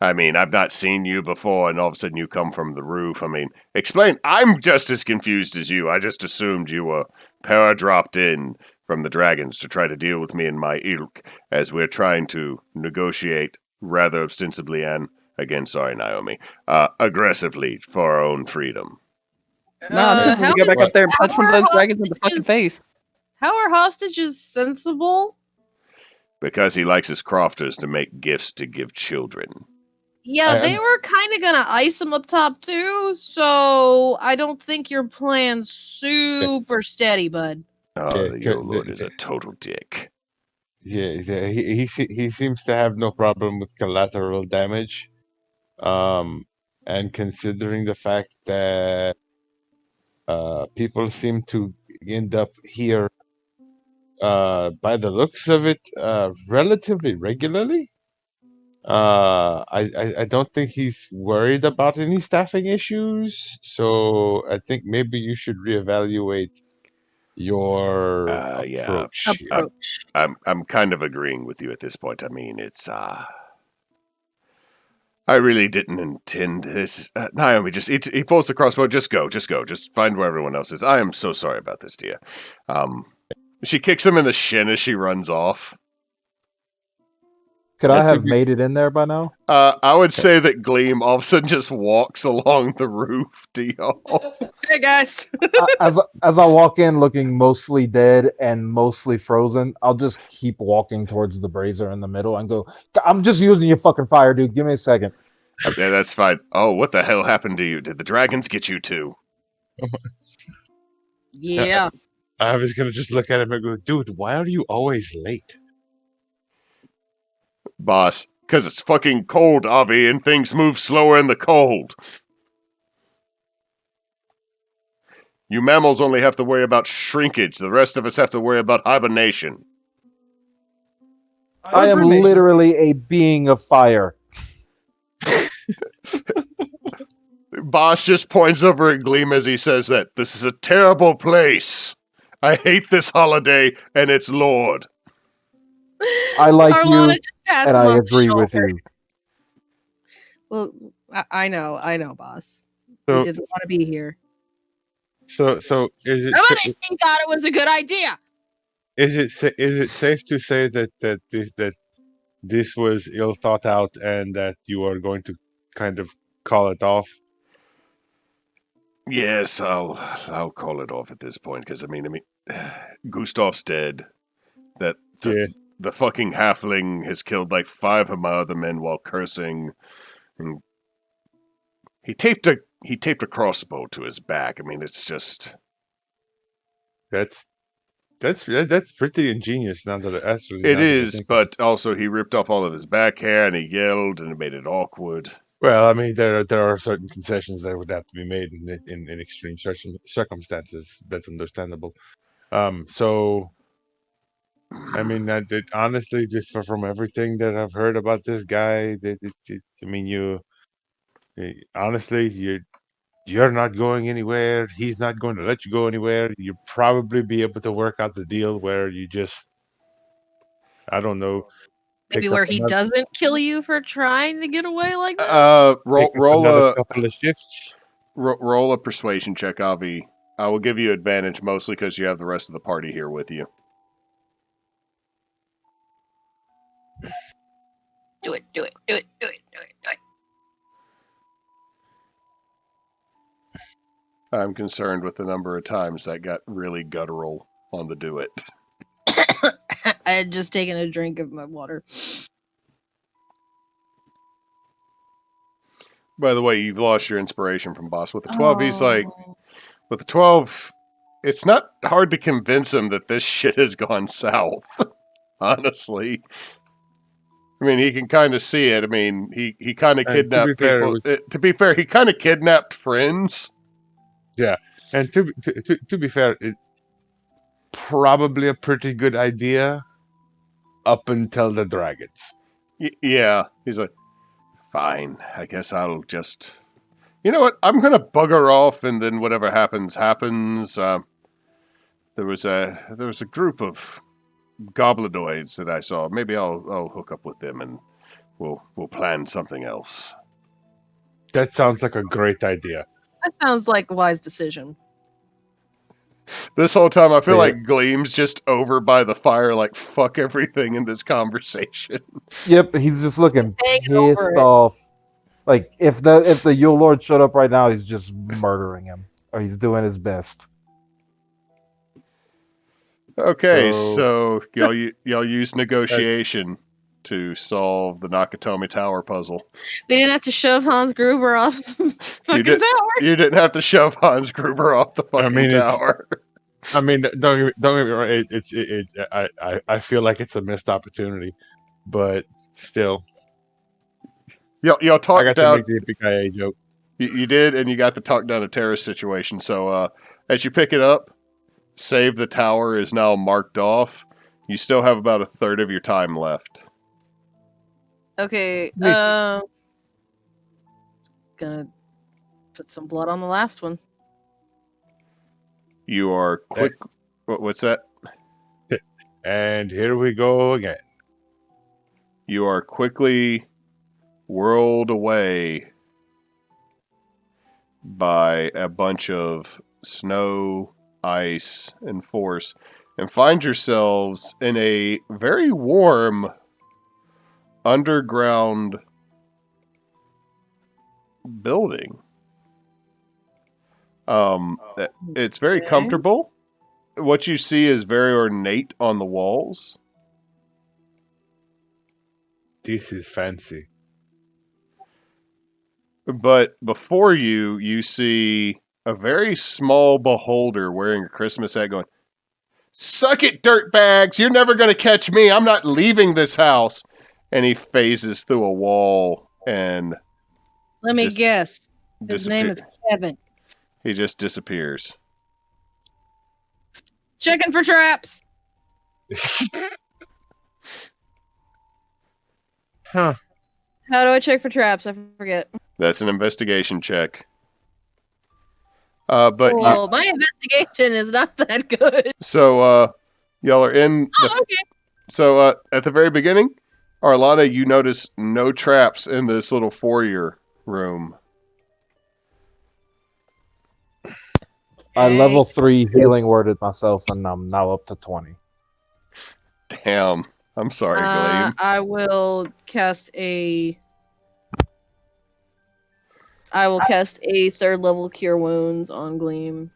I mean, I've not seen you before, and all of a sudden you come from the roof. I mean, explain. I'm just as confused as you. I just assumed you were para-dropped in from the dragons to try to deal with me and my ilk, as we're trying to negotiate rather ostensibly and, again, sorry, Naomi, aggressively for our own freedom.
No, I'm tempted to go back up there and punch one of those dragons in the fucking face.
How are hostages sensible?
Because he likes his crofters to make gifts to give children.
Yeah, they were kind of gonna ice him up top too, so I don't think your plan's super steady, bud.
Oh, the Yule Lord is a total dick.
Yeah, he seems to have no problem with collateral damage, and considering the fact that people seem to end up here, by the looks of it, relatively regularly. I don't think he's worried about any staffing issues, so I think maybe you should reevaluate your approach.
Yeah, I'm kind of agreeing with you at this point. I mean, it's I really didn't intend this. Naomi, he pulls the crossbow. Just go. Just find where everyone else is. I am so sorry about this, dear. She kicks him in the shin as she runs off.
Could I have made it in there by now?
I would say that Gleam all of a sudden just walks along the roof to y'all.
Hey guys.
as I walk in looking mostly dead and mostly frozen, I'll just keep walking towards the brazier in the middle and go, I'm just using your fucking fire, dude. Give me a second.
Okay, that's fine. Oh, what the hell happened to you? Did the dragons get you too?
Yeah.
I was gonna just look at him and go, dude, why are you always late?
Boss, because it's fucking cold, Avi, and things move slower in the cold. You mammals only have to worry about shrinkage. The rest of us have to worry about hibernation.
I am
cremation.
literally a being of fire.
Boss just points over at Gleam as he says that this is a terrible place. I hate this holiday and its lord.
I like
Arlana
you,
just pats
and
him
I
on the
agree with
shoulder.
you.
Well, I know, boss. We
So,
didn't want to be here.
so is it
Somebody thought it was a good idea.
is it safe to say that this was ill thought out and that you are going to kind of call it off?
Yes, I'll call it off at this point because I mean, Gustav's dead. That the fucking halfling has killed like 5 of my other men while cursing, and he taped a crossbow to his back. I mean, it's just
That's pretty ingenious. Now that I
it is.
think of it.
But also, he ripped off all of his back hair and he yelled, and it made it awkward.
Well, I mean, there are certain concessions that would have to be made in extreme circumstances. That's understandable. So I mean, honestly, just from everything that I've heard about this guy, I mean, honestly, you're not going anywhere. He's not going to let you go anywhere. You'll probably be able to work out the deal where you just, I don't know,
Maybe
pick up
where he
another,
doesn't kill you for trying to get away like this.
Roll
pick up another couple of shifts.
roll a persuasion check, Avi. I will give you advantage mostly because you have the rest of the party here with you.
Do it.
I'm concerned with the number of times that got really guttural on the do it.
I had just taken a drink of my water.
By the way, you've lost your inspiration from boss. With the 12, he's like, with the 12, it's not hard to convince him that this shit has gone south. Honestly. I mean, he can kind of see it. I mean, he kind of
And to be
kidnapped
fair,
people. To be fair, he kind of kidnapped friends.
Yeah, and to be fair, it probably a pretty good idea up until the dragons.
Yeah. He's like, fine. I guess I'll just... You know what? I'm going to bugger off, and then whatever happens, happens. There was a group of goblinoids that I saw. Maybe I'll hook up with them, and we'll plan something else.
That sounds like a great idea.
That sounds like a wise decision.
This whole time, I feel
Yeah.
like Gleam's just over by the fire, like, fuck everything in this conversation.
Yep, he's just looking
Hanging over
pissed
it.
off. Like if the Yule Lord showed up right now, he's just murdering him, or he's doing his best.
Okay,
So-
so y'all use negotiation to solve the Nakatomi Tower puzzle.
We didn't have to shove Hans Gruber off the fucking
did-
tower.
You didn't have to shove Hans Gruber off the fucking
mean, it's-
tower.
I mean, don't get me wrong. I feel like it's a missed opportunity, but still,
Y'all
I
talked
got to
down.
make the Yippee joke.
You did, and you got the talk down a terrorist situation. So as you pick it up, save the tower is now marked off. You still have about a third of your time left.
Okay,
Neat.
gonna put some blood on the last one.
You are quick. What's that?
And here we go again.
You are quickly whirled away by a bunch of snow, ice, and force, and find yourselves in a very warm underground building. It's very
Okay.
comfortable. What you see is very ornate on the walls.
This is fancy.
But before you, you see a very small beholder wearing a Christmas hat going, "Suck it, dirtbags! You're never going to catch me! I'm not leaving this house!" And he phases through a wall and
Let me
Dis-
guess. His name is Kevin.
He just disappears.
Checking for traps.
Huh.
How do I check for traps? I forget.
That's an investigation check. But
Oh, my investigation is not that good.
so y'all are in the.
Oh, okay.
So at the very beginning, Arlana, you notice no traps in this little foyer room.
I level 3 healing worded myself, and I'm now up to 20.
Damn. I'm sorry, Gleam.
I will cast a. I will cast a 3rd level Cure Wounds on Gleam.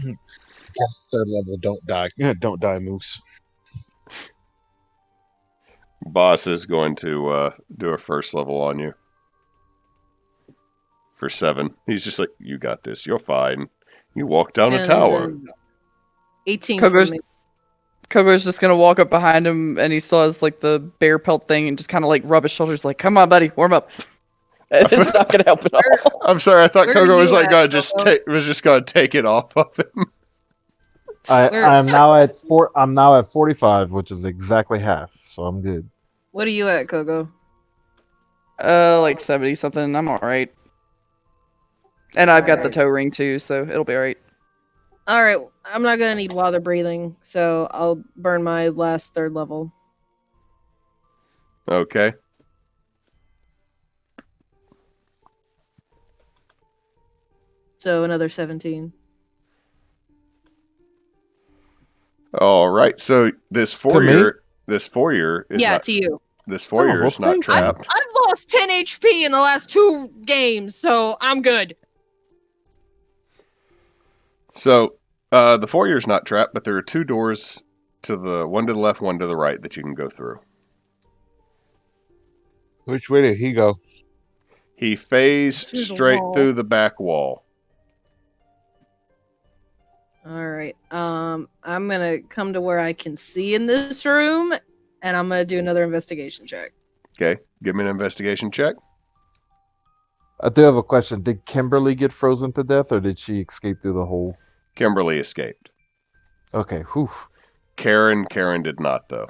Yes, 3rd level. Don't die. Don't die, Moose.
Boss is going to do a first level on you. For 7. He's just like, you got this. You're fine. You walk down a
And
tower.
then 18
Kogo's-
for me.
Kogo's just gonna walk up behind him, and he still has like the bear pelt thing, and just kind of like rub his shoulders, like, "Come on, buddy, warm up." It's not gonna help at all.
I'm sorry. I thought
Where
Kogo
are
was
you
like
at,
gonna just
Kogo?
was just gonna take it off of him.
I'm now at 4. I'm now at 45, which is exactly half. So I'm good.
What are you at, Kogo?
Like 70 something. I'm all right. And I've got the toe ring too, so it'll be all right.
All right, I'm not gonna need while they're breathing, so I'll burn my last 3rd level.
Okay.
So another 17.
All right. So this
me?
foyer is
Yeah,
not,
to you.
this foyer
well,
is not
thank you.
trapped.
I've lost 10 HP in the last 2 games, so I'm good.
So the foyer is not trapped, but there are 2 doors one to the left, one to the right that you can go through.
Which way did he go?
He phased
Through the
straight
wall.
through the back wall.
All right. I'm gonna come to where I can see in this room, and I'm gonna do another investigation check.
Okay. Give me an investigation check.
I do have a question. Did Kimberly get frozen to death, or did she escape through the hole?
Kimberly escaped.
Okay, whew.
Karen did not, though.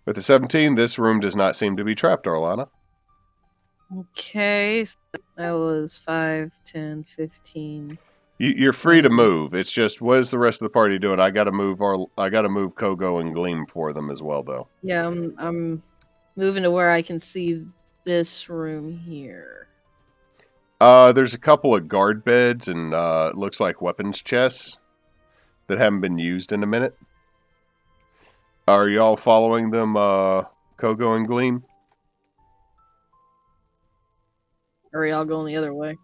With the 17, this room does not seem to be trapped, Arlana.
Okay, so that was 5, 10, 15.
You're free to move. It's just, what is the rest of the party doing? I got to move Kogo and Gleam for them as well, though.
Yeah, I'm moving to where I can see this room here.
There's a couple of guard beds and it looks like weapons chests that haven't been used in a minute. Are y'all following them, Kogo and Gleam?
Or are y'all going the other way?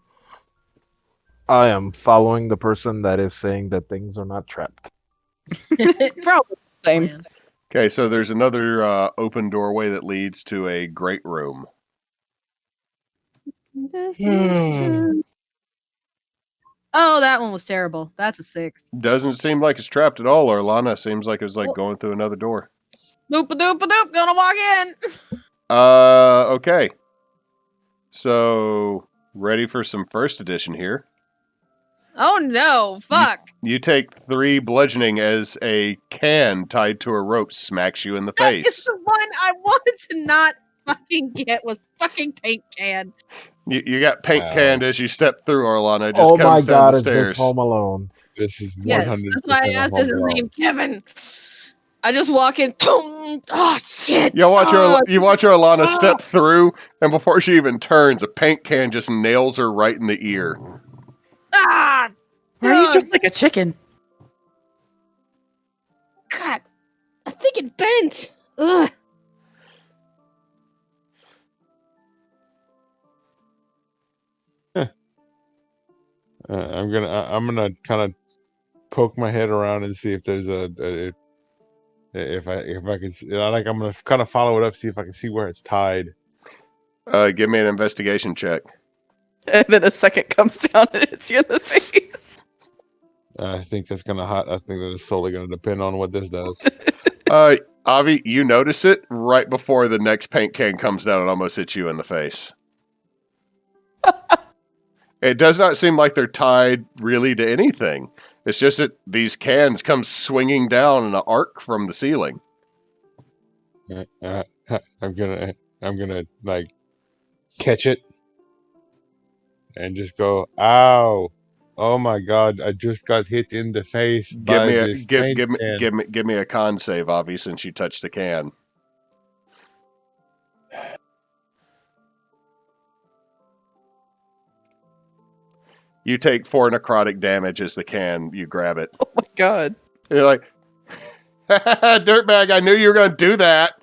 I am following the person that is saying that things are not trapped.
Probably.
Same.
Plan.
Okay, so there's another open doorway that leads to a great room.
Oh, that one was terrible. That's a 6.
Doesn't seem like it's trapped at all, Arlana. Seems like it's like
Well-
going through another door.
Doop-a-doop-a-doop, gonna walk in!
Okay. So, ready for some first edition here.
Oh no, fuck!
You take 3 bludgeoning as a can tied to a rope smacks you in the
That is
face.
the one I wanted to not fucking get was fucking paint can.
You got paint
Ow.
canned as you step through, Arlana. It just
Oh my
comes down
god,
the
is this
stairs.
Home Alone?
This is 100%
Yes, that's why I asked his name, Kevin. I just walk in. Oh shit!
You watch
Oh,
Arlana
Ah.
step through, and before she even turns, a paint can just nails her right in the ear.
ah!
Why are you
Ugh.
just like a chicken?
God, I think it bent. Ugh.
I'm gonna kind of poke my head around and see if there's if I can like I'm gonna kind of follow it up, see if I can see where it's tied.
Give me an investigation check.
And then a second comes down and hits you in the face.
I think that's I think that it's solely gonna depend on what this does.
Avi, you notice it right before the next paint can comes down and almost hits you in the face. It does not seem like they're tied really to anything. It's just that these cans come swinging down in an arc from the ceiling.
I'm gonna like catch it and just go, ow! Oh my god! I just got hit in the face
Give
by
me a
this paint can.
give me a con save, Avi, since you touched the can. You take 4 necrotic damage as the can. You grab it.
Oh my god.
You're like, dirtbag. I knew you were gonna do that.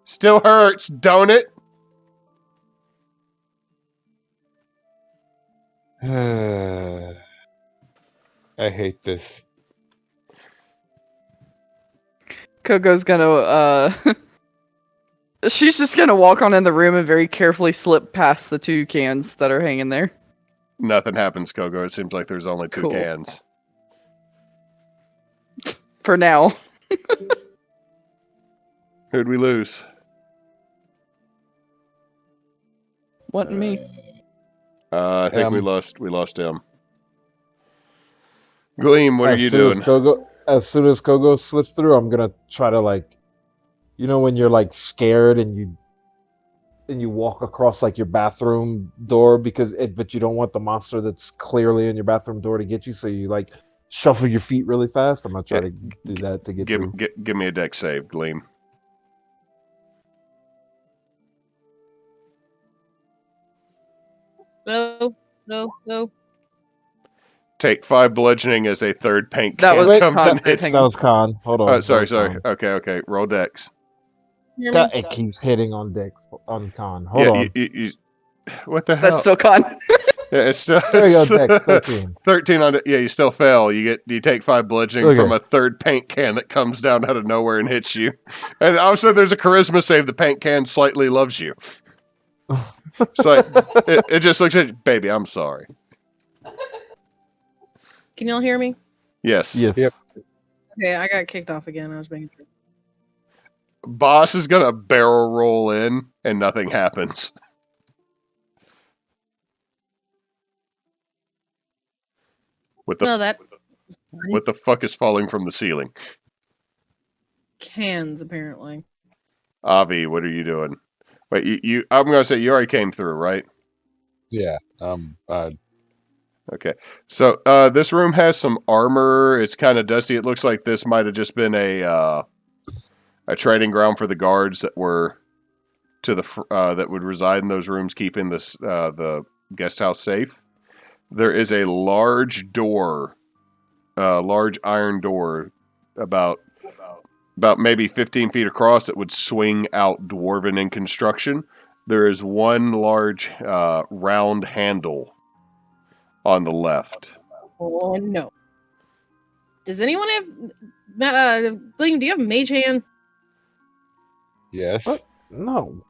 Still hurts, don't it?
I hate this.
Kogo's gonna, she's just gonna walk on in the room and very carefully slip past the 2 cans that are hanging there.
Nothing happens, Kogo. It seems like there's only 2
Cool.
cans.
For now.
Who'd we lose?
Wasn't me.
I think we lost him. Gleam, what are you doing?
As soon as Kogo slips through, I'm gonna try to like, you know, when you're like scared and you walk across like your bathroom door but you don't want the monster that's clearly in your bathroom door to get you, so you like shuffle your feet really fast. I'm gonna try to do that to get through.
Give me a deck save, Gleam.
No.
Take 5 bludgeoning as a third paint
That
can
was
comes
con,
and
I
hits.
think.
That was con. Hold on.
Oh, sorry.
Con.
Okay. Roll dex.
Hear me?
It keeps hitting on Dex on con. Hold on.
What the hell?
That's still con.
Yeah, it's still.
There we go, Dex 13.
13 on it. Yeah, you still fail. You take 5 bludgeoning
Okay.
from a third paint can that comes down out of nowhere and hits you. And also, there's a charisma save. The paint can slightly loves you. It's like it just looks at you, baby. I'm sorry.
Can y'all hear me?
Yes.
Yes.
Yep.
Okay, I got kicked off again. I was making sure.
Boss is gonna barrel roll in, and nothing happens. What
No, that
the fuck is falling from the ceiling?
cans apparently.
Avi, what are you doing? Wait, you I'm gonna say you already came through, right?
Yeah.
Okay. So this room has some armor. It's kind of dusty. It looks like this might have just been a trading ground for the guards that were to the that would reside in those rooms, keeping this the guest house safe. There is a large door, large iron door, about maybe 15 feet across that would swing out dwarven in construction. There is one large round handle on the left.
Oh no. Does anyone have Gleam, do you have mage hand?
Yes.
What? No.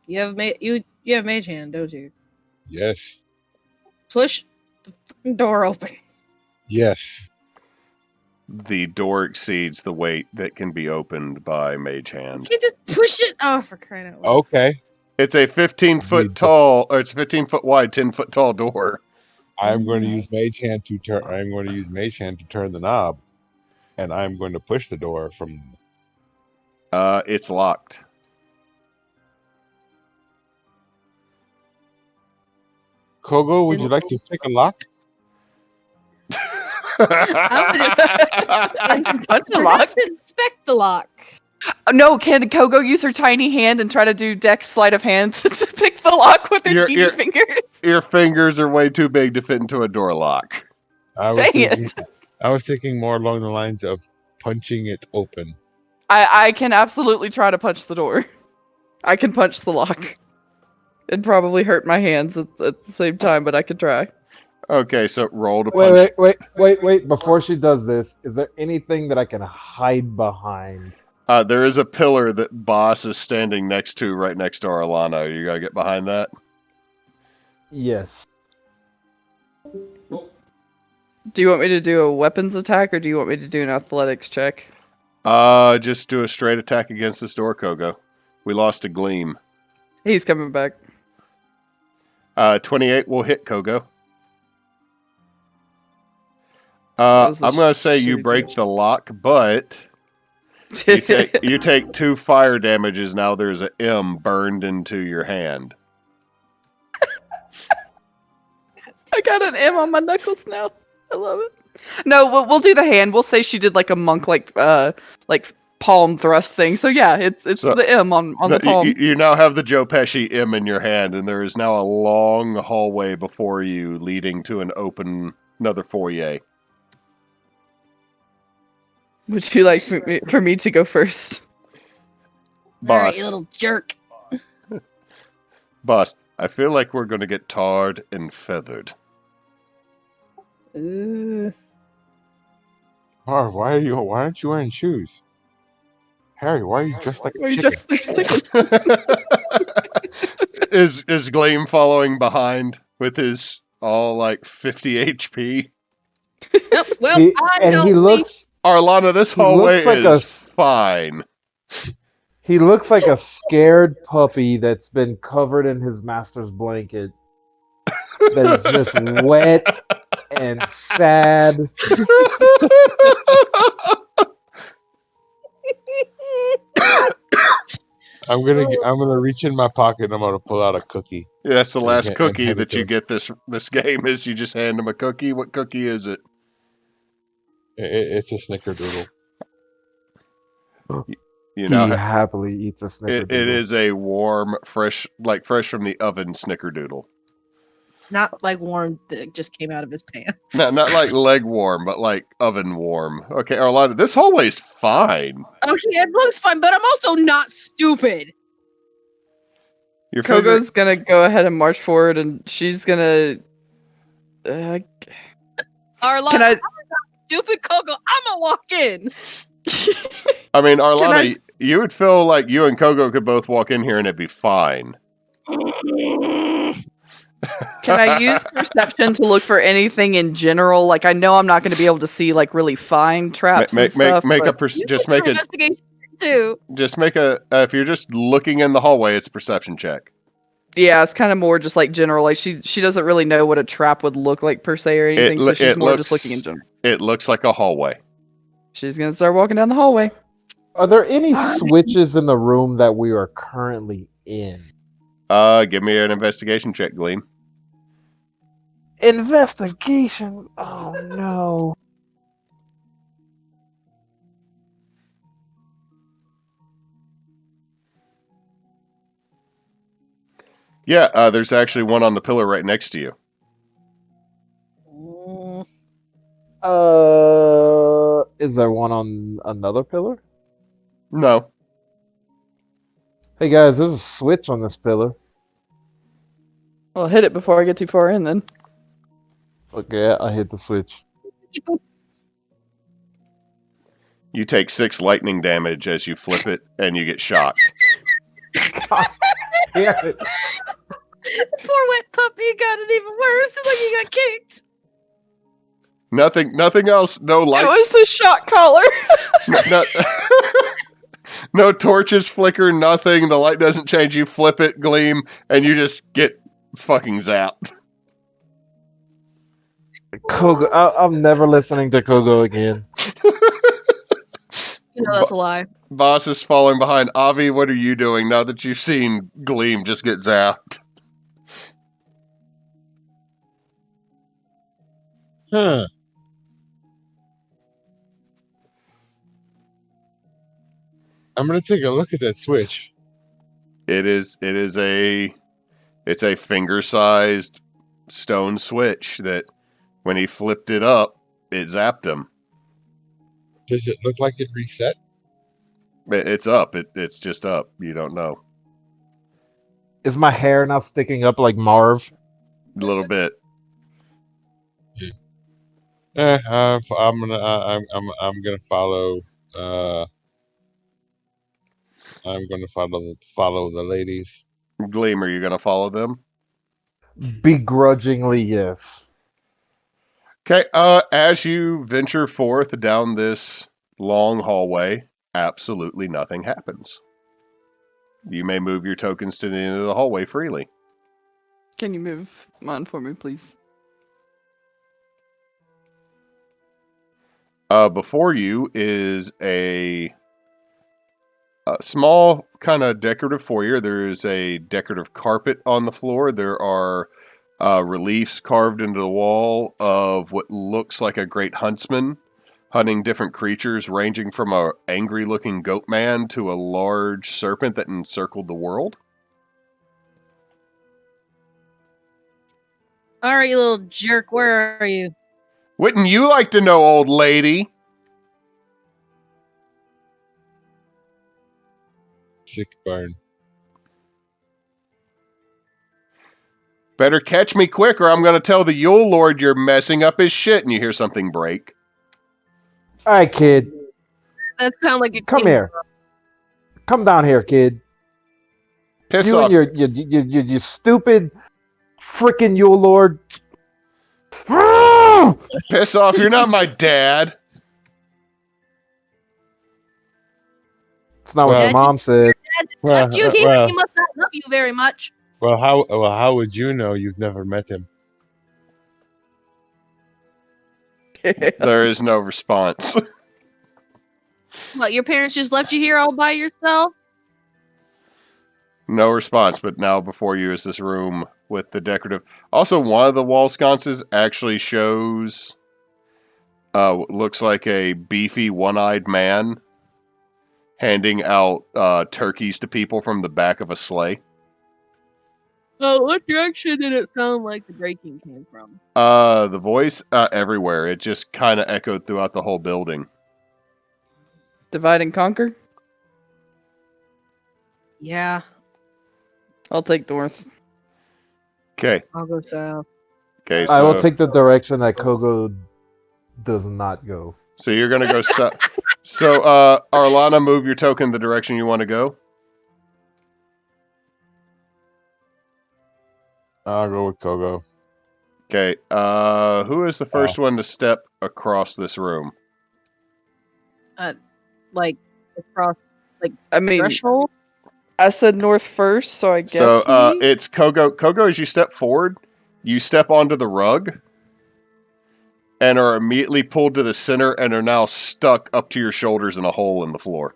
You have mage hand, don't you?
Yes.
Push the fucking door open.
Yes.
The door exceeds the weight that can be opened by mage hand.
You can't just push it. Oh, for crying out loud.
Okay.
It's a 15-foot tall, or it's 15 foot wide, 10-foot tall door.
I'm going to use Mage Hand to turn. I'm going to use Mage Hand to turn the knob, and I'm going to push the door from.
It's locked.
Kogo, would you like to pick a lock?
Punch the lock.
Perhaps inspect the lock.
No, can Kogo use her tiny hand and try to do Dex sleight of hand to pick the lock with her teeny fingers?
Your fingers are way too big to fit into a door lock.
I was thinking more along the lines of punching it open.
I can absolutely try to punch the door. I can punch the lock. It'd probably hurt my hands at the same time, but I could try.
Okay, so roll to punch.
Wait. Before she does this, is there anything that I can hide behind?
There is a pillar that Boss is standing next to, right next to Arlana. Are you gonna get behind that?
Yes.
Do you want me to do a weapons attack, or do you want me to do an athletics check?
Just do a straight attack against this door, Kogo. We lost a Gleam.
He's coming back.
28 will hit Kogo.
That was a
I'm gonna say you
shitty
break
damage.
the lock, but you take 2 fire damages. Now there's a M burned into your hand.
I got an M on my knuckles now. I love it. No, we'll do the hand. We'll say she did like a monk like palm thrust thing. So yeah, it's
So-
the M on the palm.
You now have the Joe Pesci M in your hand, and there is now a long hallway before you, leading to another foyer.
Would you like for me to go first?
All right,
Boss,
you little jerk.
boss, I feel like we're gonna get tarred and feathered.
Harv, why aren't you wearing shoes? Harry, why are you dressed like
Are
a
you
chicken?
just chicken?
Is Gleam following behind with his all like 50 HP?
Nope, well,
He,
I
and
don't
he
see-
looks
Arlana, this
He
hallway
looks like a
is
s-
fine.
he looks like a scared puppy that's been covered in his master's blanket. That is just wet and sad.
I'm gonna reach in my pocket and I'm gonna pull out a cookie.
That's the last
And
cookie
hand it
that
to
you
him.
get this game is you just hand him a cookie. What cookie is it?
It's a snickerdoodle.
You
He
know,
happily eats a snickerdoodle.
it is a warm, fresh from the oven snickerdoodle.
Not like warm that just came out of his pants.
Not like leg warm, but like oven warm. Okay, Arlana, this hallway's fine.
Okay, it looks fine, but I'm also not stupid.
You're figuring,
Kogo's gonna go ahead and march forward, and she's gonna.
Arlana,
Can I?
I'm not stupid, Kogo. I'm gonna walk in.
I mean,
Can I-
Arlana, you would feel like you and Kogo could both walk in here and it'd be fine.
Can I use perception to look for anything in general? Like I know I'm not going to be able to see like really fine traps and stuff.
Make a
but-
perce-
You
just
can
make
do
a
investigation too.
just make a if you're just looking in the hallway, it's a perception check.
Yeah, it's kind of more just like general. Like she doesn't really know what a trap would look like per se or anything, so she's more just looking in general.
It looks like a hallway.
She's gonna start walking down the hallway.
Are there any switches in the room that we are currently in?
Give me an investigation check, Gleam.
Investigation. Oh no.
Yeah, there's actually one on the pillar right next to you.
Is there one on another pillar?
No.
Hey guys, there's a switch on this pillar.
Well, hit it before I get too far in, then.
Okay, I hit the switch.
You take 6 lightning damage as you flip it, and you get shocked.
Yeah, it-
Poor wet puppy got it even worse. It's like he got kicked.
Nothing else. No
It
lights.
was the shot collar.
no, no torches flicker. Nothing. The light doesn't change. You flip it, Gleam, and you just get fucking zapped.
Kogo, I'm never listening to Kogo again.
You know that's a lie.
Boss is falling behind. Avi, what are you doing now that you've seen Gleam just get zapped?
Huh. I'm gonna take a look at that switch.
It's a finger-sized stone switch that when he flipped it up, it zapped him.
Does it look like it reset?
It's up. It's just up. You don't know.
Is my hair now sticking up like Marv?
A little bit.
I'm gonna follow. I'm gonna follow the ladies.
Gleam, are you going to follow them?
Begrudgingly, yes.
Okay, as you venture forth down this long hallway, absolutely nothing happens. You may move your tokens to the end of the hallway freely.
Can you move mine for me, please?
Before you is a small kind of decorative foyer. There is a decorative carpet on the floor. There are reliefs carved into the wall of what looks like a great huntsman hunting different creatures, ranging from a angry-looking goat man to a large serpent that encircled the world.
All right, you little jerk. Where are you?
Wouldn't you like to know, old lady?
Sick burn.
Better catch me quick or I'm going to tell the Yule Lord you're messing up his shit, and you hear something break.
All right, kid.
That sound like it.
Come here. Come down here, kid.
Piss
You
off.
and your stupid freaking Yule Lord.
Piss off. You're not my dad.
It's not what your
Dad,
mom said.
Well,
Left you here. He must not love you very much.
how would you know? You've never met him.
There is no response.
What? Your parents just left you here all by yourself?
No response, but now before you is this room with the decorative. Also, one of the wall sconces actually shows what looks like a beefy, one-eyed man handing out turkeys to people from the back of a sleigh.
Oh, what direction did it sound like the breaking came from?
The voice everywhere. It just kind of echoed throughout the whole building.
Divide and conquer?
Yeah,
I'll take north.
Okay.
I'll go south.
Okay.
I will
So,
take the direction that Kogo does not go.
so you're gonna go. So, Arlana, move your token the direction you want to go.
I'll go with Kogo.
Okay. Who is the first one to step across this room?
Like across
I mean,
threshold.
I said north first, so I guess
So,
me?
it's Kogo. Kogo, as you step forward, you step onto the rug and are immediately pulled to the center and are now stuck up to your shoulders in a hole in the floor.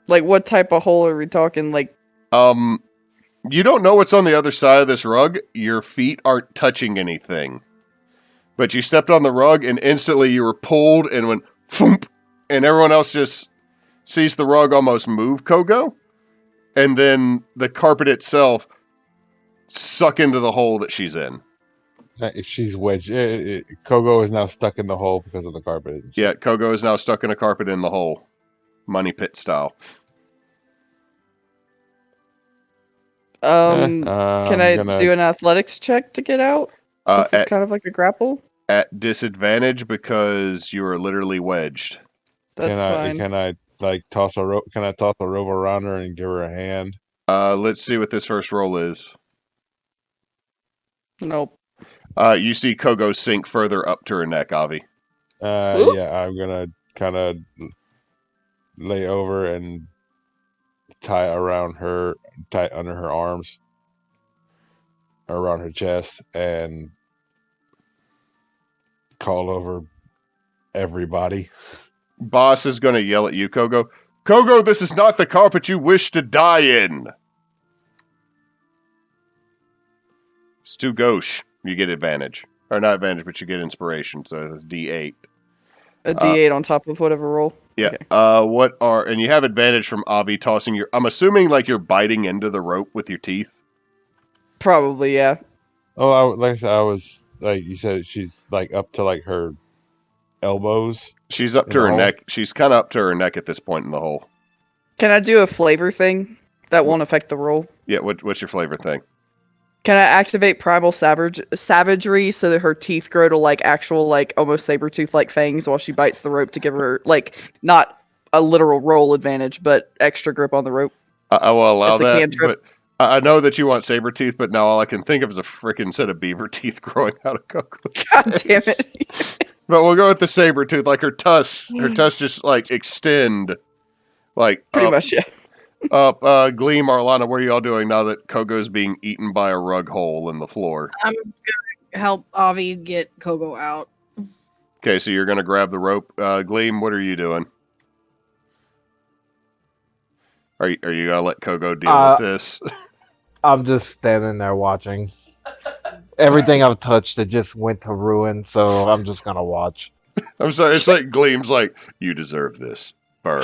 Like, what type of hole are we talking? Like,
You don't know what's on the other side of this rug. Your feet aren't touching anything. But you stepped on the rug and instantly you were pulled and went thump, and everyone else just sees the rug almost move, Kogo, and then the carpet itself suck into the hole that she's in.
If she's wedged, Kogo is now stuck in the hole because of the carpet. Isn't she?
Yeah, Kogo is now stuck in a carpet in the hole. Money pit style.
can
I'm
I
gonna-
do an athletics check to get out? Since it's kind of like a grapple?
At disadvantage because you are literally wedged.
That's fine.
Can I like toss a rope? Can I toss a rope around her and give her a hand?
Let's see what this first roll is.
Nope.
You see Kogo sink further up to her neck, Avi.
Oop.
Yeah, I'm gonna kind of lay over and tie under her arms, around her chest, and call over everybody.
Boss is going to yell at you, Kogo. Kogo, this is not the carpet you wish to die in. It's too gauche. You get advantage. Or not advantage, but you get inspiration, so it's D8.
A D8 on top of whatever roll?
Yeah.
Okay.
And you have advantage from Avi tossing your, I'm assuming like you're biting into the rope with your teeth.
Probably, yeah.
Oh, like I said, I was like you said, she's like up to like her elbows.
She's up
In
to
the
her
hole?
neck. She's kind of up to her neck at this point in the hole.
Can I do a flavor thing? That won't affect the roll.
Yeah, what's your flavor thing?
Can I activate primal savagery so that her teeth grow to like actual like almost saber tooth like fangs while she bites the rope to give her like not a literal roll advantage but extra grip on the rope?
I will allow
It's a
that,
cantrip.
but I know that you want saber teeth, but now all I can think of is a freaking set of beaver teeth growing out of Coco.
God damn it.
But we'll go with the saber tooth. Like her tusks just like extend, like
Pretty
up.
much, yeah.
Gleam, Arlana, what are y'all doing now that Kogo's being eaten by a rug hole in the floor?
I'm gonna help Avi get Kogo out.
Okay, so you're gonna grab the rope. Gleam, what are you doing? Are you gonna let Kogo deal with this?
I'm just standing there watching. Everything I've touched, it just went to ruin, so I'm just gonna watch.
I'm sorry, it's like Gleam's like, you deserve this. Burn.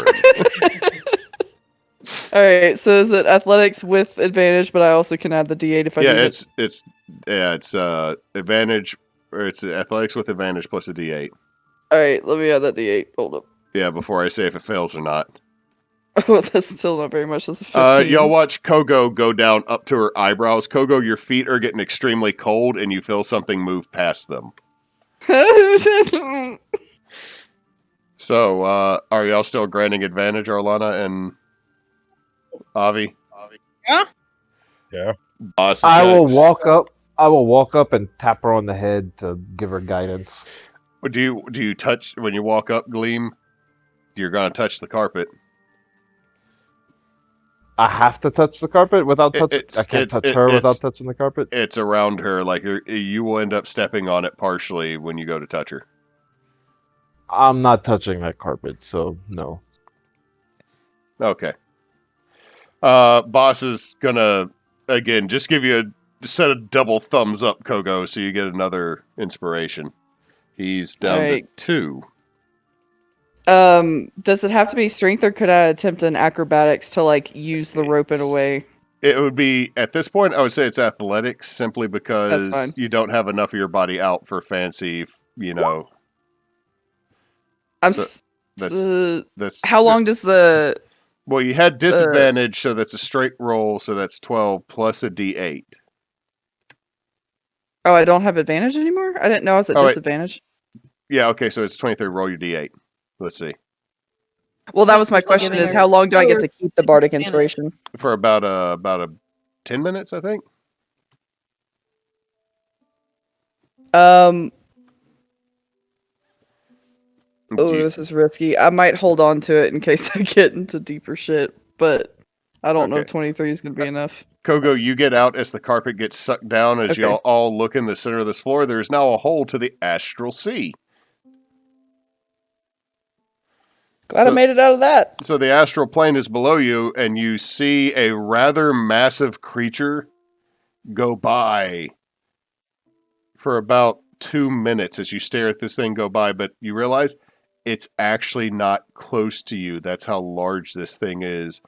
All right, so is it athletics with advantage, but I also can add the D8 if I
Yeah,
need
it's advantage, or it's athletics with advantage plus a D8.
All right, let me add that D8. Hold up.
Yeah, before I say if it fails or not.
Oh, that's still not very much. That's a 15.
Y'all watch Kogo go down up to her eyebrows. Kogo, your feet are getting extremely cold, and you feel something move past them. So, are y'all still granting advantage, Arlana and Avi?
Yeah.
Yeah.
Boss is
I
gonna-
will walk up. I will walk up and tap her on the head to give her guidance.
Do you touch when you walk up, Gleam? You're gonna touch the carpet.
I have to touch the carpet without touching. I can't touch her without touching the carpet.
It's around her, like you will end up stepping on it partially when you go to touch her.
I'm not touching that carpet, so no.
Okay. Boss is gonna again just give you a set of double thumbs up, Kogo, so you get another inspiration. He's down
Alright.
to 2.
Does it have to be strength, or could I attempt an acrobatics to like use the rope in a way?
It would be at this point. I would say it's athletics, simply
That's
because
fine.
you don't have enough of your body out for fancy. You know,
I'm.
So,
s-
that's
how long does the?
Well, you had disadvantage, so that's a straight roll. So that's 12 plus a D8.
Oh, I don't have advantage anymore. I didn't know I was at
Oh, wait.
disadvantage.
Yeah, okay, so it's 23. Roll your D8. Let's see.
Well, that was my
Just
question:
giving
is
her-
how long do I get to keep the bardic
advantage.
inspiration?
For about a 10 minutes, I think.
Oh,
Do you-
this is risky. I might hold on to it in case I get into deeper shit, but I don't know if
Okay.
23 is going to be enough.
Kogo, you get out as the carpet gets sucked down. As
Okay.
y'all all look in the center of this floor, there's now a hole to the astral sea.
Glad I made it out of that.
So the astral plane is below you, and you see a rather massive creature go by for about 2 minutes as you stare at this thing go by, but you realize it's actually not close to you. That's how large this thing is.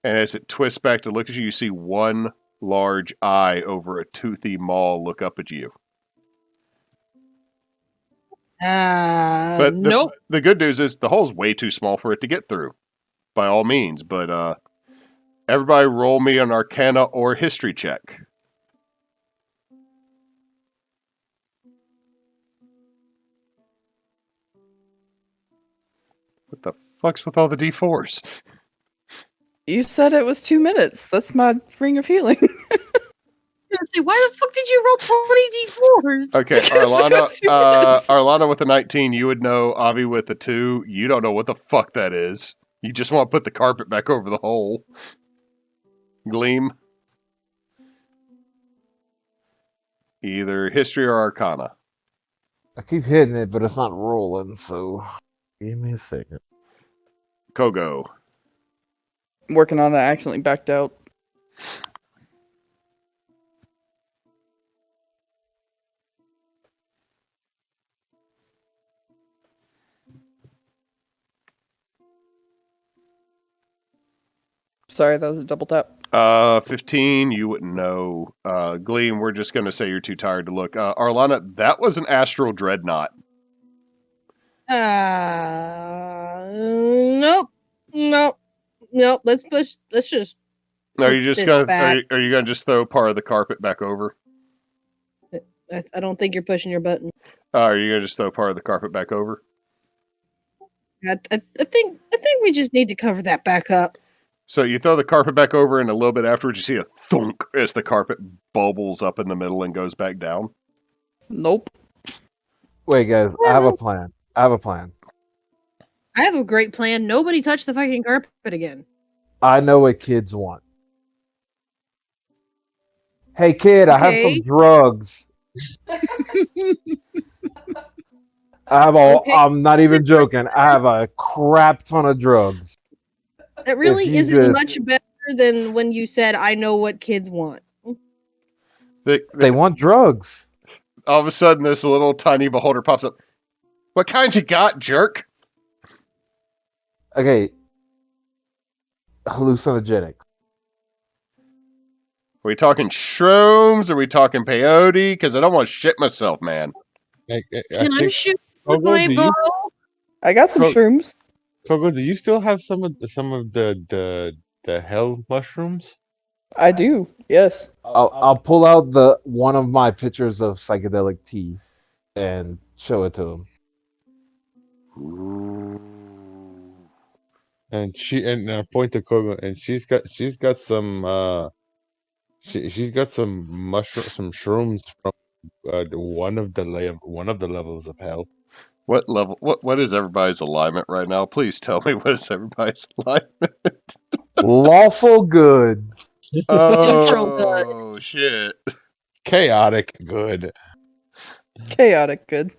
And as it twists back to look at you, you see one large eye over a toothy maw look up at you. But
Nope.
the good news is the hole's way too small for it to get through, by all means. But everybody roll me an Arcana or History check. What the fuck's with all the D4s?
You said it was 2 minutes. That's my ring of healing.
Say, why the fuck did you roll 20 d4s?
Okay, Arlana with a 19, you would know. Avi with a 2, you don't know what the fuck that is. You just want to put the carpet back over the hole. Gleam. Either History or Arcana.
I keep hitting it, but it's not rolling, so give me a second.
Kogo.
I'm working on it. I accidentally backed out. Sorry, that was a double tap.
15, you wouldn't know. Gleam, we're just going to say you're too tired to look. Arlana, that was an astral dreadnought.
Nope. Let's just.
Are
Put
you just
this
going to
back.
are you going to just throw part of the carpet back over?
I don't think you're pushing your button.
Are you going to just throw part of the carpet back over?
I think we just need to cover that back up.
So you throw the carpet back over, and a little bit afterwards, you see a thunk as the carpet bubbles up in the middle and goes back down.
Nope.
Wait, guys, I have a plan. I have a
I have a great plan. Nobody touch the fucking carpet again.
I know what kids want. Hey kid, I have some
Okay.
drugs.
Okay.
I'm not even joking. I have a crap ton of drugs.
It
If
really
you
isn't
just
much better than when you said, "I know what kids want."
they want drugs.
All of a sudden, this little tiny beholder pops up. What kind you got, jerk?
Okay. Hallucinogenic.
Are we talking shrooms? Are we talking peyote? Because I don't want to shit myself, man.
I
Can I
think
shoot with
Kogo,
my
do
bow?
you
I got some
Ko-
shrooms.
Kogo, do you still have some of the hell mushrooms?
I do. Yes.
I'll pull out the one of my pictures of psychedelic tea and show it to him.
And I point to Kogo, and she's got some she's got some shrooms from one of the levels of hell.
What level? What is everybody's alignment right now? Please tell me what is everybody's alignment.
Lawful good.
Neutral good.
Oh shit!
Chaotic good.
Chaotic good.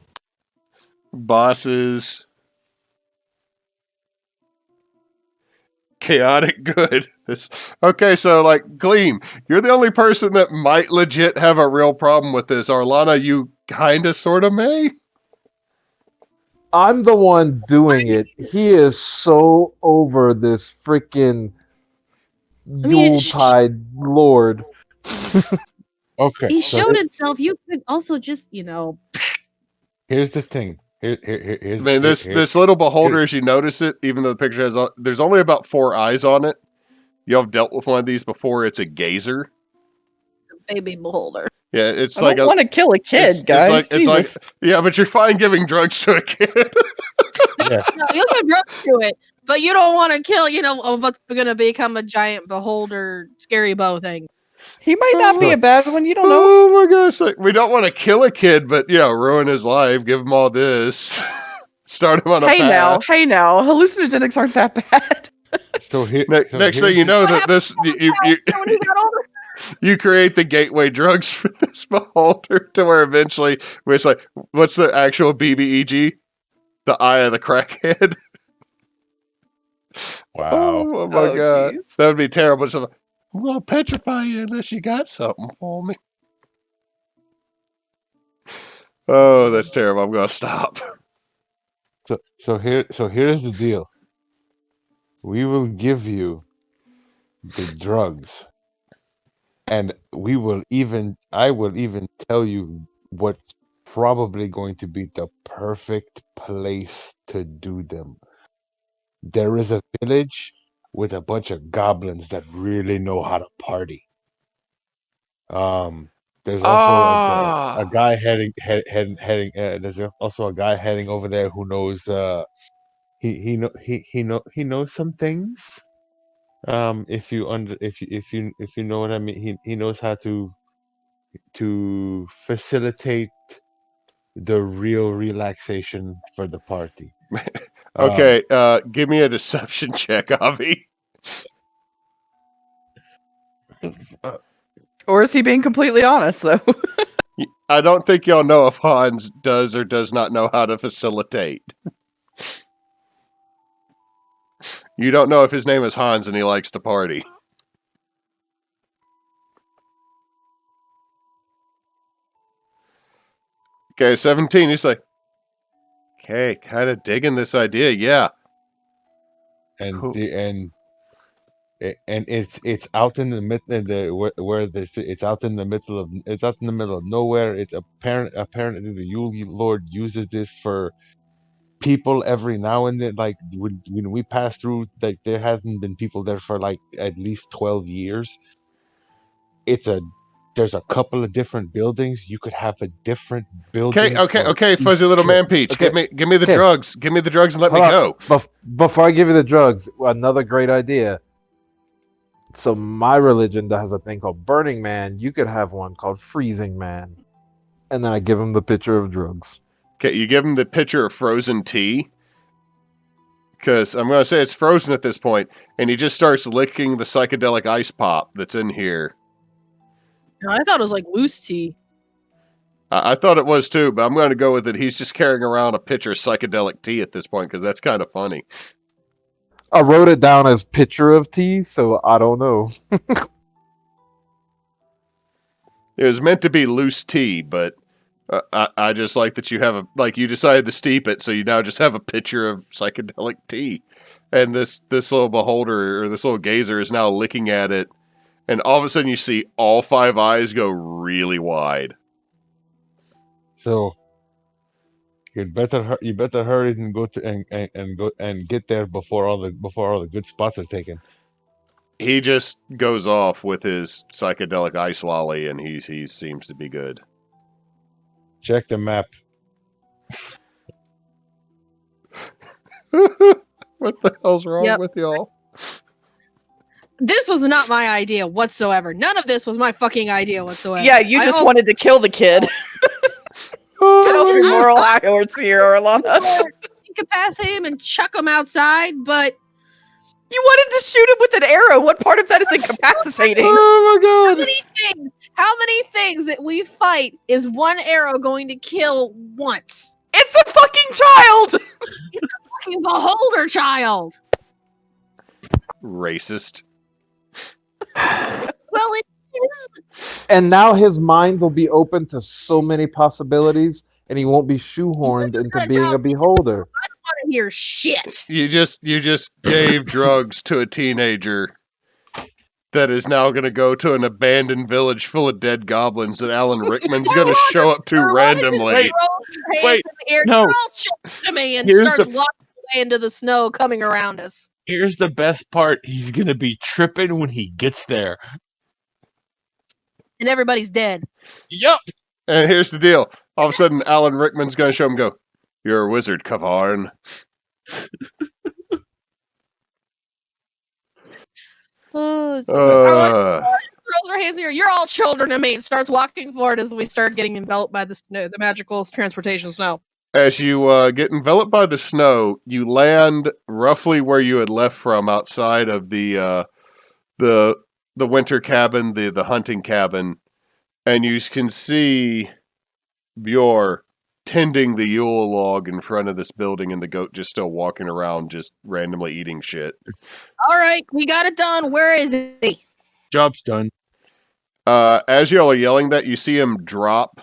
Bosses. Chaotic good. Okay, so like Gleam, you're the only person that might legit have a real problem with this. Arlana, you kinda sorta may.
I'm the one doing it. He is so over this freaking
I mean,
Yuletide Lord.
Okay,
he
so
showed itself. You could also just,
here's the thing.
I mean, this little beholder, as you notice it, even though the picture has, there's only about 4 eyes on it. Y'all have dealt with one of these before. It's a gazer.
baby beholder.
Yeah, it's
I
like
don't want to kill a kid, guys.
it's like
Jesus.
yeah, but you're fine giving drugs to a kid.
Yeah,
No, you'll give drugs to it, but you don't want to kill, what's going to become a giant beholder, scary bow thing.
He might not be
So-
a bad one. You don't know.
Oh my gosh! Like, we don't want to kill a kid, but ruin his life. Give him all this. Start him on a
Hey now,
path.
hey now. Hallucinogenics aren't that bad.
so here, so
Next thing
here's
you
the-
know,
What
that
happened
this you
when he got older?
you create the gateway drugs for this beholder to where eventually it's like, what's the actual BBEG? The eye of the crackhead.
wow.
Oh my
Oh,
god,
jeez.
that would be terrible. So I'm gonna petrify you unless you got something for me. Oh, that's terrible. I'm gonna stop.
So here's the deal. We will give you the drugs, and I will even tell you what's probably going to be the perfect place to do them. There is a village with a bunch of goblins that really know how to party. There's also a guy there's also a guy heading over there who knows he knows some things. If you under if you know what I mean, he knows how to facilitate the real relaxation for the party.
Okay, give me a deception check, Avi.
Uh,
Or is he being completely honest, though?
I don't think y'all know if Hans does or does not know how to facilitate. You don't know if his name is Hans and he likes to party. Okay, 17. He's like, okay, kind of digging this idea. Yeah.
and
Cool.
it's out in the middle where this it's out in the middle of nowhere. It's apparently the Yule Lord uses this for people every now and then. Like when we pass through, like there hasn't been people there for like at least 12 years. There's a couple of different buildings. You could have a different building for
Okay,
each
fuzzy little
trip.
man Peach.
Okay,
Give me the
okay.
drugs. Give me the drugs and let me
Hold on.
go.
Before I give you the drugs, another great idea. So my religion has a thing called Burning Man. You could have one called Freezing Man, and then I give him the picture of drugs.
Okay, you give him the pitcher of frozen tea. Because I'm going to say it's frozen at this point, and he just starts licking the psychedelic ice pop that's in here.
No, I thought it was like loose tea.
I thought it was too, but I'm going to go with it. He's just carrying around a pitcher of psychedelic tea at this point, because that's kind of funny.
I wrote it down as pitcher of tea, so I don't know.
It was meant to be loose tea, but I just like that you have you decided to steep it, so you now just have a pitcher of psychedelic tea. And this little beholder, or this little gazer, is now looking at it, and all of a sudden you see all 5 eyes go really wide.
So you better hurry and go to and go and get there before all the good spots are taken.
He just goes off with his psychedelic ice lolly, and he seems to be good.
Check the map.
What the hell's wrong
Yep.
with y'all?
This was not my idea whatsoever. None of this was my fucking idea whatsoever.
Yeah, you just wanted to kill the kid. Get off your moral high horse here, Arlana.
incapacitate him and chuck him outside, but
You wanted to shoot him with an arrow. What part of that is incapacitating?
Oh my god!
how many things that we fight is one arrow going to kill once?
It's a fucking child!
Fucking beholder child.
Racist.
Well, it is.
And now his mind will be open to so many possibilities, and he won't be shoehorned into being a beholder.
I don't want to hear shit.
You just gave drugs to a teenager that is now going to go to an abandoned village full of dead goblins that Alan Rickman's going to show up to randomly.
Wait,
no.
no.
You're all children to me and
Here's
starts
the-
walking away into the snow coming around us.
Here's the best part. He's gonna be tripping when he gets there.
And everybody's dead.
Yup.
And here's the deal. All of a sudden, Alan Rickman's going to show him go, "You're a wizard, Kavarn."
Oh,
Uh,
throws her hands in the air. You're all children to me. And starts walking forward as we start getting enveloped by the snow, the magical transportation snow.
as you get enveloped by the snow, you land roughly where you had left from, outside of the winter cabin, the hunting cabin, and you can see Bjor tending the Yule log in front of this building, and the goat just still walking around, just randomly eating shit.
All right, we got it done. Where is he?
Job's done.
As y'all are yelling that, you see him drop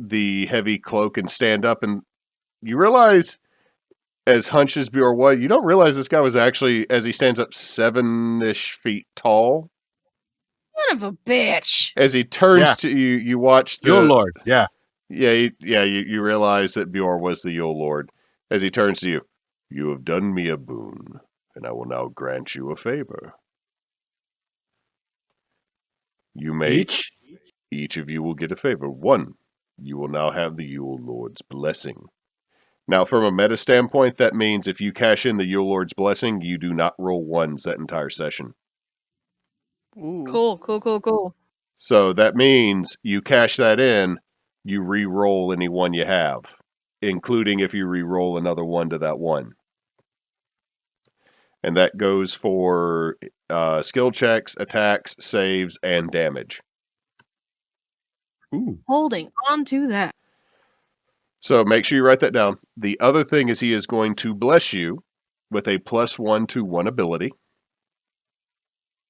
the heavy cloak and stand up, and you realize, as hunched as Bjor was, you don't realize this guy was actually, as he stands up, 7-ish feet tall.
Son of a bitch.
As he turns
Yeah.
to you, you watch the
Yule Lord. Yeah.
you realize that Bjor was the Yule Lord. As he turns to you, "You have done me a boon, and I will now grant you a favor. You may each of you will get a favor. 1, you will now have the Yule Lord's blessing. Now, from a meta standpoint, that means if you cash in the Yule Lord's blessing, you do not roll 1s that entire session.
Ooh.
Cool.
So that means you cash that in, you re-roll any 1 you have, including if you re-roll another 1 to that 1. And that goes for skill checks, attacks, saves, and damage.
Ooh.
Holding on to that.
So make sure you write that down. The other thing is he is going to bless you with a +1 to 1 ability,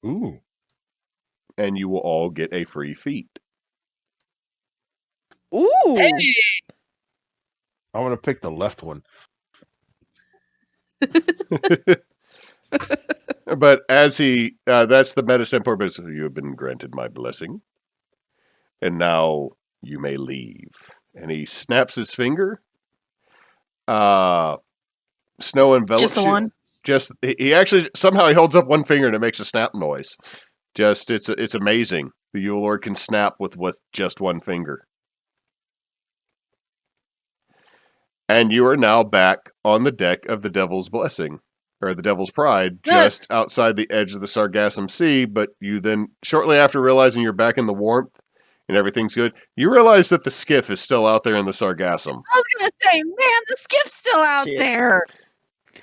Ooh.
and you will all get a free feat.
Ooh.
Hey.
I'm gonna pick the left one.
But as he, that's the meta standpoint, but you have been granted my blessing, and now you may leave. And he snaps his finger. Snow envelops
Just the
you.
one?
He actually, somehow he holds up one finger and it makes a snap noise. It's amazing. The Yule Lord can snap with just one finger. And you are now back on the deck of the Devil's Blessing, or the Devil's Pride, just outside the edge of the Sargassum Sea, but you then, shortly after realizing you're back in the warmth and everything's good, you realize that the skiff is still out there in the Sargassum.
I was gonna say, man, the skiff's still out
Shit.
there.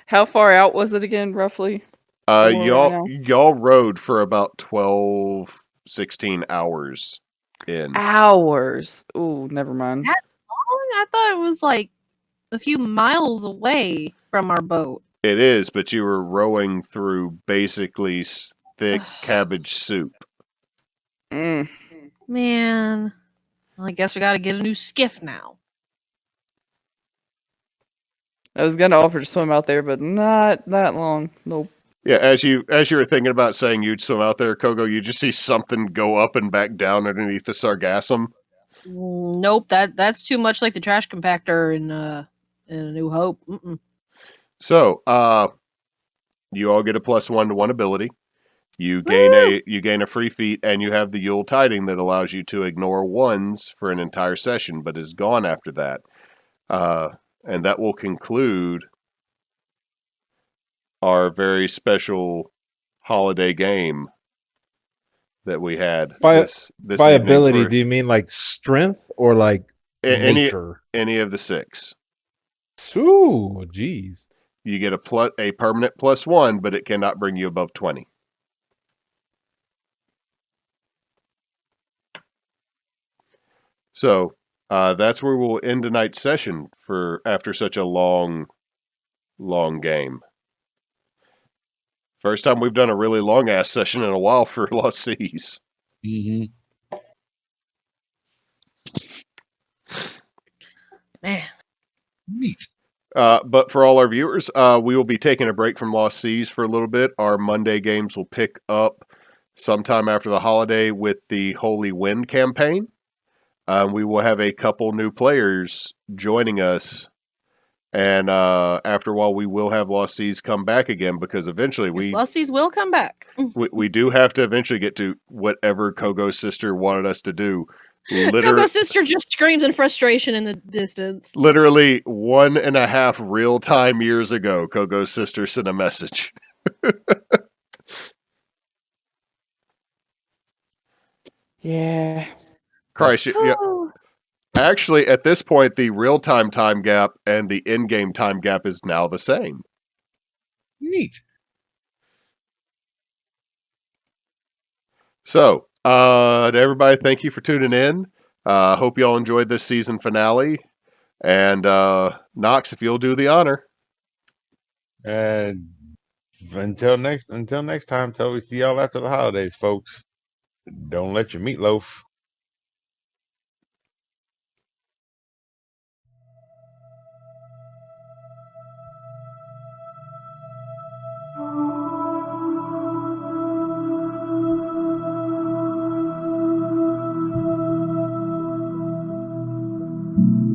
How far out was it again, roughly? Where we're at now?
Y'all rode for about 12, 16 hours in.
Hours. Ooh, never mind.
That long? I thought it was like a few miles away from our boat.
It is, but you were rowing through basically thick cabbage soup.
Mm.
Man, well, I guess we got to get a new skiff now.
I was gonna offer to swim out there, but not that long. Nope.
Yeah, as you were thinking about saying you'd swim out there, Kogo, you just see something go up and back down underneath the Sargassum.
Nope, that's too much like the trash compactor in A New Hope. Mm-mm.
So, you all get a +1 to 1 ability. You gain a free feat, and you have the Yule Tiding that allows you to ignore ones for an entire session, but is gone after that. And that will conclude our very special holiday game that we had this
by
evening.
ability, do you mean like strength or like nature?
Any of the 6.
Ooh, jeez.
You get a permanent +1, but it cannot bring you above 20. So that's where we'll end tonight's session for after such a long game. First time we've done a really long ass session in a while for Lost Seas.
Mm-hmm.
Man.
Neat.
But for all our viewers, we will be taking a break from Lost Seas for a little bit. Our Monday games will pick up sometime after the holiday with the Holy Wind campaign. We will have a couple new players joining us. And after a while, we will have Lost Seas come back again because eventually
Lost Seas will come back.
we do have to eventually get to whatever Kogo's sister wanted us to do.
Kogo's sister just screams in frustration in the distance.
Literally 1.5 real-time years ago, Kogo's sister sent a message.
Yeah.
Christ, yeah. Actually, at this point, the real-time time gap and the in-game time gap is now the same.
Neat.
So, to everybody, thank you for tuning in. Hope you all enjoyed this season finale. And Knox, if you'll do the honor.
And until next time, till we see y'all after the holidays, folks. Don't let your meatloaf.
you